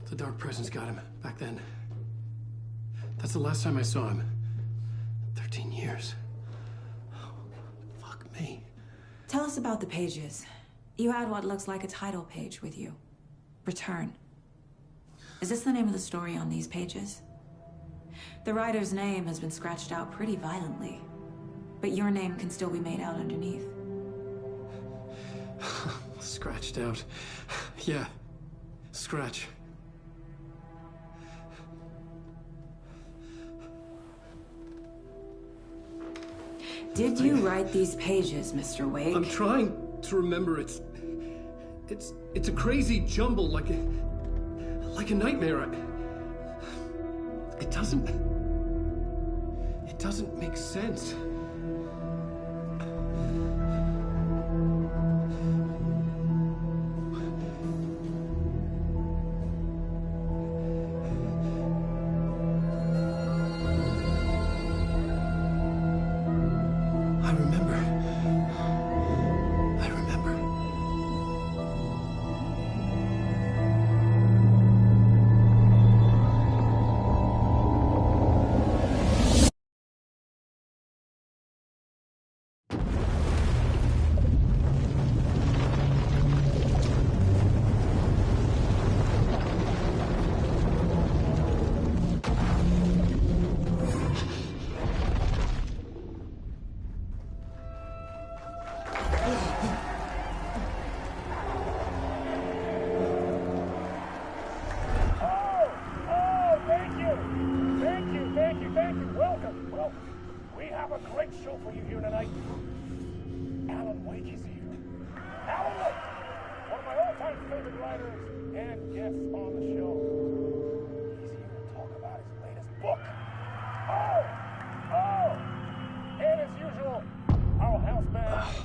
The Dark Presence got him back then. That's the last time I saw him. 13 years. Fuck me. Tell us about the pages. You had what looks like a title page with you. Return. Is this the name of the story on these pages? The writer's name has been scratched out pretty violently, but your name can still be made out underneath. Scratched out. Yeah. Scratch. Did you write these pages, Mr. Wake? I'm trying to remember. It's a crazy jumble, like a nightmare. It doesn't make sense.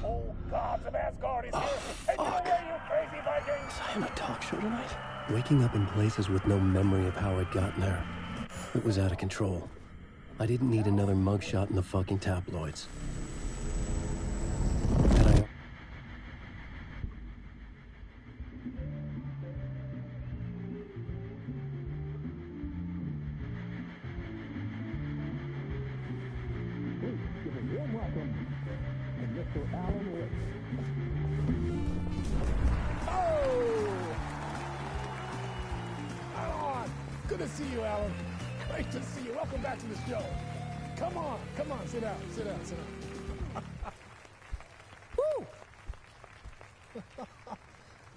Old gods of Asgard is here. Waking up in places with no memory of how I'd gotten there. It was out of control. I didn't need another mugshot in the fucking tabloids. Had I... Good to see you, Alan. Great to see you. Welcome back to the show. Come on, sit down. Woo!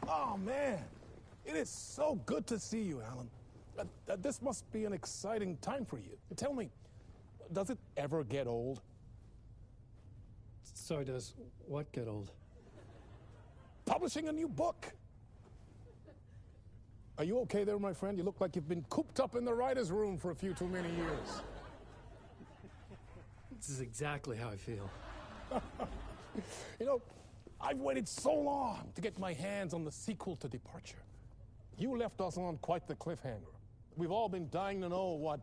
Oh, man. It is so good to see you, Alan. This must be an exciting time for you. Tell me, does it ever get old? So does what get old? Publishing a new book. Are you okay there, my friend? You look like you've been cooped up in the writer's room for a few too many years. This is exactly how I feel. You know, I've waited so long to get my hands on the sequel to Departure. You left us on quite the cliffhanger. We've all been dying to know what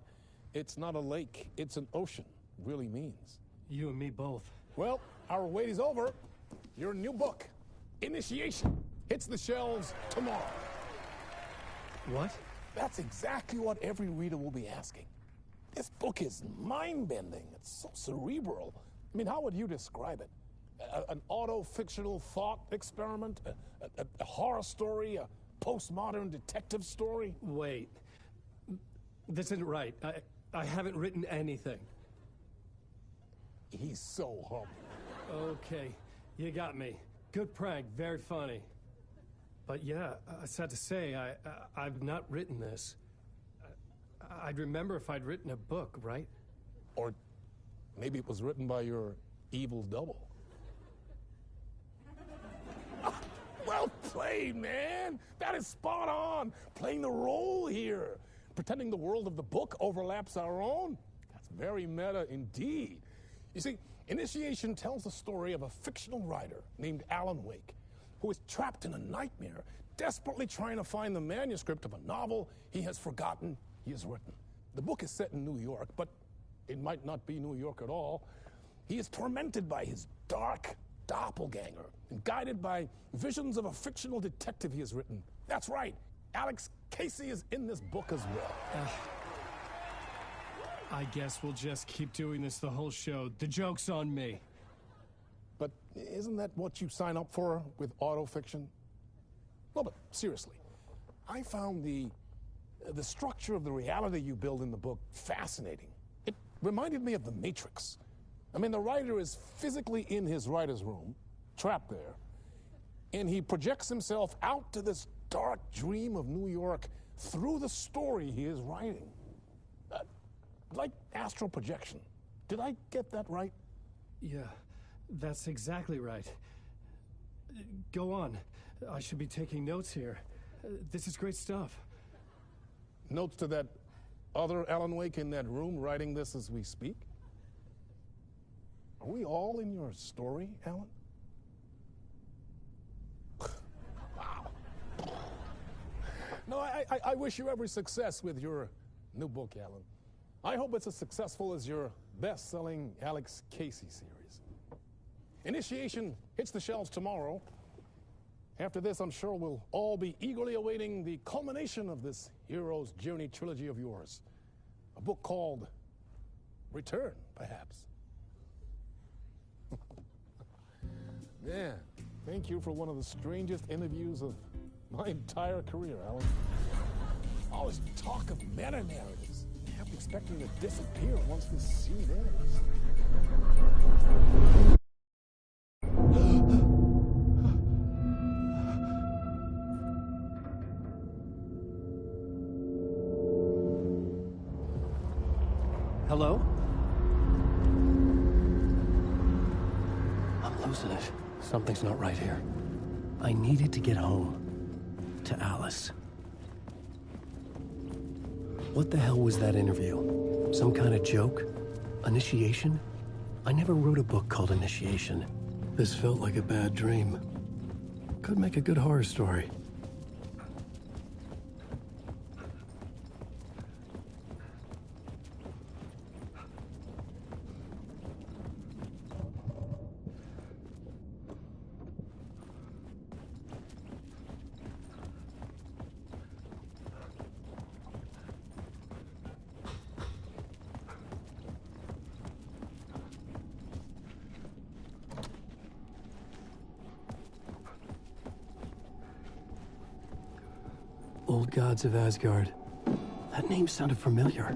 "it's not a lake, it's an ocean" really means. You and me both. Well, our wait is over. Your new book, Initiation, hits the shelves tomorrow. What? That's exactly what every reader will be asking. This book is mind-bending. It's so cerebral. I mean, how would you describe it? An auto-fictional thought experiment? A horror story? A postmodern detective story? Wait. This isn't right. I haven't written anything. He's so humble. Okay, you got me. Good prank, very funny. But yeah, sad to say, I've not written this. I'd remember if I'd written a book, right? Or maybe it was written by your evil double. Well played, man! That is spot on! Playing the role here. Pretending the world of the book overlaps our own. That's very meta indeed. You see, Initiation tells the story of a fictional writer named Alan Wake, who is trapped in a nightmare, desperately trying to find the manuscript of a novel he has forgotten he has written. The book is set in New York, but it might not be New York at all. He is tormented by his dark doppelganger and guided by visions of a fictional detective he has written. That's right, Alex Casey is in this book as well. I guess we'll just keep doing this the whole show. The joke's on me. But isn't that what you sign up for with autofiction? No, but seriously, I found the structure of the reality you build in the book fascinating. It reminded me of The Matrix. I mean, the writer is physically in his writer's room, trapped there, and he projects himself out to this dark dream of New York through the story he is writing. Like astral projection. Did I get that right? Yeah, that's exactly right. Go on. I should be taking notes here. This is great stuff. Notes to that other Alan Wake in that room writing this as we speak? Are we all in your story, Alan? Wow. No, I wish you every success with your new book, Alan. I hope it's as successful as your best-selling Alex Casey series. Initiation hits the shelves tomorrow. After this, I'm sure we'll all be eagerly awaiting the culmination of this hero's journey trilogy of yours. A book called Return, perhaps. Yeah, thank you for one of the strangest interviews of my entire career, Alan. All this talk of meta-narratives. I have to expect me to disappear once this scene ends. Hello? I'm losing it. Something's not right here. I needed to get home. To Alice. What the hell was that interview? Some kind of joke? Initiation? I never wrote a book called Initiation. This felt like a bad dream. Could make a good horror story. Old gods of Asgard. That name sounded familiar.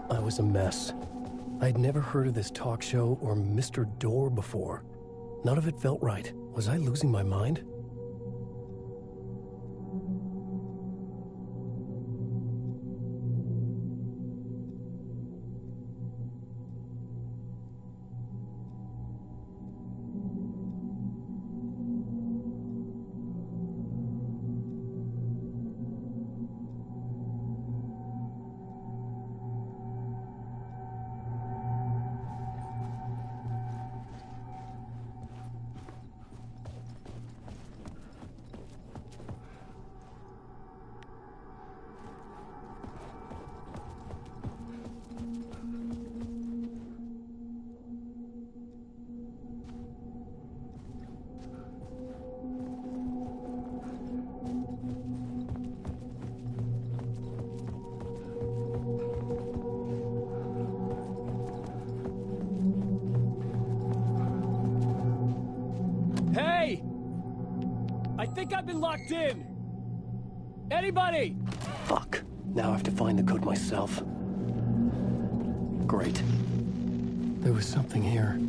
I was a mess. I'd never heard of this talk show or Mr. Door before. None of it felt right. Was I losing my mind? Hey! I think I've been locked in! Anybody? Fuck. Now I have to find the code myself. Great. There was something here.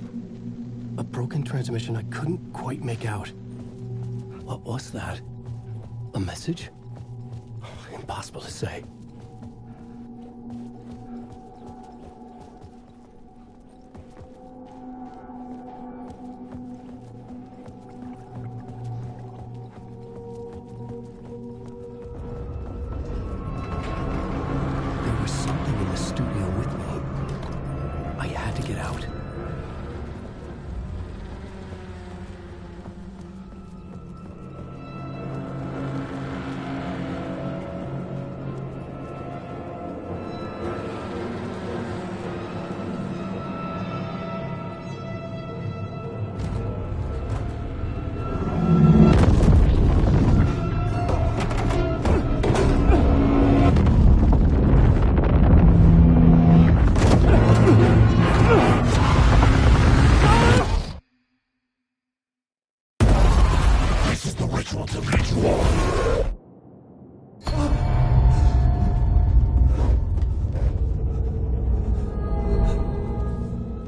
A broken transmission I couldn't quite make out. What was that? A message? Impossible to say.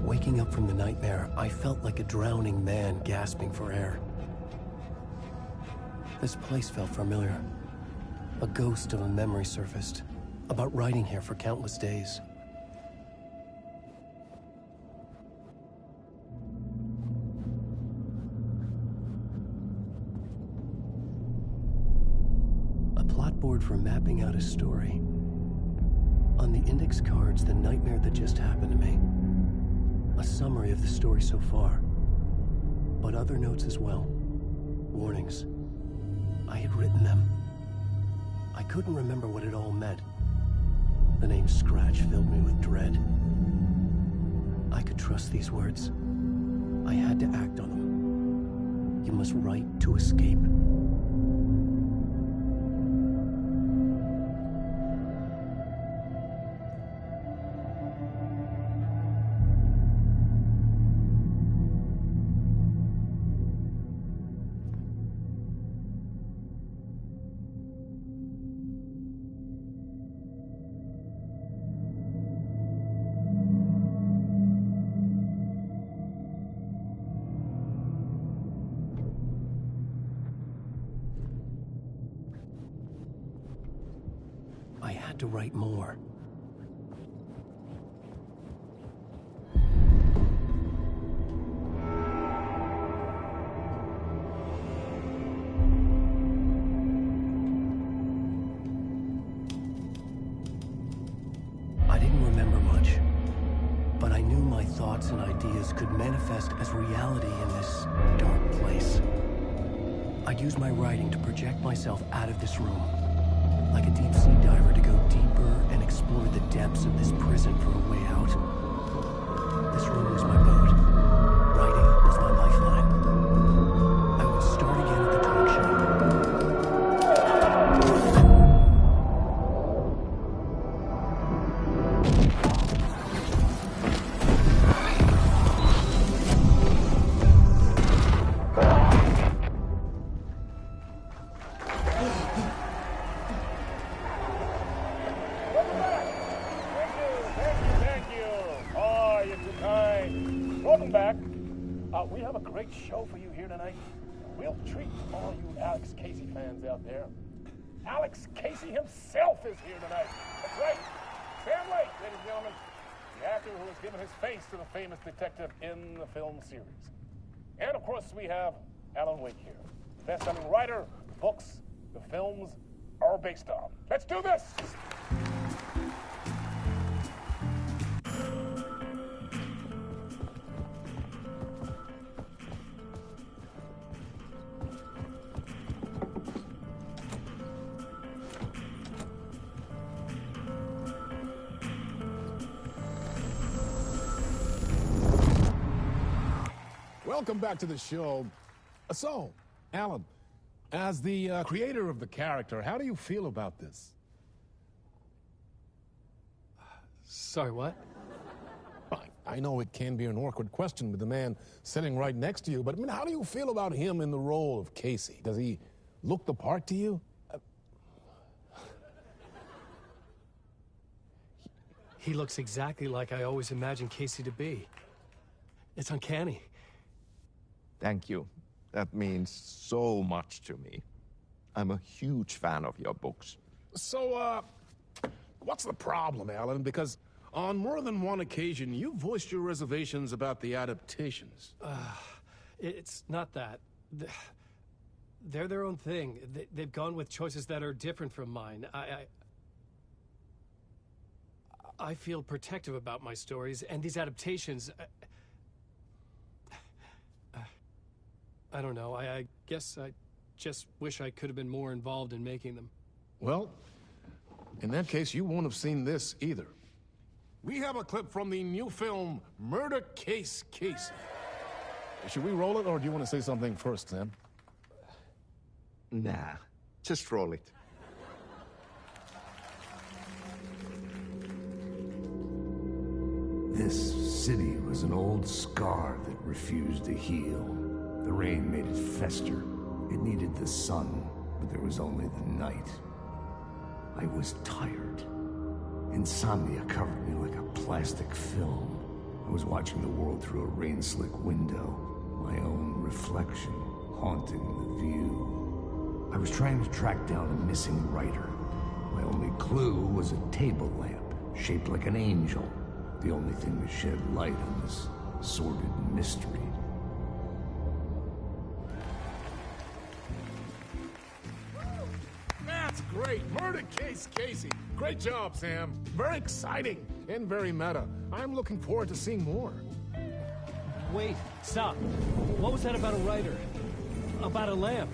Waking up from the nightmare, I felt like a drowning man gasping for air. This place felt familiar. A ghost of a memory surfaced, about riding here for countless days. A plot board for mapping out a story. On the index cards, the nightmare that just happened to me. A summary of the story so far, but other notes as well. Warnings. I had written them. I couldn't remember what it all meant. The name Scratch filled me with dread. I could trust these words. I had to act on them. You must write to escape. To write more. I didn't remember much, but I knew my thoughts and ideas could manifest as reality in this dark place. I'd use my writing to project myself out of this room. Like a deep-sea diver to go deeper and explore the depths of this prison for a way out. This room was my boat. Writing was my lifeline. I would start again at the talk great show for you here tonight. A real treat to all you Alex Casey fans out there. Alex Casey himself is here tonight. That's right. Sam Lake, ladies and gentlemen. The actor who has given his face to the famous detective in the film series. And of course, we have Alan Wake here. Best-selling writer, the books, the films are based on. Let's do this! Welcome back to the show. So, Alan, as the creator of the character, how do you feel about this? Sorry, what? I know it can be an awkward question with the man sitting right next to you, but I mean, how do you feel about him in the role of Casey? Does he look the part to you? He looks exactly like I always imagined Casey to be. It's uncanny. Thank you. That means so much to me. I'm a huge fan of your books. So, what's the problem, Alan? Because on more than one occasion, you voiced your reservations about the adaptations. It's not that. They're their own thing. They've gone with choices that are different from mine. I feel protective about my stories, and these adaptations... I don't know. I guess I just wish I could have been more involved in making them. Well, in that case, you won't have seen this either. We have a clip from the new film, Murder Case Casey. Should we roll it, or do you want to say something first, Sam? Nah, just roll it. This city was an old scar that refused to heal. The rain made it fester. It needed the sun, but there was only the night. I was tired. Insomnia covered me like a plastic film. I was watching the world through a rain-slick window, my own reflection haunting the view. I was trying to track down a missing writer. My only clue was a table lamp, shaped like an angel, the only thing that shed light on this sordid mystery. That's great! Murder Case Casey! Great job, Sam. Very exciting and very meta. I'm looking forward to seeing more. Wait, stop. What was that about a writer? About a lamp?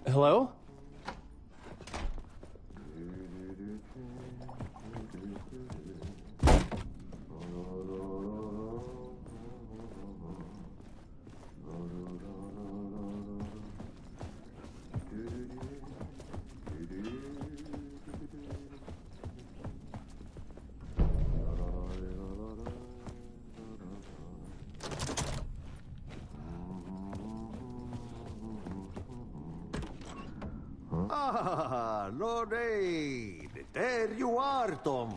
Hello? Ah, Lorraine! There you are, Tom.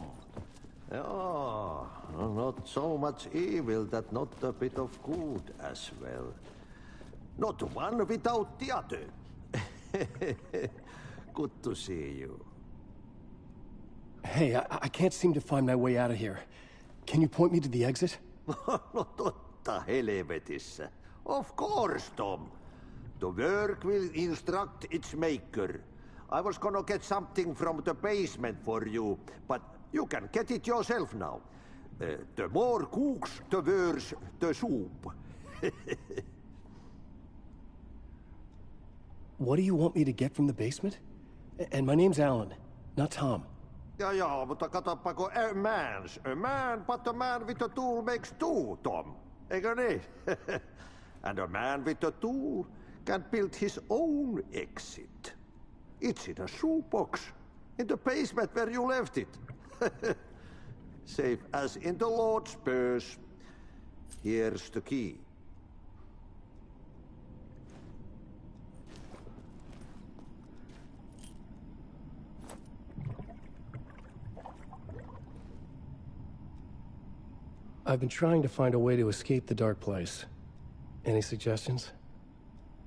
Oh, not so much evil that not a bit of good as well. Not one without the other. Good to see you. Hey, I can't seem to find my way out of here. Can you point me to the exit? No totta helvetissä. Of course, Tom. The work will instruct its maker. I was gonna get something from the basement for you, but you can get it yourself now. The more cooks, the worse the soup. What do you want me to get from the basement? And my name's Alan, not Tom. Ja, mutta katsoppa, a man, but a man with a tool makes two, Tom. Eikö niin? And a man with a tool can build his own exit. It's in a shoebox, in the basement where you left it. Safe as in the Lord's purse. Here's the key. I've been trying to find a way to escape the dark place. Any suggestions?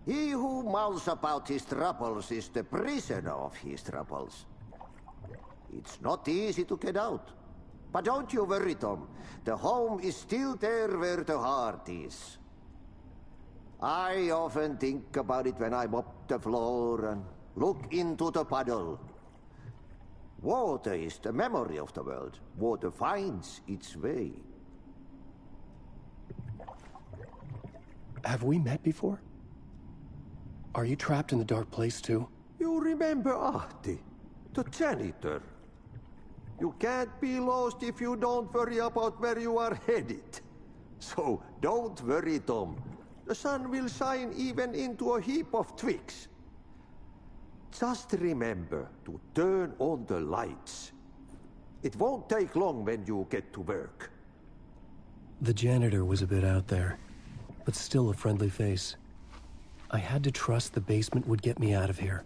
He who mouths about his troubles is the prisoner of his troubles. It's not easy to get out. But don't you worry, Tom. The home is still there where the heart is. I often think about it when I mop the floor and look into the puddle. Water is the memory of the world. Water finds its way. Have we met before? Are you trapped in the dark place too? You remember Ahti, the janitor. You can't be lost if you don't worry about where you are headed. So don't worry, Tom. The sun will shine even into a heap of twigs. Just remember to turn on the lights. It won't take long when you get to work. The janitor was a bit out there, but still a friendly face. I had to trust the basement would get me out of here.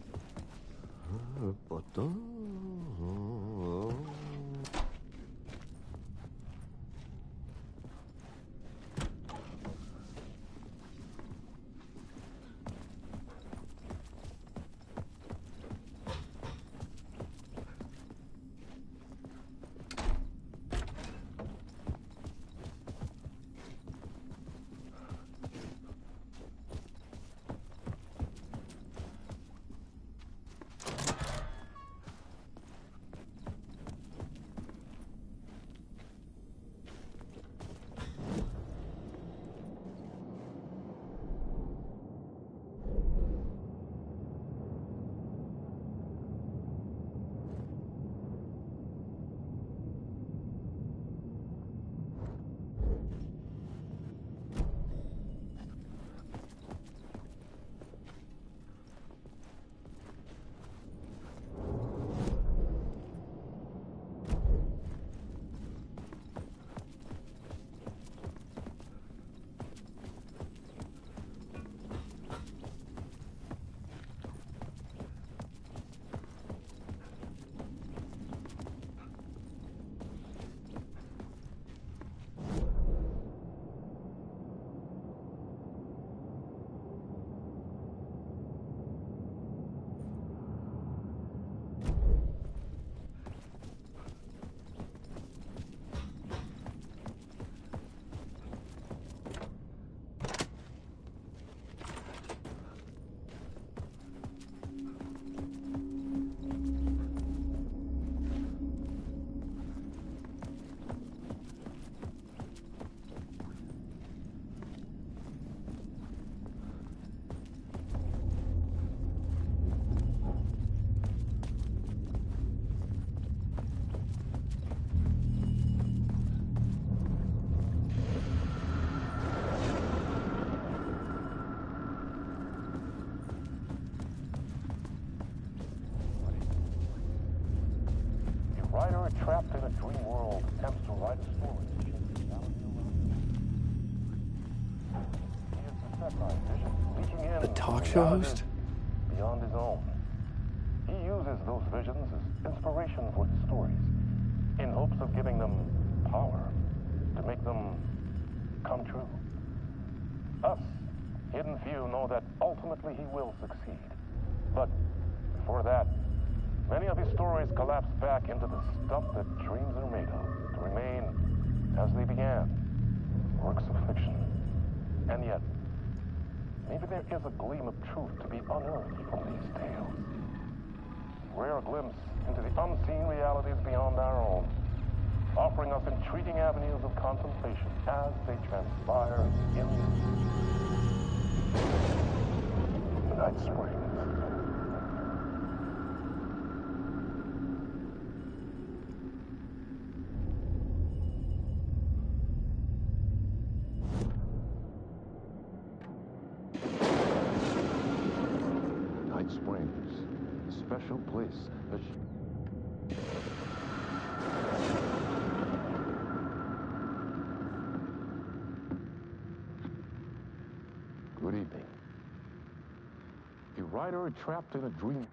writer trapped in a dream world attempts to write a story that shapes the reality around him. He is beset by visions leaking in The talk from show realities host? beyond his own. He uses those visions as inspiration for his stories, in hopes of giving them power, to make them come true. Us, hidden few, know that ultimately he will succeed. But before that, many of his stories collapse back into the stuff that dreams are made of, to remain as they began, works of fiction. And yet, maybe there is a gleam of truth to be unearthed from these tales. A rare glimpse into the unseen realities beyond our own, offering us intriguing avenues of contemplation as they transpire in Night Springs. Night Springs, a special place. Good evening. A writer trapped in a dream.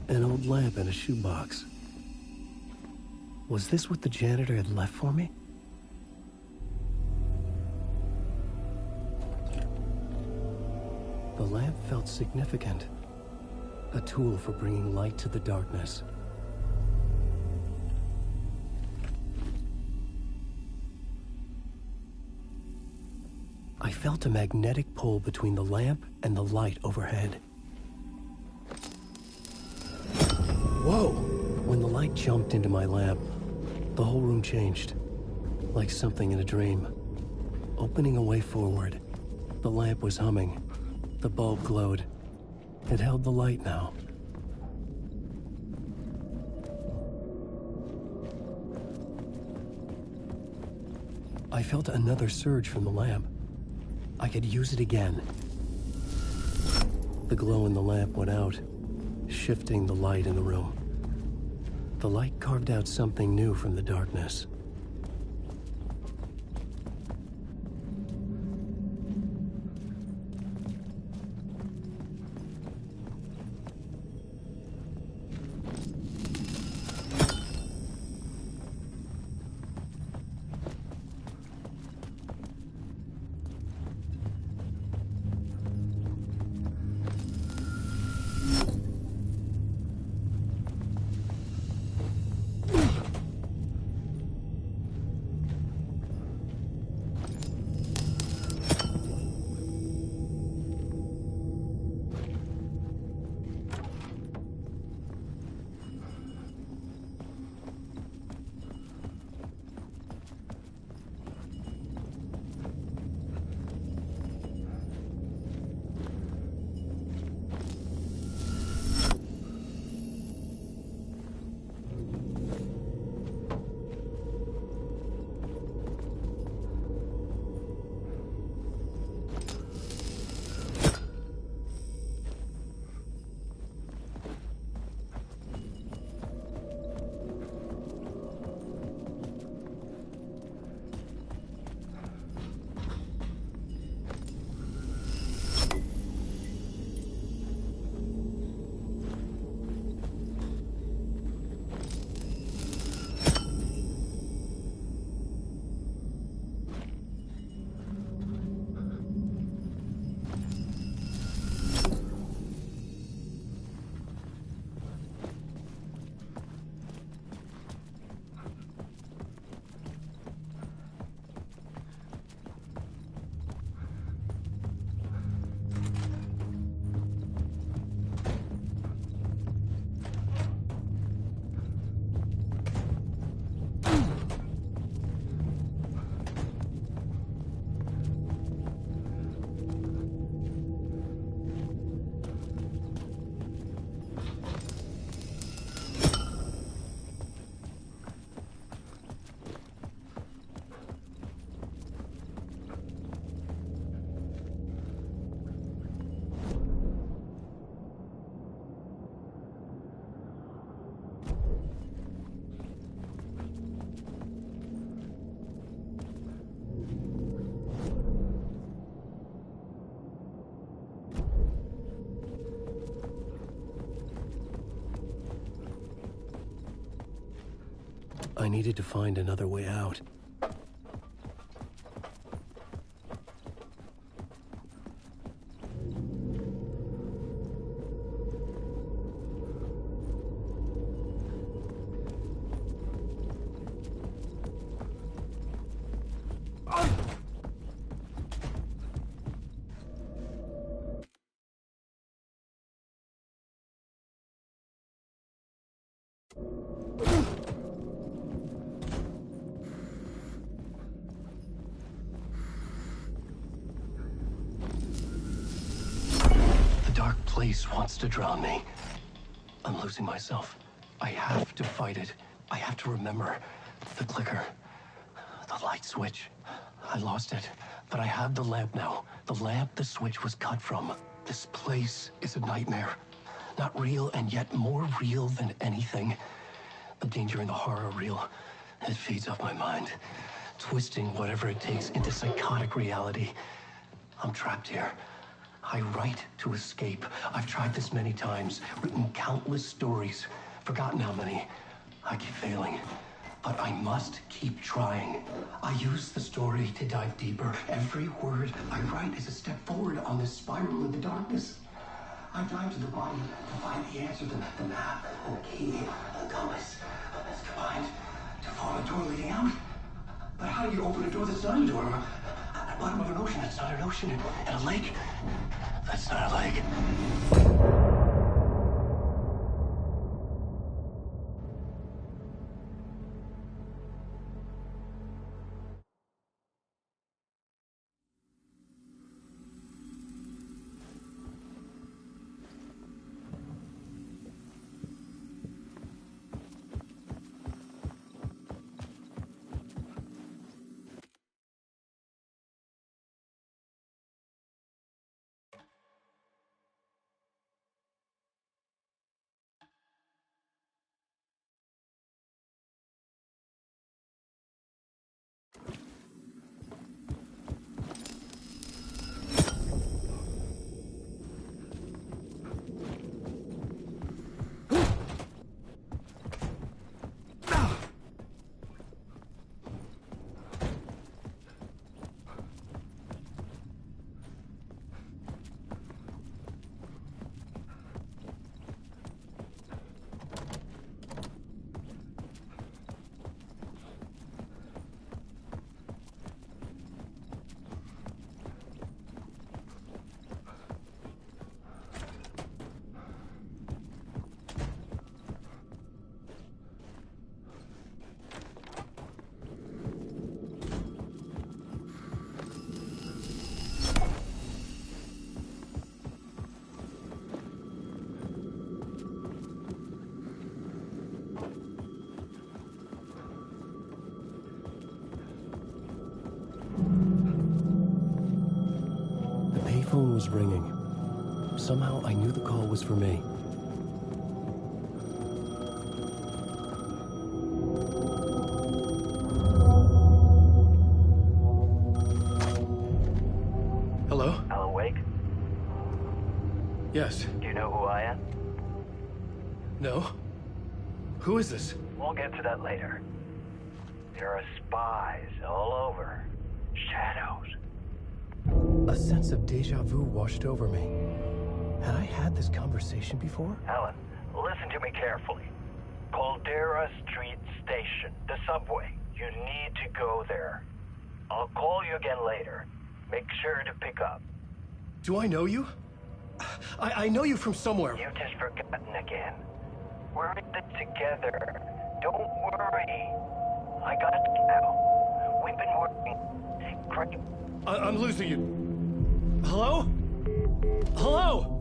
An old lamp in a shoebox. Was this what the janitor had left for me? The lamp felt significant. A tool for bringing light to the darkness. I felt a magnetic pull between the lamp and the light overhead. Whoa! When the light jumped into my lamp, the whole room changed, like something in a dream. Opening a way forward, the lamp was humming. The bulb glowed. It held the light now. I felt another surge from the lamp. I could use it again. The glow in the lamp went out, shifting the light in the room. The light carved out something new from the darkness. I needed to find another way out. The dark place wants to drown me. I'm losing myself. I have to fight it. I have to remember the clicker, the light switch. I lost it, but I have the lamp now. The lamp the switch was cut from. This place is a nightmare. Not real, and yet more real than anything. The danger in the horror reel. It feeds off my mind, twisting whatever it takes into psychotic reality. I'm trapped here. I write to escape. I've tried this many times, written countless stories, forgotten how many. I keep failing, but I must keep trying. I use the story to dive deeper. Every word I write is a step forward on this spiral in the darkness. I dive to the body to find the answer, the map, and the key, and the compass. That's combined to form a door leading out. But how do you open a door that's not a door? At the bottom of an ocean that's not an ocean, and a lake that's not a lake. Phone was ringing. Somehow I knew the call was for me. Hello? Alan Wake? Yes. Do you know who I am? No? Who is this? We'll get to that later. There are spies all over. Shadows. A sense of deja vu washed over me. Had I had this conversation before? Alan, listen to me carefully. Caldera Street Station, the subway. You need to go there. I'll call you again later. Make sure to pick up. Do I know you? I know you from somewhere. You've just forgotten again. We're in this together. Don't worry. I got you now. We've been working great. I'm losing you. Hello? Hello?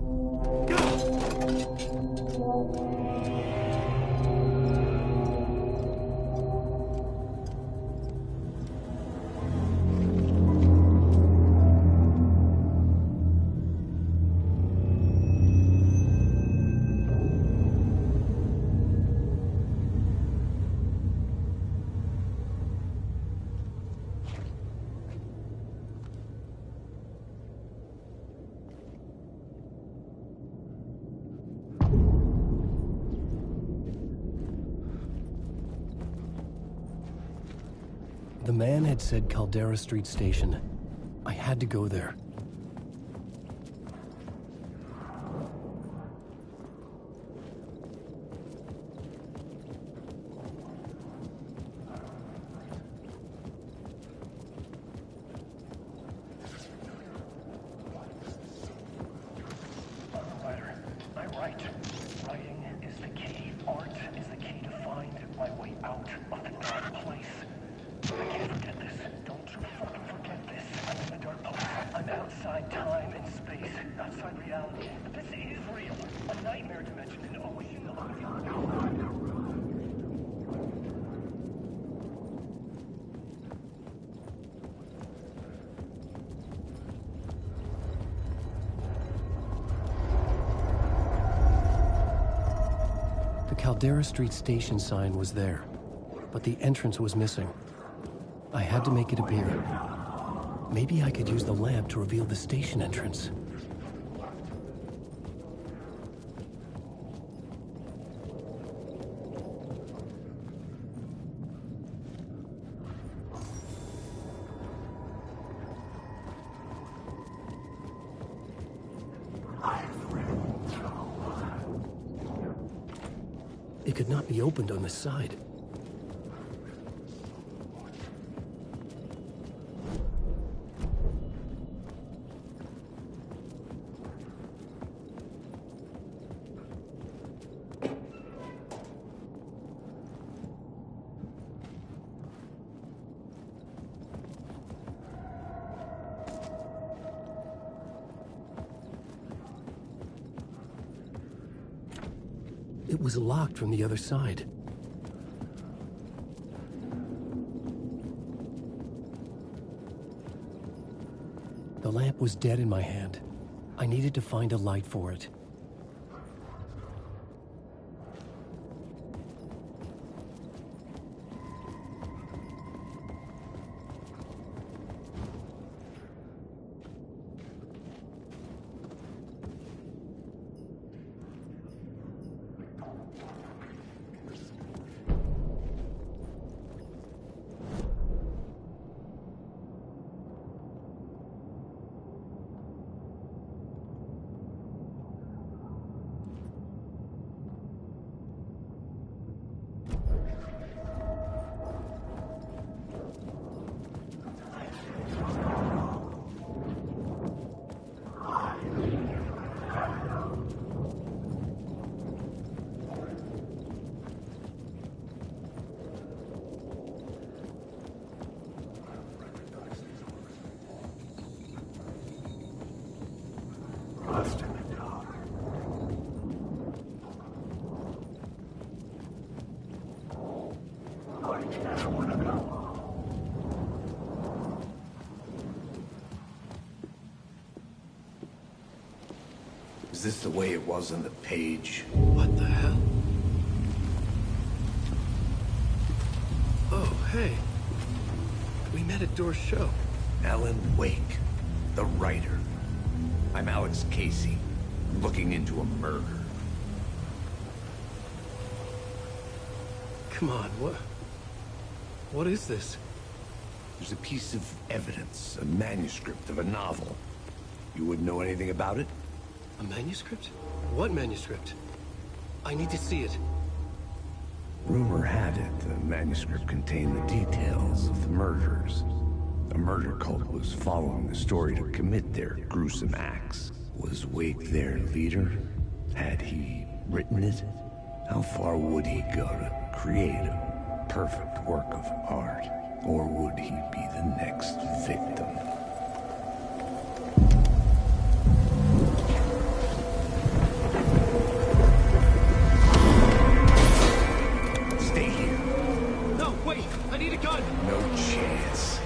The man had said Caldera Street Station. I had to go there. Caldera Street Station sign was there, but the entrance was missing. I had to make it appear. Maybe I could use the lamp to reveal the station entrance. It could not be opened on the side. It was locked from the other side. The lamp was dead in my hand. I needed to find a light for it. Is this the way it was on the page? What the hell? Oh, hey. We met at Door's show. Alan Wake, the writer. I'm Alex Casey, looking into a murder. Come on, what is this? There's a piece of evidence, a manuscript of a novel. You wouldn't know anything about it? A manuscript? What manuscript? I need to see it. Rumor had it the manuscript contained the details of the murders. A murder cult was following the story to commit their gruesome acts. Was Wake their leader? Had he written it? How far would he go to create a perfect work of art? Or would he be the next victim? Stay here. No, wait! I need a gun! No chance.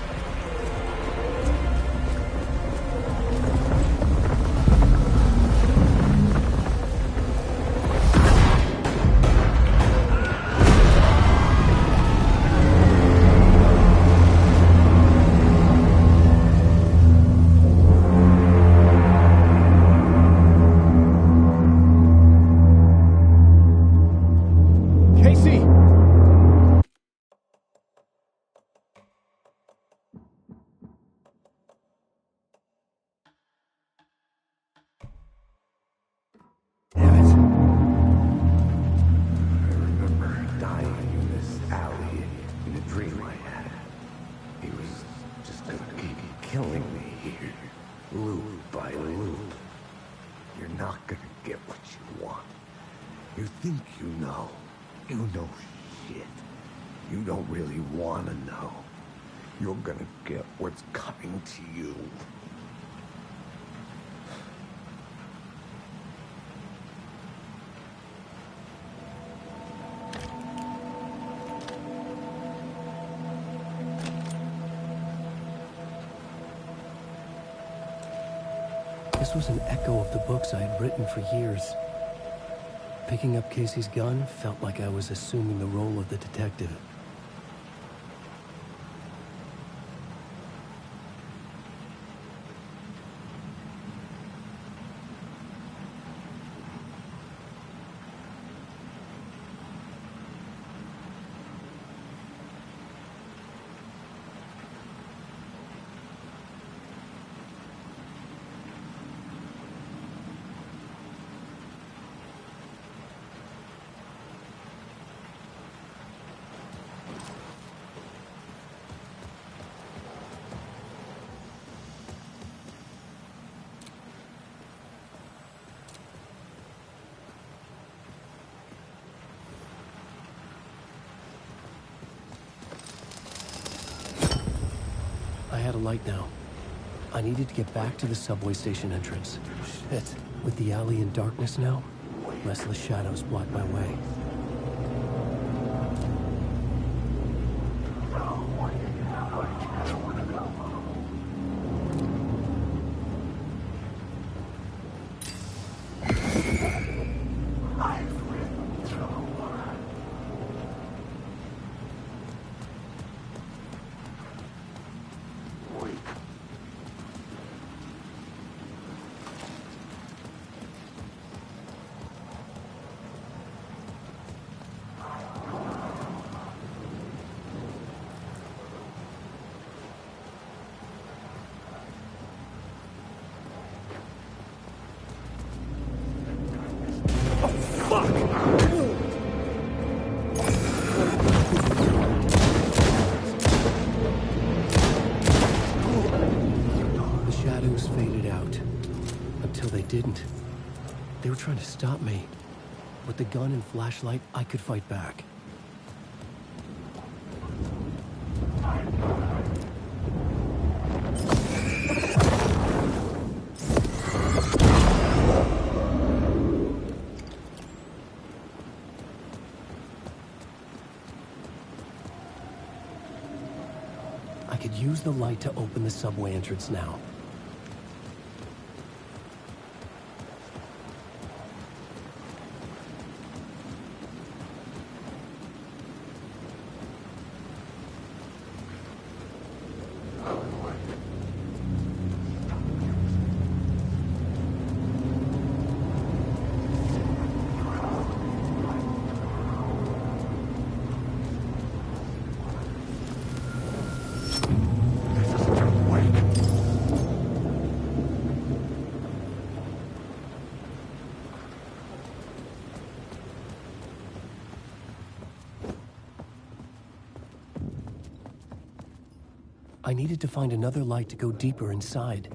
not gonna get what you want. You think you know. You know shit. You don't really want to know. You're gonna get what's coming to you. This was an echo of the books I had written for years. Picking up Casey's gun felt like I was assuming the role of the detective. I had a light now. I needed to get back to the subway station entrance. Shit. With the alley in darkness now, restless shadows block my way. Didn't. They were trying to stop me. With the gun and flashlight, I could fight back. I could use the light to open the subway entrance now. I needed to find another light to go deeper inside.